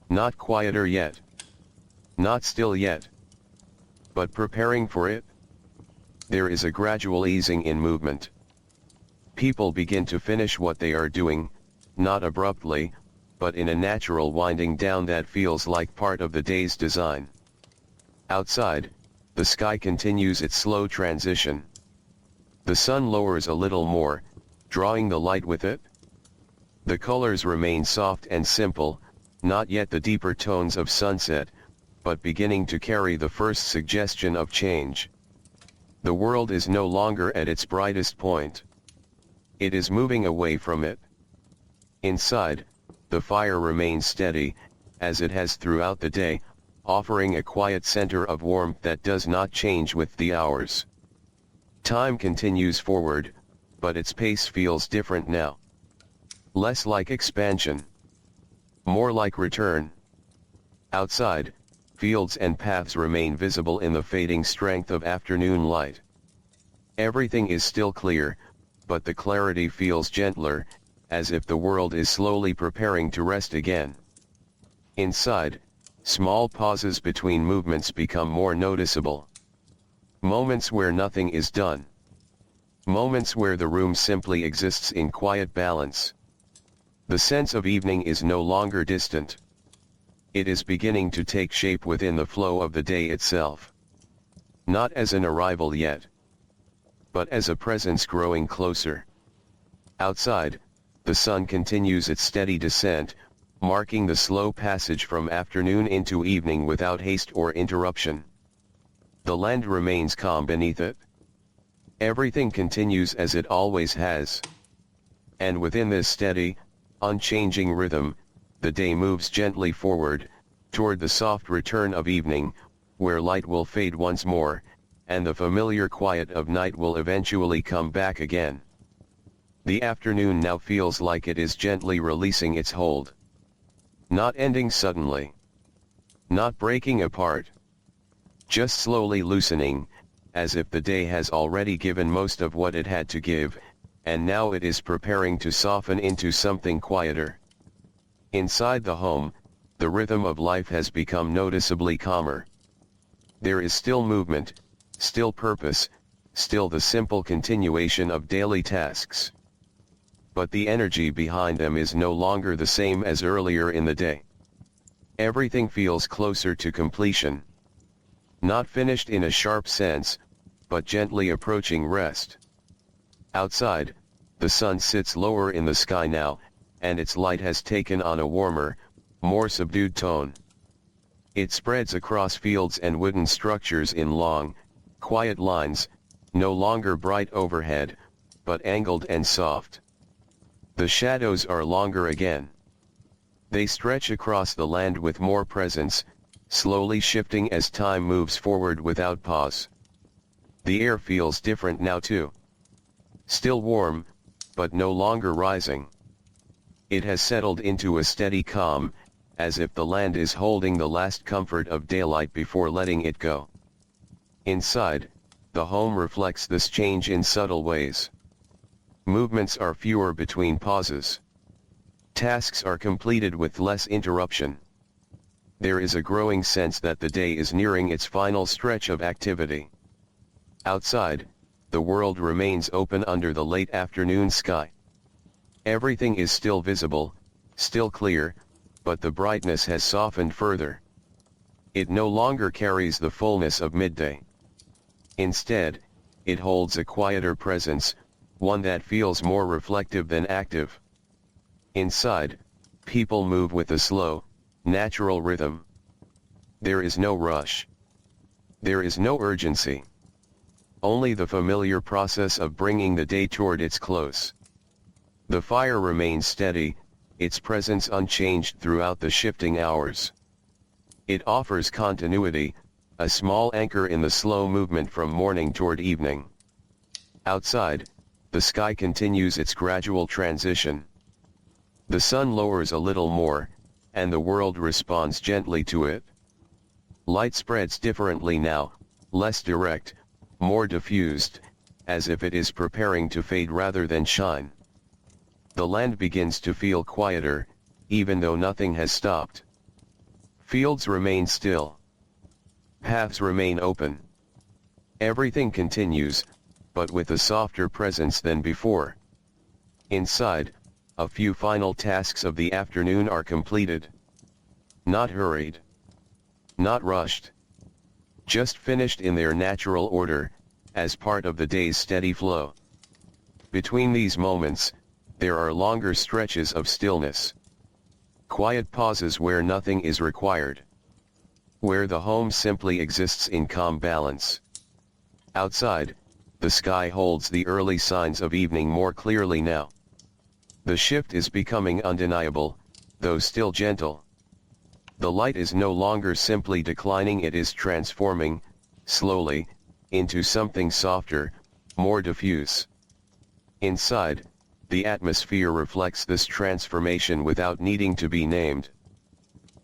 Not quieter yet. Not still yet. But preparing for it? There is a gradual easing in movement. People begin to finish what they are doing, not abruptly, but in a natural winding down that feels like part of the day's design. Outside, the sky continues its slow transition. The sun lowers a little more, drawing the light with it. The colors remain soft and simple, not yet the deeper tones of sunset, but beginning to carry the first suggestion of change. The world is no longer at its brightest point. It is moving away from it. Inside, the fire remains steady, as it has throughout the day, offering a quiet center of warmth that does not change with the hours. Time continues forward, but its pace feels different now. Less like expansion. More like return. Outside, fields and paths remain visible in the fading strength of afternoon light. Everything is still clear, but the clarity feels gentler, as if the world is slowly preparing to rest again. Inside, small pauses between movements become more noticeable. Moments where nothing is done. Moments where the room simply exists in quiet balance. The sense of evening is no longer distant. It is beginning to take shape within the flow of the day itself. Not as an arrival yet, but as a presence growing closer. Outside, the sun continues its steady descent, marking the slow passage from afternoon into evening without haste or interruption. The land remains calm beneath it. Everything continues as it always has. And within this steady, unchanging rhythm, the day moves gently forward, toward the soft return of evening, where light will fade once more, and the familiar quiet of night will eventually come back again. The afternoon now feels like it is gently releasing its hold. Not ending suddenly. Not breaking apart. Just slowly loosening, as if the day has already given most of what it had to give, and now it is preparing to soften into something quieter. Inside the home, the rhythm of life has become noticeably calmer. There is still movement, still purpose, still the simple continuation of daily tasks. But the energy behind them is no longer the same as earlier in the day. Everything feels closer to completion. Not finished in a sharp sense, but gently approaching rest. Outside, the sun sits lower in the sky now, and its light has taken on a warmer, more subdued tone. It spreads across fields and wooden structures in long, quiet lines, no longer bright overhead, but angled and soft. The shadows are longer again. They stretch across the land with more presence, slowly shifting as time moves forward without pause. The air feels different now too. Still warm, but no longer rising. It has settled into a steady calm, as if the land is holding the last comfort of daylight before letting it go. Inside, the home reflects this change in subtle ways. Movements are fewer between pauses. Tasks are completed with less interruption. there is a growing sense that the day is nearing its final stretch of activity. Outside, the world remains open under the late afternoon sky. Everything is still visible, still clear, but the brightness has softened further. It no longer carries the fullness of midday. Instead, it holds a quieter presence, one that feels more reflective than active. Inside, people move with a slow, natural rhythm. There is no rush. There is no urgency. Only the familiar process of bringing the day toward its close. The fire remains steady, its presence unchanged throughout the shifting hours. It offers continuity, a small anchor in the slow movement from morning toward evening. Outside, the sky continues its gradual transition. The sun lowers a little more, and the world responds gently to it. Light spreads differently now, less direct, more diffused, as if it is preparing to fade rather than shine. The land begins to feel quieter, even though nothing has stopped. Fields remain still. Paths remain open. Everything continues, but with a softer presence than before. Inside, a few final tasks of the afternoon are completed. Not hurried. Not rushed. Just finished in their natural order, as part of the day's steady flow. Between these moments, there are longer stretches of stillness. Quiet pauses where nothing is required. Where the home simply exists in calm balance. Outside, the sky holds the early signs of evening more clearly now. The shift is becoming undeniable, though still gentle. The light is no longer simply declining, it is transforming, slowly, into something softer, more diffuse. Inside, the atmosphere reflects this transformation without needing to be named.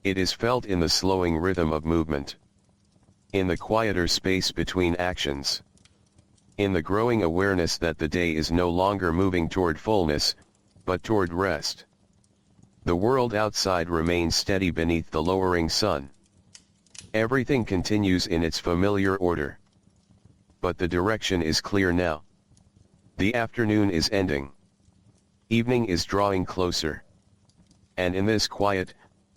It is felt in the slowing rhythm of movement. In the quieter space between actions. In the growing awareness that the day is no longer moving toward fullness, but toward rest. The world outside remains steady beneath the lowering sun. Everything continues in its familiar order. But the direction is clear now. The afternoon is ending. Evening is drawing closer. And in this quiet,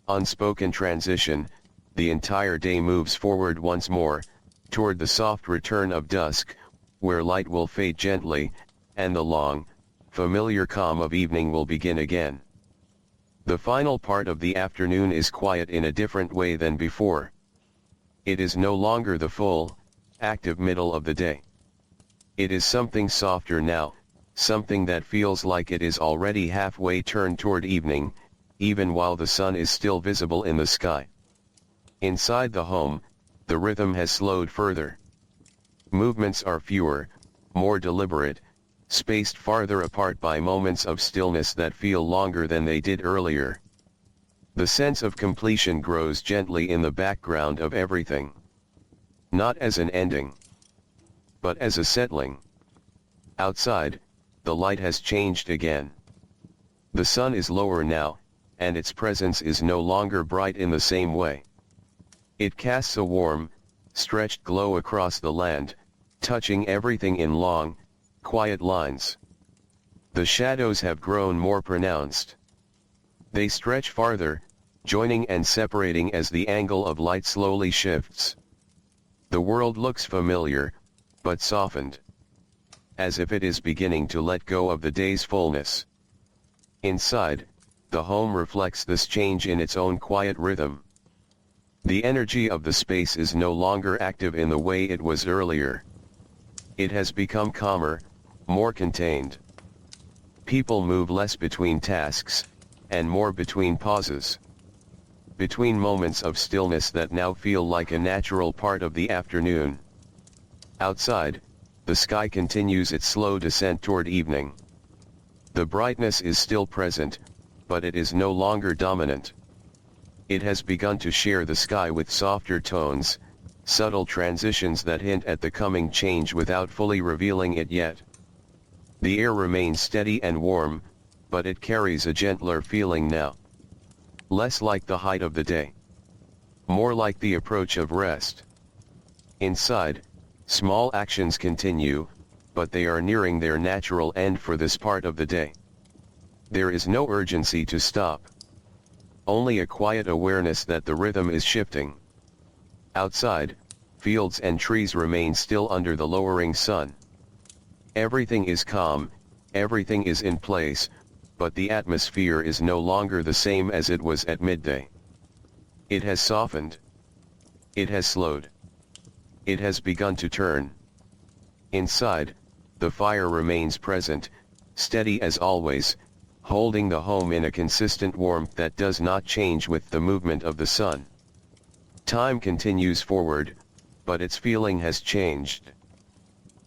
unspoken transition, the entire day moves forward once more, toward the soft return of dusk, where light will fade gently, and the long, familiar calm of evening will begin again. The final part of the afternoon is quiet in a different way than before. It is no longer the full, active middle of the day. It is something softer now, something that feels like it is already halfway turned toward evening, even while the sun is still visible in the sky. Inside the home, the rhythm has slowed further. Movements are fewer, more deliberate, spaced farther apart by moments of stillness that feel longer than they did earlier. The sense of completion grows gently in the background of everything. Not as an ending, but as a settling. Outside, the light has changed again. The sun is lower now, and its presence is no longer bright in the same way. It casts a warm, stretched glow across the land, touching everything in long, quiet lines. The shadows have grown more pronounced. They stretch farther, joining and separating as the angle of light slowly shifts. The world looks familiar, but softened. As if it is beginning to let go of the day's fullness. Inside, the home reflects this change in its own quiet rhythm. The energy of the space is no longer active in the way it was earlier. It has become calmer, more contained. People move less between tasks, and more between pauses. Between moments of stillness that now feel like a natural part of the afternoon. Outside, the sky continues its slow descent toward evening. The brightness is still present, but it is no longer dominant. It has begun to share the sky with softer tones, subtle transitions that hint at the coming change without fully revealing it yet. The air remains steady and warm, but it carries a gentler feeling now. Less like the height of the day. more like the approach of rest. Inside, small actions continue, but they are nearing their natural end for this part of the day. There is no urgency to stop. Only a quiet awareness that the rhythm is shifting. Outside, fields and trees remain still under the lowering sun. Everything is calm, everything is in place, but the atmosphere is no longer the same as it was at midday. It has softened. It has slowed. It has begun to turn. Inside, the fire remains present, steady as always, holding the home in a consistent warmth that does not change with the movement of the sun. Time continues forward, but its feeling has changed.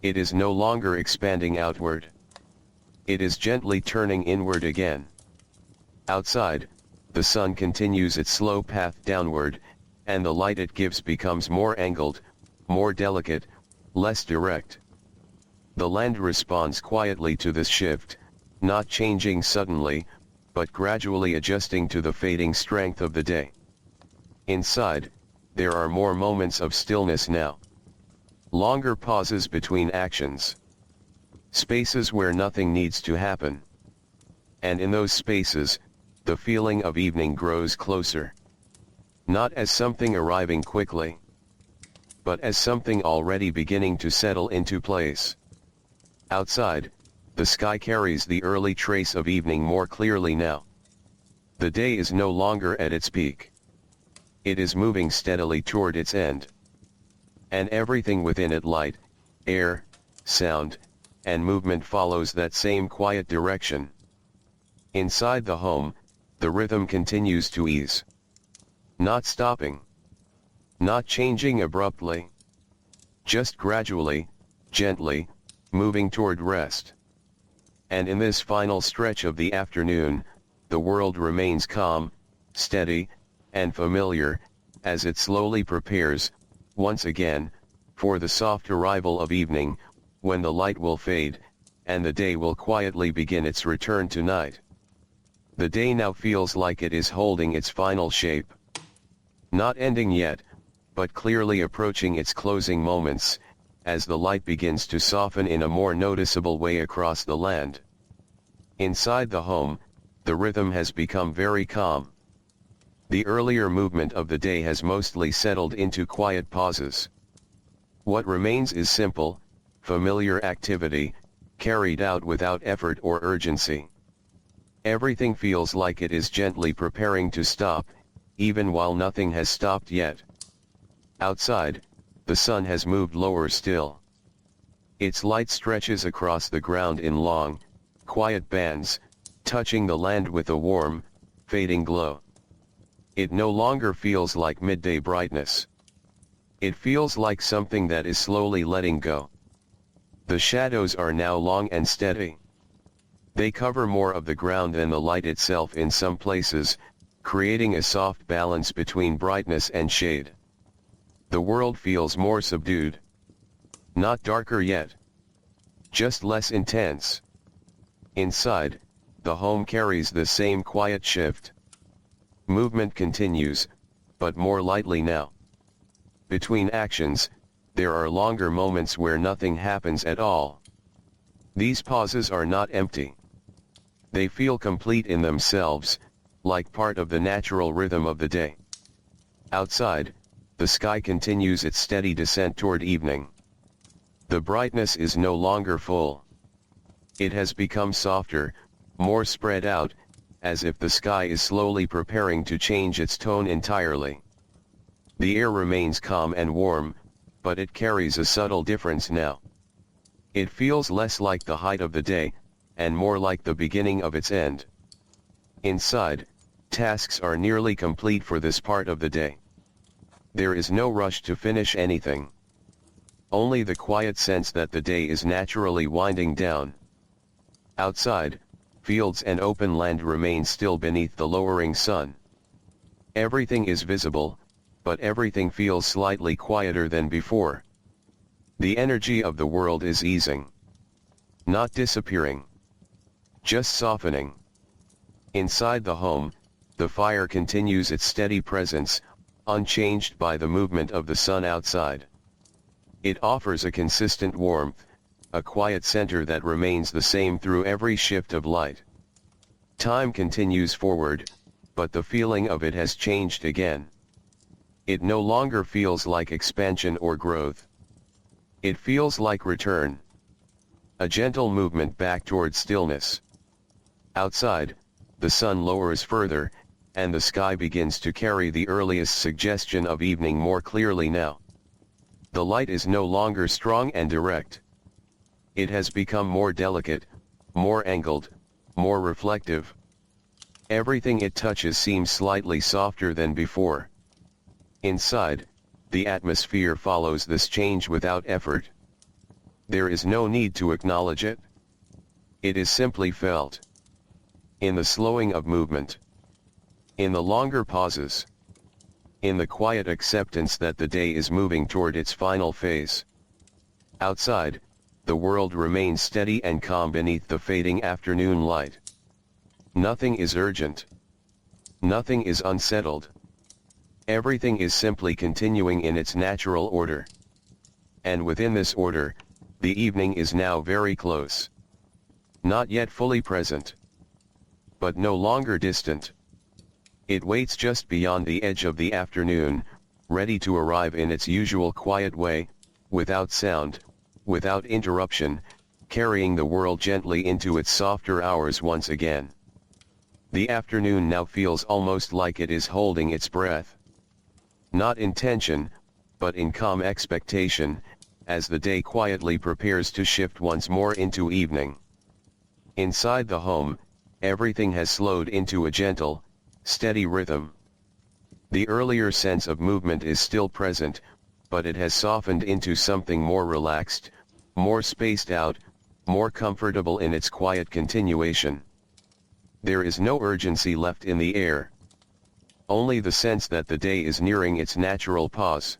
It is no longer expanding outward. It is gently turning inward again. Outside, the sun continues its slow path downward, and the light it gives becomes more angled, more delicate, less direct. The land responds quietly to this shift, not changing suddenly, but gradually adjusting to the fading strength of the day. Inside, there are more moments of stillness now. Longer pauses between actions. Spaces where nothing needs to happen. And in those spaces, the feeling of evening grows closer. Not as something arriving quickly, but as something already beginning to settle into place. Outside, the sky carries the early trace of evening more clearly now. The day is no longer at its peak. It is moving steadily toward its end. And everything within it, light, air, sound, and movement, follows that same quiet direction. Inside the home, the rhythm continues to ease. Not stopping. Not changing abruptly. Just gradually, gently, moving toward rest. And in this final stretch of the afternoon, the world remains calm, steady, and familiar, as it slowly prepares, once again, for the soft arrival of evening, when the light will fade, and the day will quietly begin its return to night. The day now feels like it is holding its final shape. Not ending yet, but clearly approaching its closing moments, as the light begins to soften in a more noticeable way across the land. Inside the home, the rhythm has become very calm. The earlier movement of the day has mostly settled into quiet pauses. What remains is simple, familiar activity, carried out without effort or urgency. Everything feels like it is gently preparing to stop, even while nothing has stopped yet. Outside, the sun has moved lower still. Its light stretches across the ground in long, quiet bands, touching the land with a warm, fading glow. It no longer feels like midday brightness. It feels like something that is slowly letting go. The shadows are now long and steady. They cover more of the ground than the light itself in some places, creating a soft balance between brightness and shade. The world feels more subdued. Not darker yet. Just less intense. Inside, the home carries the same quiet shift. Movement continues, but more lightly now. Between actions, there are longer moments where nothing happens at all. These pauses are not empty. They feel complete in themselves, like part of the natural rhythm of the day. Outside, the sky continues its steady descent toward evening. The brightness is no longer full. It has become softer, more spread out, as if the sky is slowly preparing to change its tone entirely. The air remains calm and warm, but it carries a subtle difference now. It feels less like the height of the day, and more like the beginning of its end. Inside, tasks are nearly complete for this part of the day. There is no rush to finish anything. Only the quiet sense that the day is naturally winding down. Outside, fields and open land remain still beneath the lowering sun. Everything is visible, but everything feels slightly quieter than before. The energy of the world is easing. Not disappearing. Just softening. Inside the home, the fire continues its steady presence, unchanged by the movement of the sun outside. It offers a consistent warmth, a quiet center that remains the same through every shift of light. Time continues forward, but the feeling of it has changed again. It no longer feels like expansion or growth. It feels like return. A gentle movement back toward stillness. Outside, the sun lowers further, and the sky begins to carry the earliest suggestion of evening more clearly now. The light is no longer strong and direct. It has become more delicate, more angled, more reflective. Everything it touches seems slightly softer than before. Inside, the atmosphere follows this change without effort. There is no need to acknowledge it. It is simply felt. In the slowing of movement. In the longer pauses. In the quiet acceptance that the day is moving toward its final phase. Outside, the world remains steady and calm beneath the fading afternoon light. Nothing is urgent. Nothing is unsettled. Everything is simply continuing in its natural order. And within this order, the evening is now very close. Not yet fully present. But no longer distant. It waits just beyond the edge of the afternoon, ready to arrive in its usual quiet way, without sound, without interruption, carrying the world gently into its softer hours once again. The afternoon now feels almost like it is holding its breath. Not in tension, but in calm expectation, as the day quietly prepares to shift once more into evening. Inside the home, everything has slowed into a gentle, steady rhythm. The earlier sense of movement is still present, but it has softened into something more relaxed, more spaced out, more comfortable in its quiet continuation. There is no urgency left in the air. Only the sense that the day is nearing its natural pause.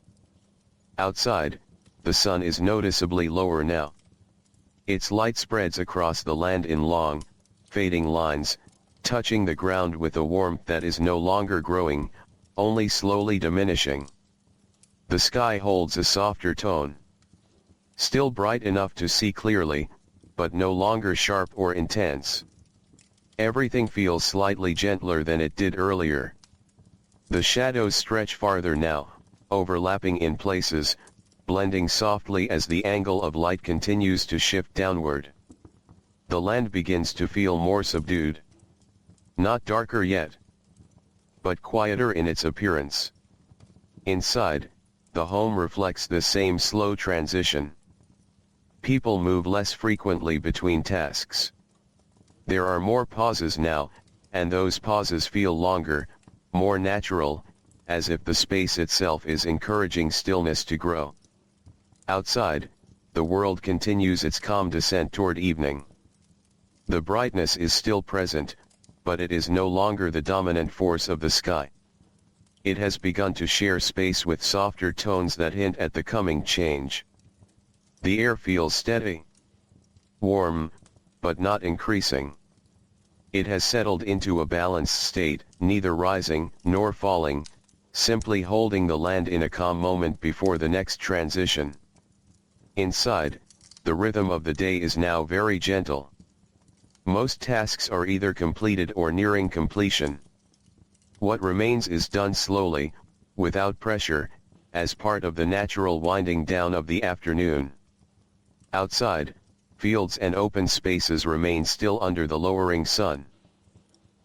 Outside, the sun is noticeably lower now. Its light spreads across the land in long, fading lines, touching the ground with a warmth that is no longer growing, only slowly diminishing. The sky holds a softer tone. Still bright enough to see clearly, but no longer sharp or intense. Everything feels slightly gentler than it did earlier. The shadows stretch farther now, overlapping in places, blending softly as the angle of light continues to shift downward. The land begins to feel more subdued. Not darker yet, but quieter in its appearance. Inside, the home reflects the same slow transition. People move less frequently between tasks. There are more pauses now, and those pauses feel longer, more natural, as if the space itself is encouraging stillness to grow. Outside, the world continues its calm descent toward evening. The brightness is still present, but it is no longer the dominant force of the sky. It has begun to share space with softer tones that hint at the coming change. The air feels steady. Warm, but not increasing. It has settled into a balanced state, neither rising nor falling, simply holding the land in a calm moment before the next transition. Inside, the rhythm of the day is now very gentle. Most tasks are either completed or nearing completion. What remains is done slowly, without pressure, as part of the natural winding down of the afternoon. Outside, fields and open spaces remain still under the lowering sun.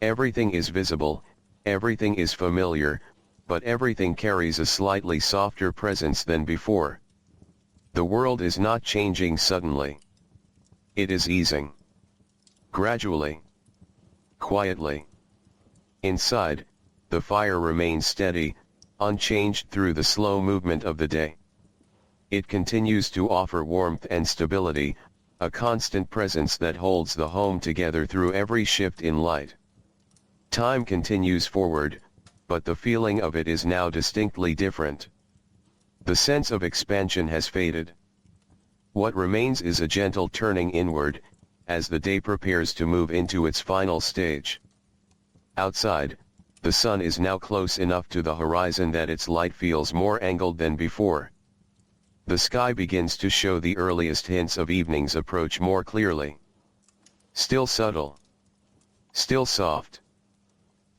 Everything is visible, everything is familiar, but everything carries a slightly softer presence than before. The world is not changing suddenly. It is easing. Gradually. Quietly. Inside, the fire remains steady, unchanged through the slow movement of the day. It continues to offer warmth and stability, a constant presence that holds the home together through every shift in light. Time continues forward, but the feeling of it is now distinctly different. The sense of expansion has faded. What remains is a gentle turning inward, as the day prepares to move into its final stage. Outside, the sun is now close enough to the horizon that its light feels more angled than before. The sky begins to show the earliest hints of evening's approach more clearly. Still subtle. Still soft.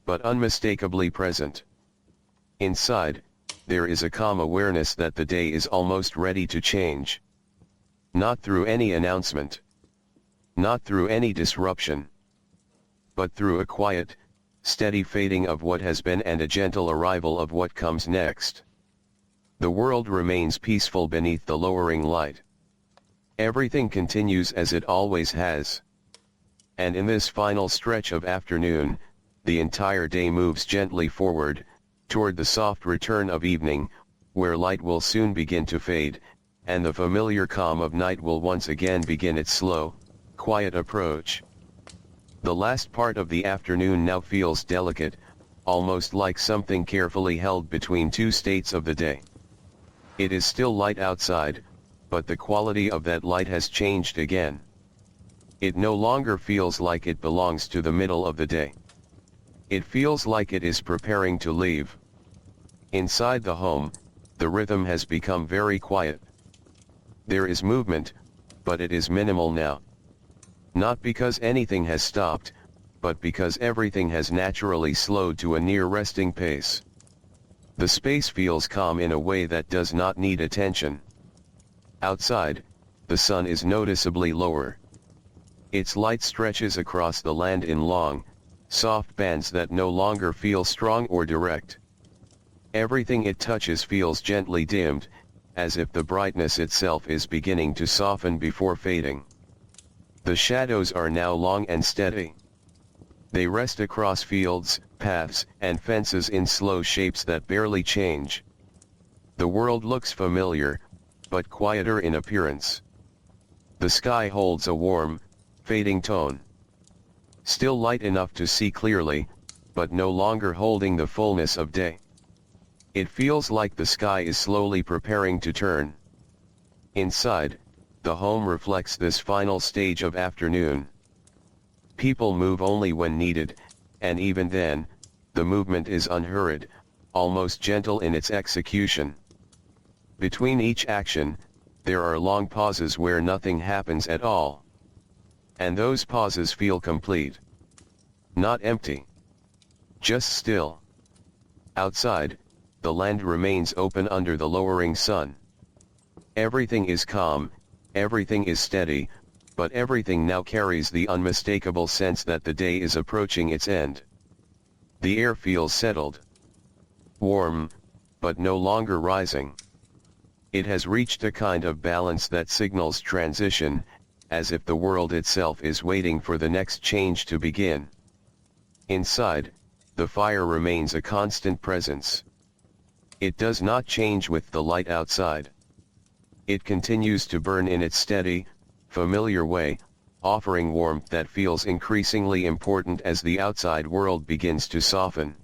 But unmistakably present. Inside, there is a calm awareness that the day is almost ready to change. Not through any announcement. Not through any disruption. But through a quiet, steady fading of what has been and a gentle arrival of what comes next. The world remains peaceful beneath the lowering light. Everything continues as it always has. And in this final stretch of afternoon, the entire day moves gently forward, toward the soft return of evening, where light will soon begin to fade, and the familiar calm of night will once again begin its slow, quiet approach. The last part of the afternoon now feels delicate, almost like something carefully held between two states of the day. It is still light outside, but the quality of that light has changed again. It no longer feels like it belongs to the middle of the day. It feels like it is preparing to leave. Inside the home, the rhythm has become very quiet. There is movement, but it is minimal now. Not because anything has stopped, but because everything has naturally slowed to a near resting pace. The space feels calm in a way that does not need attention. Outside, the sun is noticeably lower. Its light stretches across the land in long, soft bands that no longer feel strong or direct. Everything it touches feels gently dimmed, as if the brightness itself is beginning to soften before fading. The shadows are now long and steady. They rest across fields, paths, and fences in slow shapes that barely change. The world looks familiar, but quieter in appearance. The sky holds a warm, fading tone. Still light enough to see clearly, but no longer holding the fullness of day. It feels like the sky is slowly preparing to turn. Inside, the home reflects this final stage of afternoon. People move only when needed, and even then, the movement is unhurried, almost gentle in its execution. Between each action, there are long pauses where nothing happens at all. And those pauses feel complete. Not empty. Just still. Outside, the land remains open under the lowering sun. Everything is calm, everything is steady, but everything now carries the unmistakable sense that the day is approaching its end. The air feels settled. Warm, but no longer rising. It has reached a kind of balance that signals transition, as if the world itself is waiting for the next change to begin. Inside, the fire remains a constant presence. It does not change with the light outside. It continues to burn in its steady, familiar way, offering warmth that feels increasingly important as the outside world begins to soften.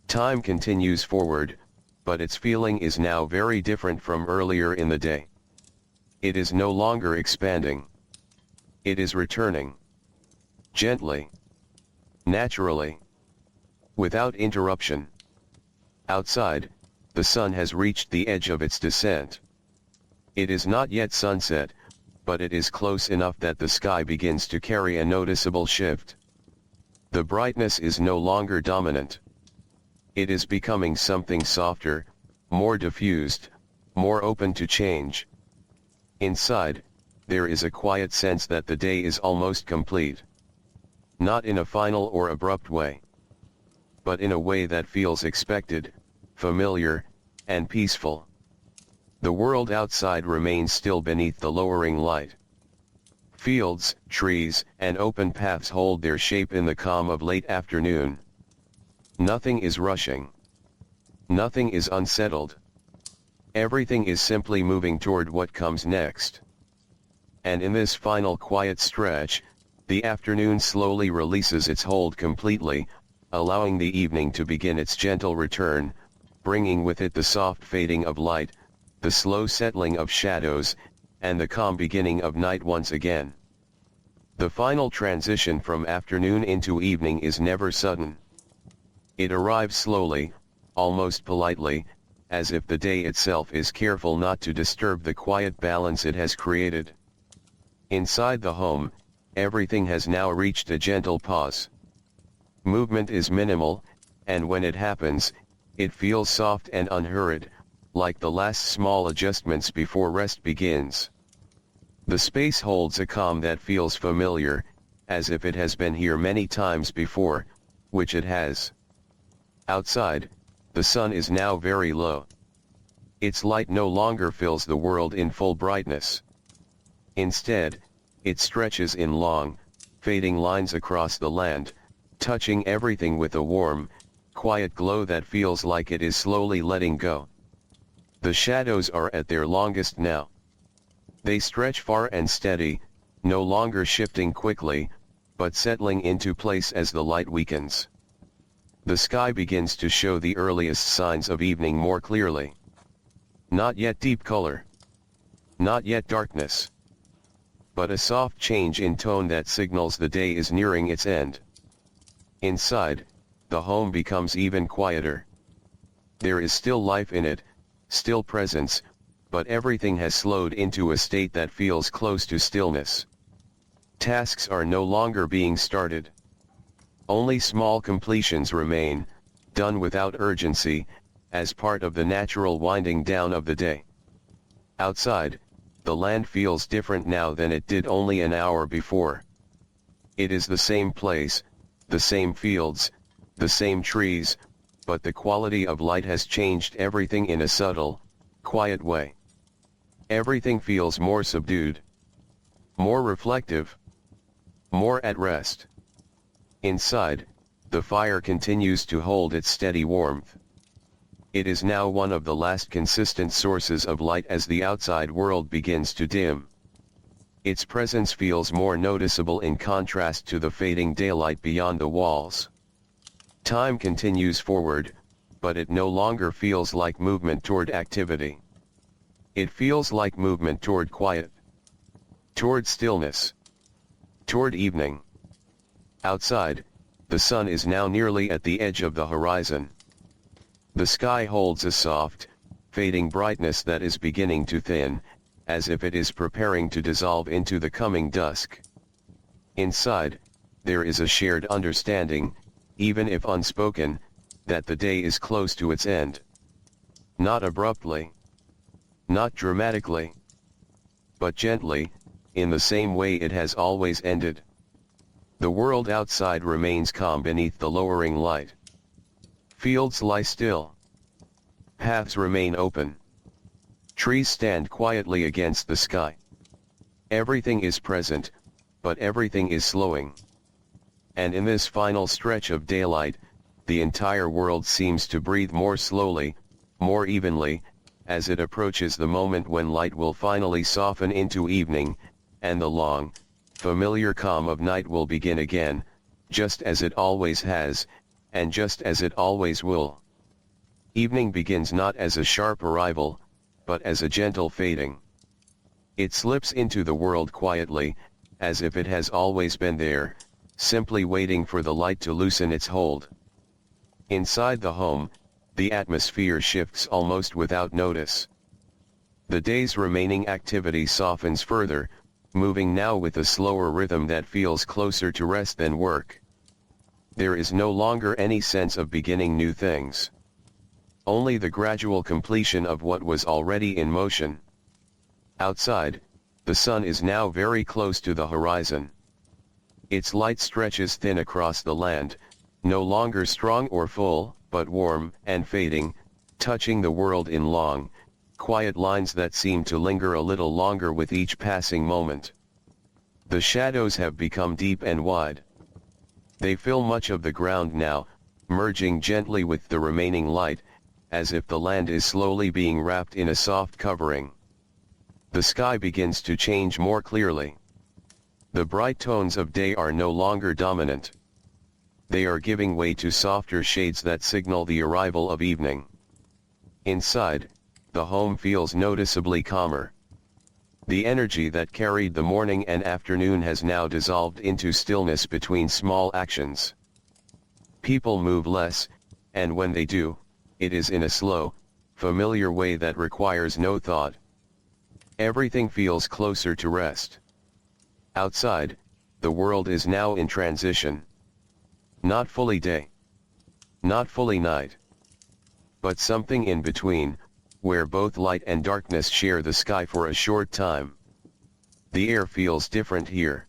Time continues forward, but its feeling is now very different from earlier in the day. It is no longer expanding. It is returning. Gently. Naturally. Without interruption. Outside, the sun has reached the edge of its descent. It is not yet sunset, but it is close enough that the sky begins to carry a noticeable shift. The brightness is no longer dominant. It is becoming something softer, more diffused, more open to change. Inside, there is a quiet sense that the day is almost complete. Not in a final or abrupt way, but in a way that feels expected, familiar, and peaceful. The world outside remains still beneath the lowering light. Fields, trees, and open paths hold their shape in the calm of late afternoon. Nothing is rushing. Nothing is unsettled. Everything is simply moving toward what comes next. And in this final quiet stretch, the afternoon slowly releases its hold completely, allowing the evening to begin its gentle return, bringing with it the soft fading of light, the slow settling of shadows, and the calm beginning of night once again. The final transition from afternoon into evening is never sudden. It arrives slowly, almost politely, as if the day itself is careful not to disturb the quiet balance it has created. Inside the home, everything has now reached a gentle pause. Movement is minimal, and when it happens, it feels soft and unhurried, like the last small adjustments before rest begins. The space holds a calm that feels familiar, as if it has been here many times before, which it has. Outside, the sun is now very low. Its light no longer fills the world in full brightness. Instead, it stretches in long, fading lines across the land, touching everything with a warm, quiet glow that feels like it is slowly letting go. The shadows are at their longest now. They stretch far and steady, no longer shifting quickly, but settling into place as the light weakens. The sky begins to show the earliest signs of evening more clearly. Not yet deep color. Not yet darkness. But a soft change in tone that signals the day is nearing its end. Inside, the home becomes even quieter. There is still life in it, still presence, but everything has slowed into a state that feels close to stillness. Tasks are no longer being started. Only small completions remain, done without urgency, as part of the natural winding down of the day. Outside, the land feels different now than it did only an hour before. It is the same place, the same fields, the same trees, but the quality of light has changed everything in a subtle, quiet way. Everything feels more subdued, more reflective, more at rest. Inside, the fire continues to hold its steady warmth. It is now one of the last consistent sources of light as the outside world begins to dim. Its presence feels more noticeable in contrast to the fading daylight beyond the walls. Time continues forward, but it no longer feels like movement toward activity. It feels like movement toward quiet, toward stillness, toward evening. Outside, the sun is now nearly at the edge of the horizon. The sky holds a soft, fading brightness that is beginning to thin, as if it is preparing to dissolve into the coming dusk. Inside, there is a shared understanding, even if unspoken, that the day is close to its end. Not abruptly, not dramatically, but gently, in the same way it has always ended. The world outside remains calm beneath the lowering light. Fields lie still. Paths remain open. Trees stand quietly against the sky. Everything is present, but everything is slowing. And in this final stretch of daylight, the entire world seems to breathe more slowly, more evenly, as it approaches the moment when light will finally soften into evening, and the long, familiar calm of night will begin again, just as it always has, and just as it always will. Evening begins not as a sharp arrival, but as a gentle fading. It slips into the world quietly, as if it has always been there, simply waiting for the light to loosen its hold. Inside the home, the atmosphere shifts almost without notice. The day's remaining activity softens further, moving now with a slower rhythm that feels closer to rest than work. There is no longer any sense of beginning new things. Only the gradual completion of what was already in motion. Outside, the sun is now very close to the horizon. Its light stretches thin across the land, no longer strong or full, but warm and fading, touching the world in long, quiet lines that seem to linger a little longer with each passing moment. The shadows have become deep and wide. They fill much of the ground now, merging gently with the remaining light, as if the land is slowly being wrapped in a soft covering. The sky begins to change more clearly. The bright tones of day are no longer dominant. They are giving way to softer shades that signal the arrival of evening. Inside, the home feels noticeably calmer. The energy that carried the morning and afternoon has now dissolved into stillness between small actions. People move less, and when they do, it is in a slow, familiar way that requires no thought. Everything feels closer to rest. Outside, the world is now in transition. Not fully day. Not fully night. But something in between, where both light and darkness share the sky for a short time. The air feels different here.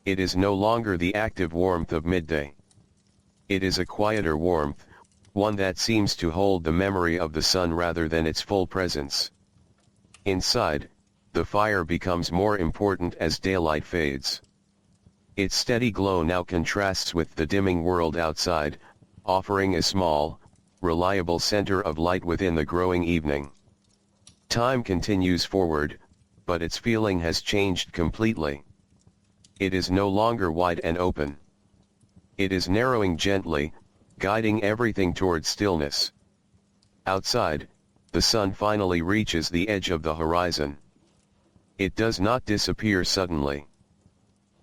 It is no longer the active warmth of midday. It is a quieter warmth, one that seems to hold the memory of the sun rather than its full presence. Inside, the fire becomes more important as daylight fades. Its steady glow now contrasts with the dimming world outside, offering a small, reliable center of light within the growing evening. Time continues forward, but its feeling has changed completely. It is no longer wide and open. It is narrowing gently, guiding everything toward stillness. Outside, the sun finally reaches the edge of the horizon. It does not disappear suddenly.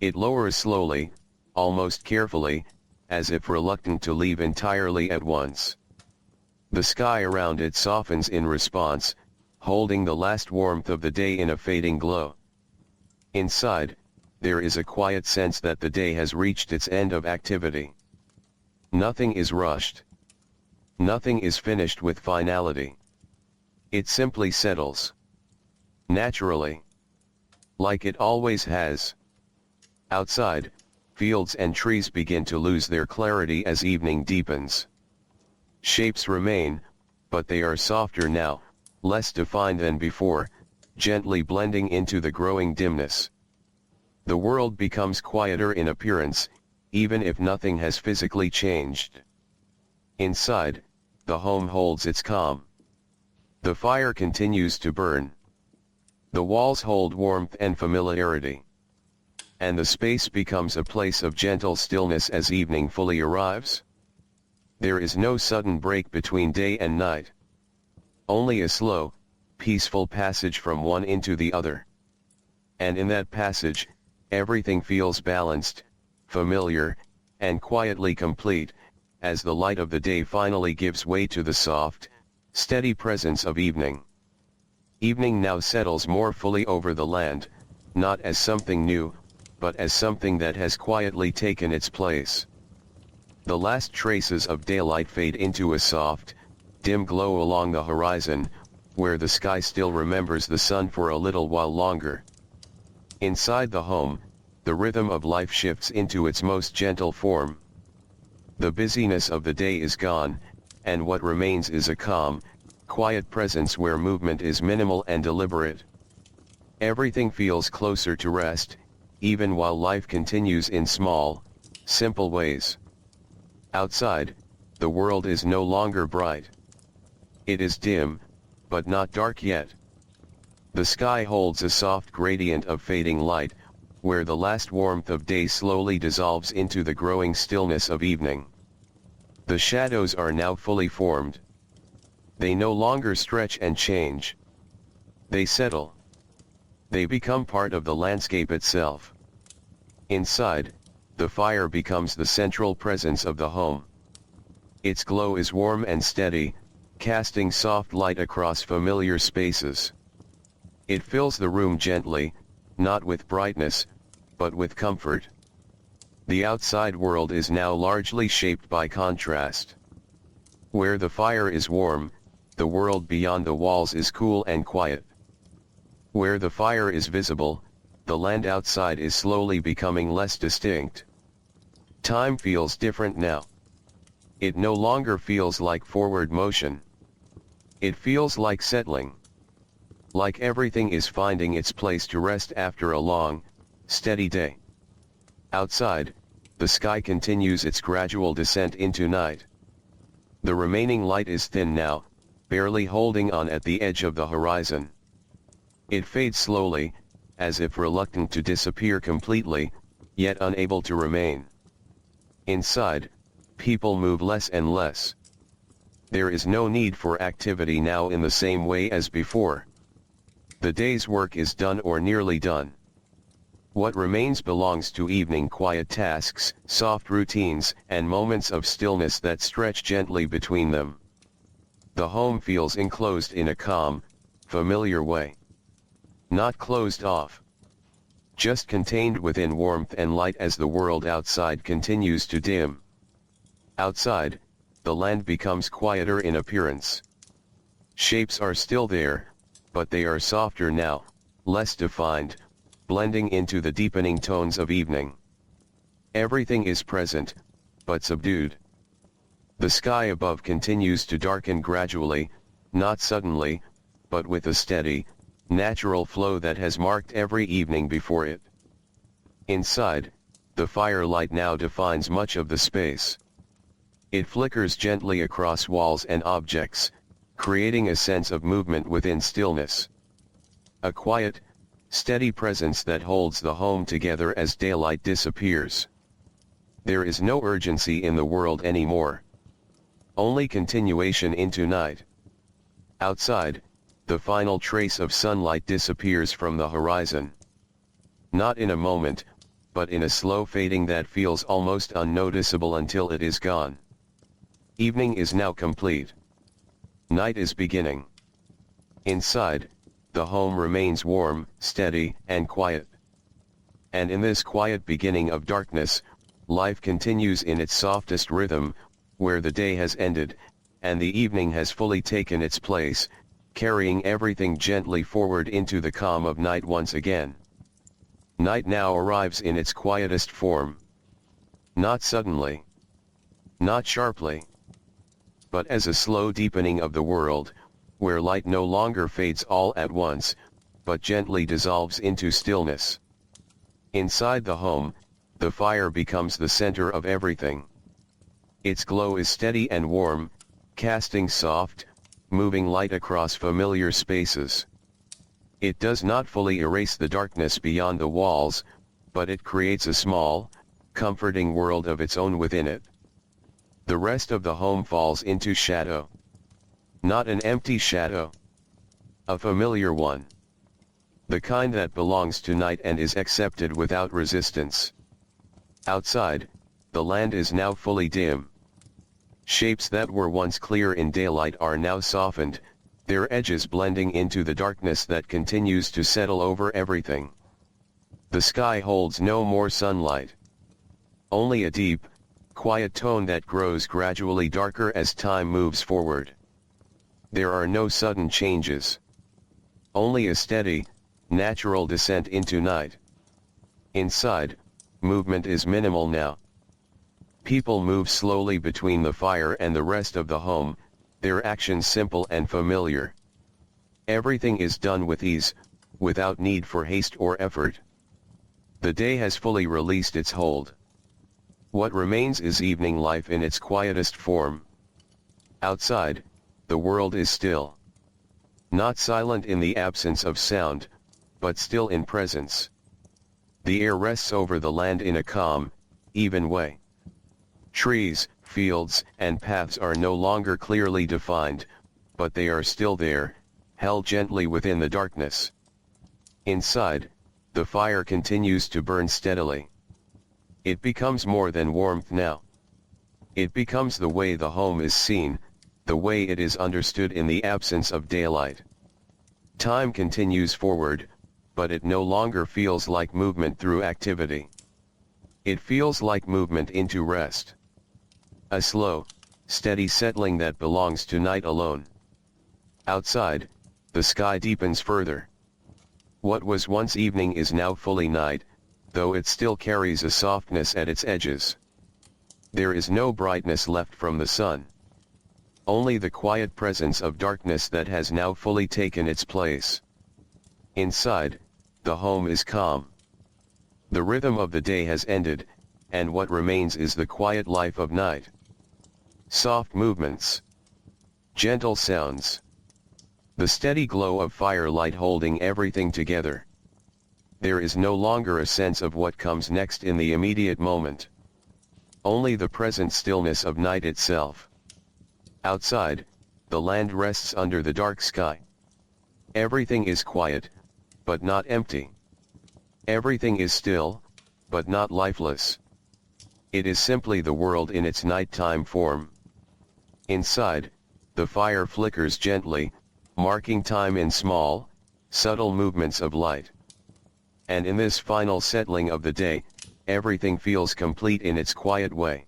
It lowers slowly, almost carefully, as if reluctant to leave entirely at once. The sky around it softens in response, holding the last warmth of the day in a fading glow. Inside, there is a quiet sense that the day has reached its end of activity. Nothing is rushed. Nothing is finished with finality. It simply settles. Naturally. Like it always has. Outside, fields and trees begin to lose their clarity as evening deepens. Shapes remain, but they are softer now, less defined than before, gently blending into the growing dimness. The world becomes quieter in appearance, even if nothing has physically changed. Inside, the home holds its calm. The fire continues to burn. The walls hold warmth and familiarity. And the space becomes a place of gentle stillness as evening fully arrives. There is no sudden break between day and night. Only a slow, peaceful passage from one into the other. And in that passage, everything feels balanced, familiar, and quietly complete, as the light of the day finally gives way to the soft, steady presence of evening. Evening now settles more fully over the land, not as something new, but as something that has quietly taken its place. The last traces of daylight fade into a soft, dim glow along the horizon, where the sky still remembers the sun for a little while longer. Inside the home, the rhythm of life shifts into its most gentle form. The busyness of the day is gone, and what remains is a calm, quiet presence where movement is minimal and deliberate. Everything feels closer to rest, even while life continues in small, simple ways. Outside, the world is no longer bright. It is dim, but not dark yet. The sky holds a soft gradient of fading light, where the last warmth of day slowly dissolves into the growing stillness of evening. The shadows are now fully formed. They no longer stretch and change. They settle. They become part of the landscape itself. Inside, the fire becomes the central presence of the home. Its glow is warm and steady, casting soft light across familiar spaces. It fills the room gently, not with brightness, but with comfort. The outside world is now largely shaped by contrast. Where the fire is warm, the world beyond the walls is cool and quiet. Where the fire is visible, the land outside is slowly becoming less distinct. Time feels different now. It no longer feels like forward motion. It feels like settling. Like everything is finding its place to rest after a long, steady day. Outside, the sky continues its gradual descent into night. The remaining light is thin now, barely holding on at the edge of the horizon. It fades slowly, as if reluctant to disappear completely, yet unable to remain. Inside, people move less and less. There is no need for activity now in the same way as before. The day's work is done or nearly done. What remains belongs to evening quiet tasks, soft routines, and moments of stillness that stretch gently between them. The home feels enclosed in a calm, familiar way. Not closed off. Just contained within warmth and light as the world outside continues to dim. Outside, the land becomes quieter in appearance. Shapes are still there, but they are softer now, less defined, blending into the deepening tones of evening. Everything is present, but subdued. The sky above continues to darken gradually, not suddenly, but with a steady, natural flow that has marked every evening before it. Inside, the firelight now defines much of the space. It flickers gently across walls and objects, creating a sense of movement within stillness. A quiet, steady presence that holds the home together as daylight disappears. There is no urgency in the world anymore. Only continuation into night. Outside, the final trace of sunlight disappears from the horizon. Not in a moment, but in a slow fading that feels almost unnoticeable until it is gone. Evening is now complete. Night is beginning. Inside, the home remains warm, steady, and quiet. And in this quiet beginning of darkness, life continues in its softest rhythm, where the day has ended, and the evening has fully taken its place, carrying everything gently forward into the calm of night once again. Night now arrives in its quietest form. Not suddenly. Not sharply. But as a slow deepening of the world, where light no longer fades all at once, but gently dissolves into stillness. Inside the home, the fire becomes the center of everything. Its glow is steady and warm, casting soft, moving light across familiar spaces. It does not fully erase the darkness beyond the walls, but it creates a small, comforting world of its own within it. The rest of the home falls into shadow. Not an empty shadow. A familiar one. The kind that belongs to night and is accepted without resistance. Outside, the land is now fully dim. Shapes that were once clear in daylight are now softened, their edges blending into the darkness that continues to settle over everything. The sky holds no more sunlight. Only a deep, quiet tone that grows gradually darker as time moves forward. There are no sudden changes. Only a steady, natural descent into night. Inside, movement is minimal now. People move slowly between the fire and the rest of the home, their actions simple and familiar. Everything is done with ease, without need for haste or effort. The day has fully released its hold. What remains is evening life in its quietest form. Outside, the world is still. Not silent in the absence of sound, but still in presence. The air rests over the land in a calm, even way. Trees, fields, and paths are no longer clearly defined, but they are still there, held gently within the darkness. Inside, the fire continues to burn steadily. It becomes more than warmth now. It becomes the way the home is seen, the way it is understood in the absence of daylight. Time continues forward, but it no longer feels like movement through activity. It feels like movement into rest. A slow, steady settling that belongs to night alone. Outside, the sky deepens further. What was once evening is now fully night, though it still carries a softness at its edges. There is no brightness left from the sun. Only the quiet presence of darkness that has now fully taken its place. Inside, the home is calm. The rhythm of the day has ended, and what remains is the quiet life of night. Soft movements. Gentle sounds. The steady glow of firelight holding everything together. There is no longer a sense of what comes next in the immediate moment. Only the present stillness of night itself. Outside, the land rests under the dark sky. Everything is quiet, but not empty. Everything is still, but not lifeless. It is simply the world in its nighttime form. Inside, the fire flickers gently, marking time in small, subtle movements of light. And in this final settling of the day, everything feels complete in its quiet way.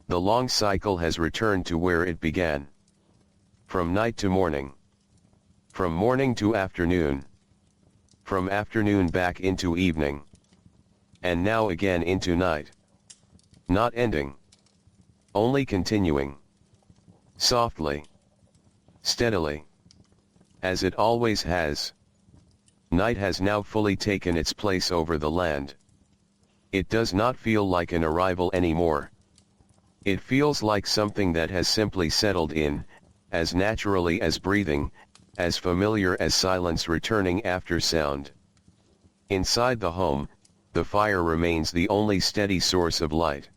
The long cycle has returned to where it began. From night to morning. From morning to afternoon. From afternoon back into evening. And now again into night. Not ending. Only continuing. Softly. Steadily. As it always has. Night has now fully taken its place over the land. It does not feel like an arrival anymore. It feels like something that has simply settled in, as naturally as breathing, as familiar as silence returning after sound. Inside the home, the fire remains the only steady source of light.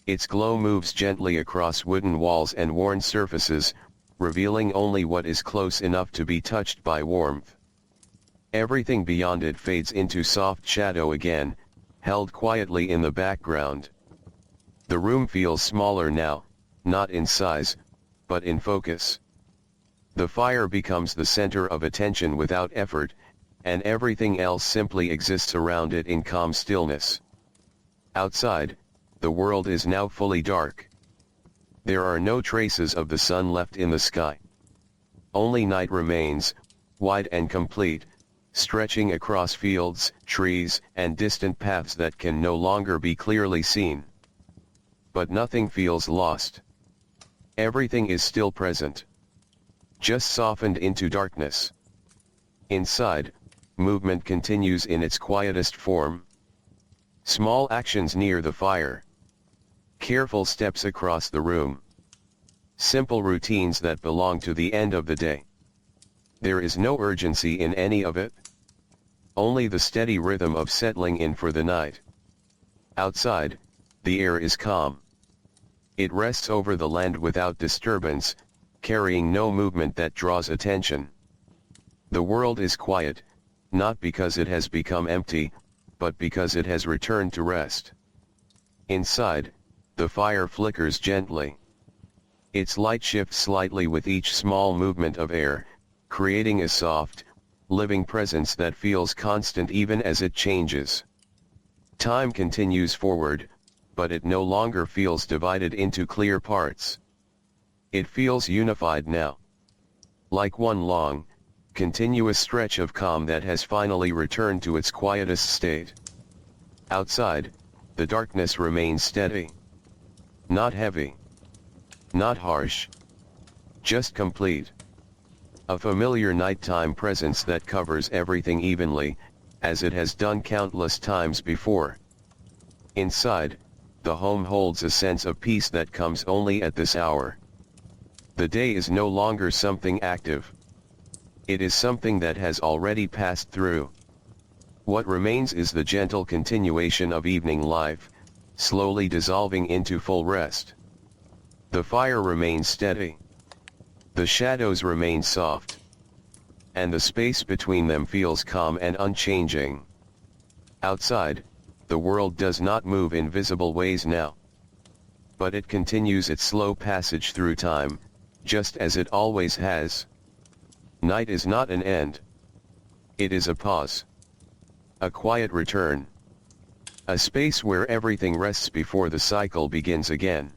Its glow moves gently across wooden walls and worn surfaces, revealing only what is close enough to be touched by warmth. Everything beyond it fades into soft shadow again, held quietly in the background. The room feels smaller now, not in size, but in focus. The fire becomes the center of attention without effort, and everything else simply exists around it in calm stillness. Outside, the world is now fully dark. There are no traces of the sun left in the sky. Only night remains, wide and complete, stretching across fields, trees, and distant paths that can no longer be clearly seen. But nothing feels lost. Everything is still present. Just softened into darkness. Inside, movement continues in its quietest form. Small actions near the fire. Careful steps across the room. Simple routines that belong to the end of the day. There is no urgency in any of it. Only the steady rhythm of settling in for the night. Outside, the air is calm. It rests over the land without disturbance, carrying no movement that draws attention. The world is quiet, not because it has become empty, but because it has returned to rest. Inside, the fire flickers gently. Its light shifts slightly with each small movement of air, creating a soft, living presence that feels constant even as it changes. Time continues forward, but it no longer feels divided into clear parts. It feels unified now. Like one long, continuous stretch of calm that has finally returned to its quietest state. Outside, the darkness remains steady. Not heavy. Not harsh. Just complete. A familiar nighttime presence that covers everything evenly, as it has done countless times before. Inside, the home holds a sense of peace that comes only at this hour. The day is no longer something active. It is something that has already passed through. What remains is the gentle continuation of evening life, slowly dissolving into full rest. The fire remains steady. The shadows remain soft. And the space between them feels calm and unchanging. Outside, the world does not move in visible ways now. But it continues its slow passage through time, just as it always has. Night is not an end. It is a pause. A quiet return. A space where everything rests before the cycle begins again.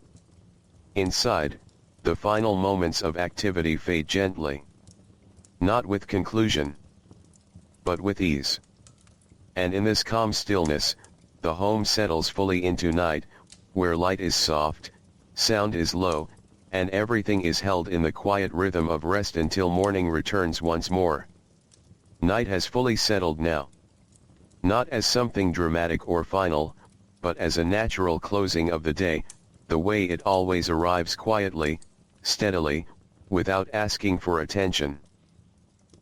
Inside, the final moments of activity fade gently. Not with conclusion, but with ease. And in this calm stillness, the home settles fully into night, where light is soft, sound is low, and everything is held in the quiet rhythm of rest until morning returns once more. Night has fully settled now. Not as something dramatic or final, but as a natural closing of the day, the way it always arrives quietly, steadily, without asking for attention.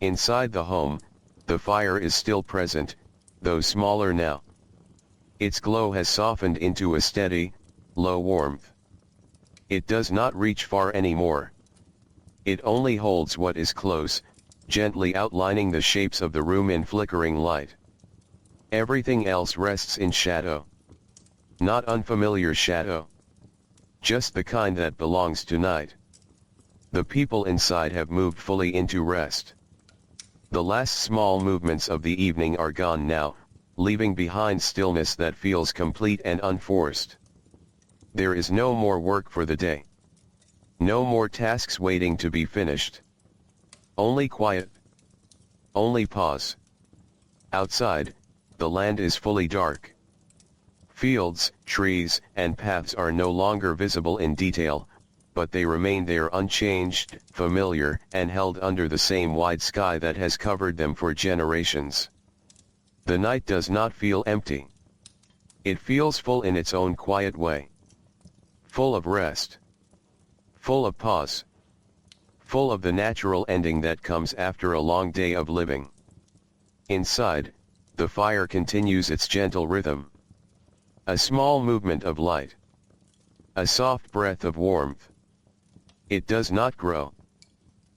Inside the home, the fire is still present, though smaller now. Its glow has softened into a steady, low warmth. It does not reach far anymore. It only holds what is close, gently outlining the shapes of the room in flickering light. Everything else rests in shadow. Not unfamiliar shadow. Just the kind that belongs to night. The people inside have moved fully into rest. The last small movements of the evening are gone now, leaving behind stillness that feels complete and unforced. There is no more work for the day. No more tasks waiting to be finished. Only quiet. Only pause. Outside, the land is fully dark. Fields, trees, and paths are no longer visible in detail, but they remain there unchanged, familiar, and held under the same wide sky that has covered them for generations. The night does not feel empty. It feels full in its own quiet way. Full of rest. Full of pause. Full of the natural ending that comes after a long day of living. Inside, the fire continues its gentle rhythm. A small movement of light. A soft breath of warmth. It does not grow.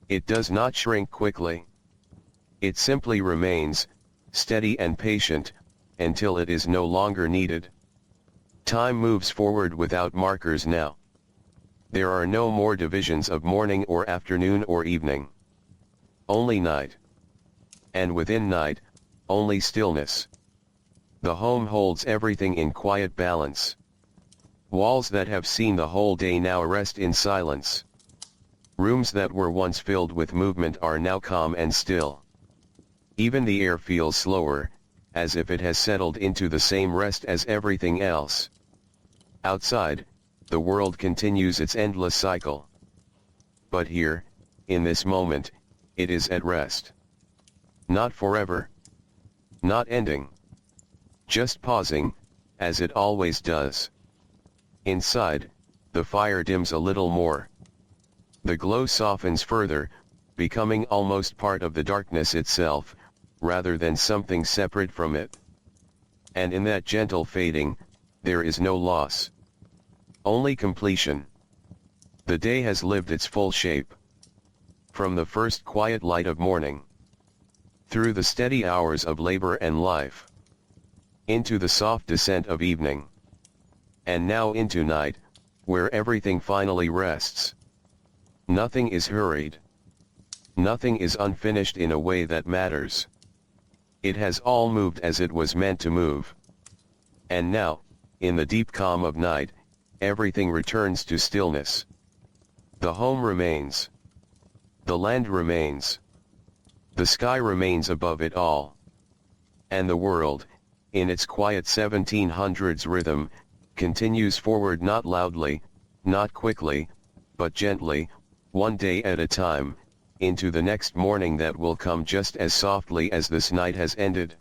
It does not shrink quickly. It simply remains, steady and patient, until it is no longer needed. Time moves forward without markers now. There are no more divisions of morning or afternoon or evening. Only night. And within night, only stillness. The home holds everything in quiet balance. Walls that have seen the whole day now rest in silence. Rooms that were once filled with movement are now calm and still. Even the air feels slower, as if it has settled into the same rest as everything else. Outside, the world continues its endless cycle. But here, in this moment, it is at rest. Not forever. Not ending. Just pausing, as it always does. Inside, the fire dims a little more. The glow softens further, becoming almost part of the darkness itself, rather than something separate from it. And in that gentle fading, there is no loss. Only completion. The day has lived its full shape. From the first quiet light of morning. Through the steady hours of labor and life. Into the soft descent of evening. And now into night, where everything finally rests. Nothing is hurried. Nothing is unfinished in a way that matters. It has all moved as it was meant to move. And now, in the deep calm of night, everything returns to stillness. The home remains. The land remains. The sky remains above it all. And the world, in its quiet 1700s rhythm, continues forward not loudly, not quickly, but gently, one day at a time, into the next morning that will come just as softly as this night has ended.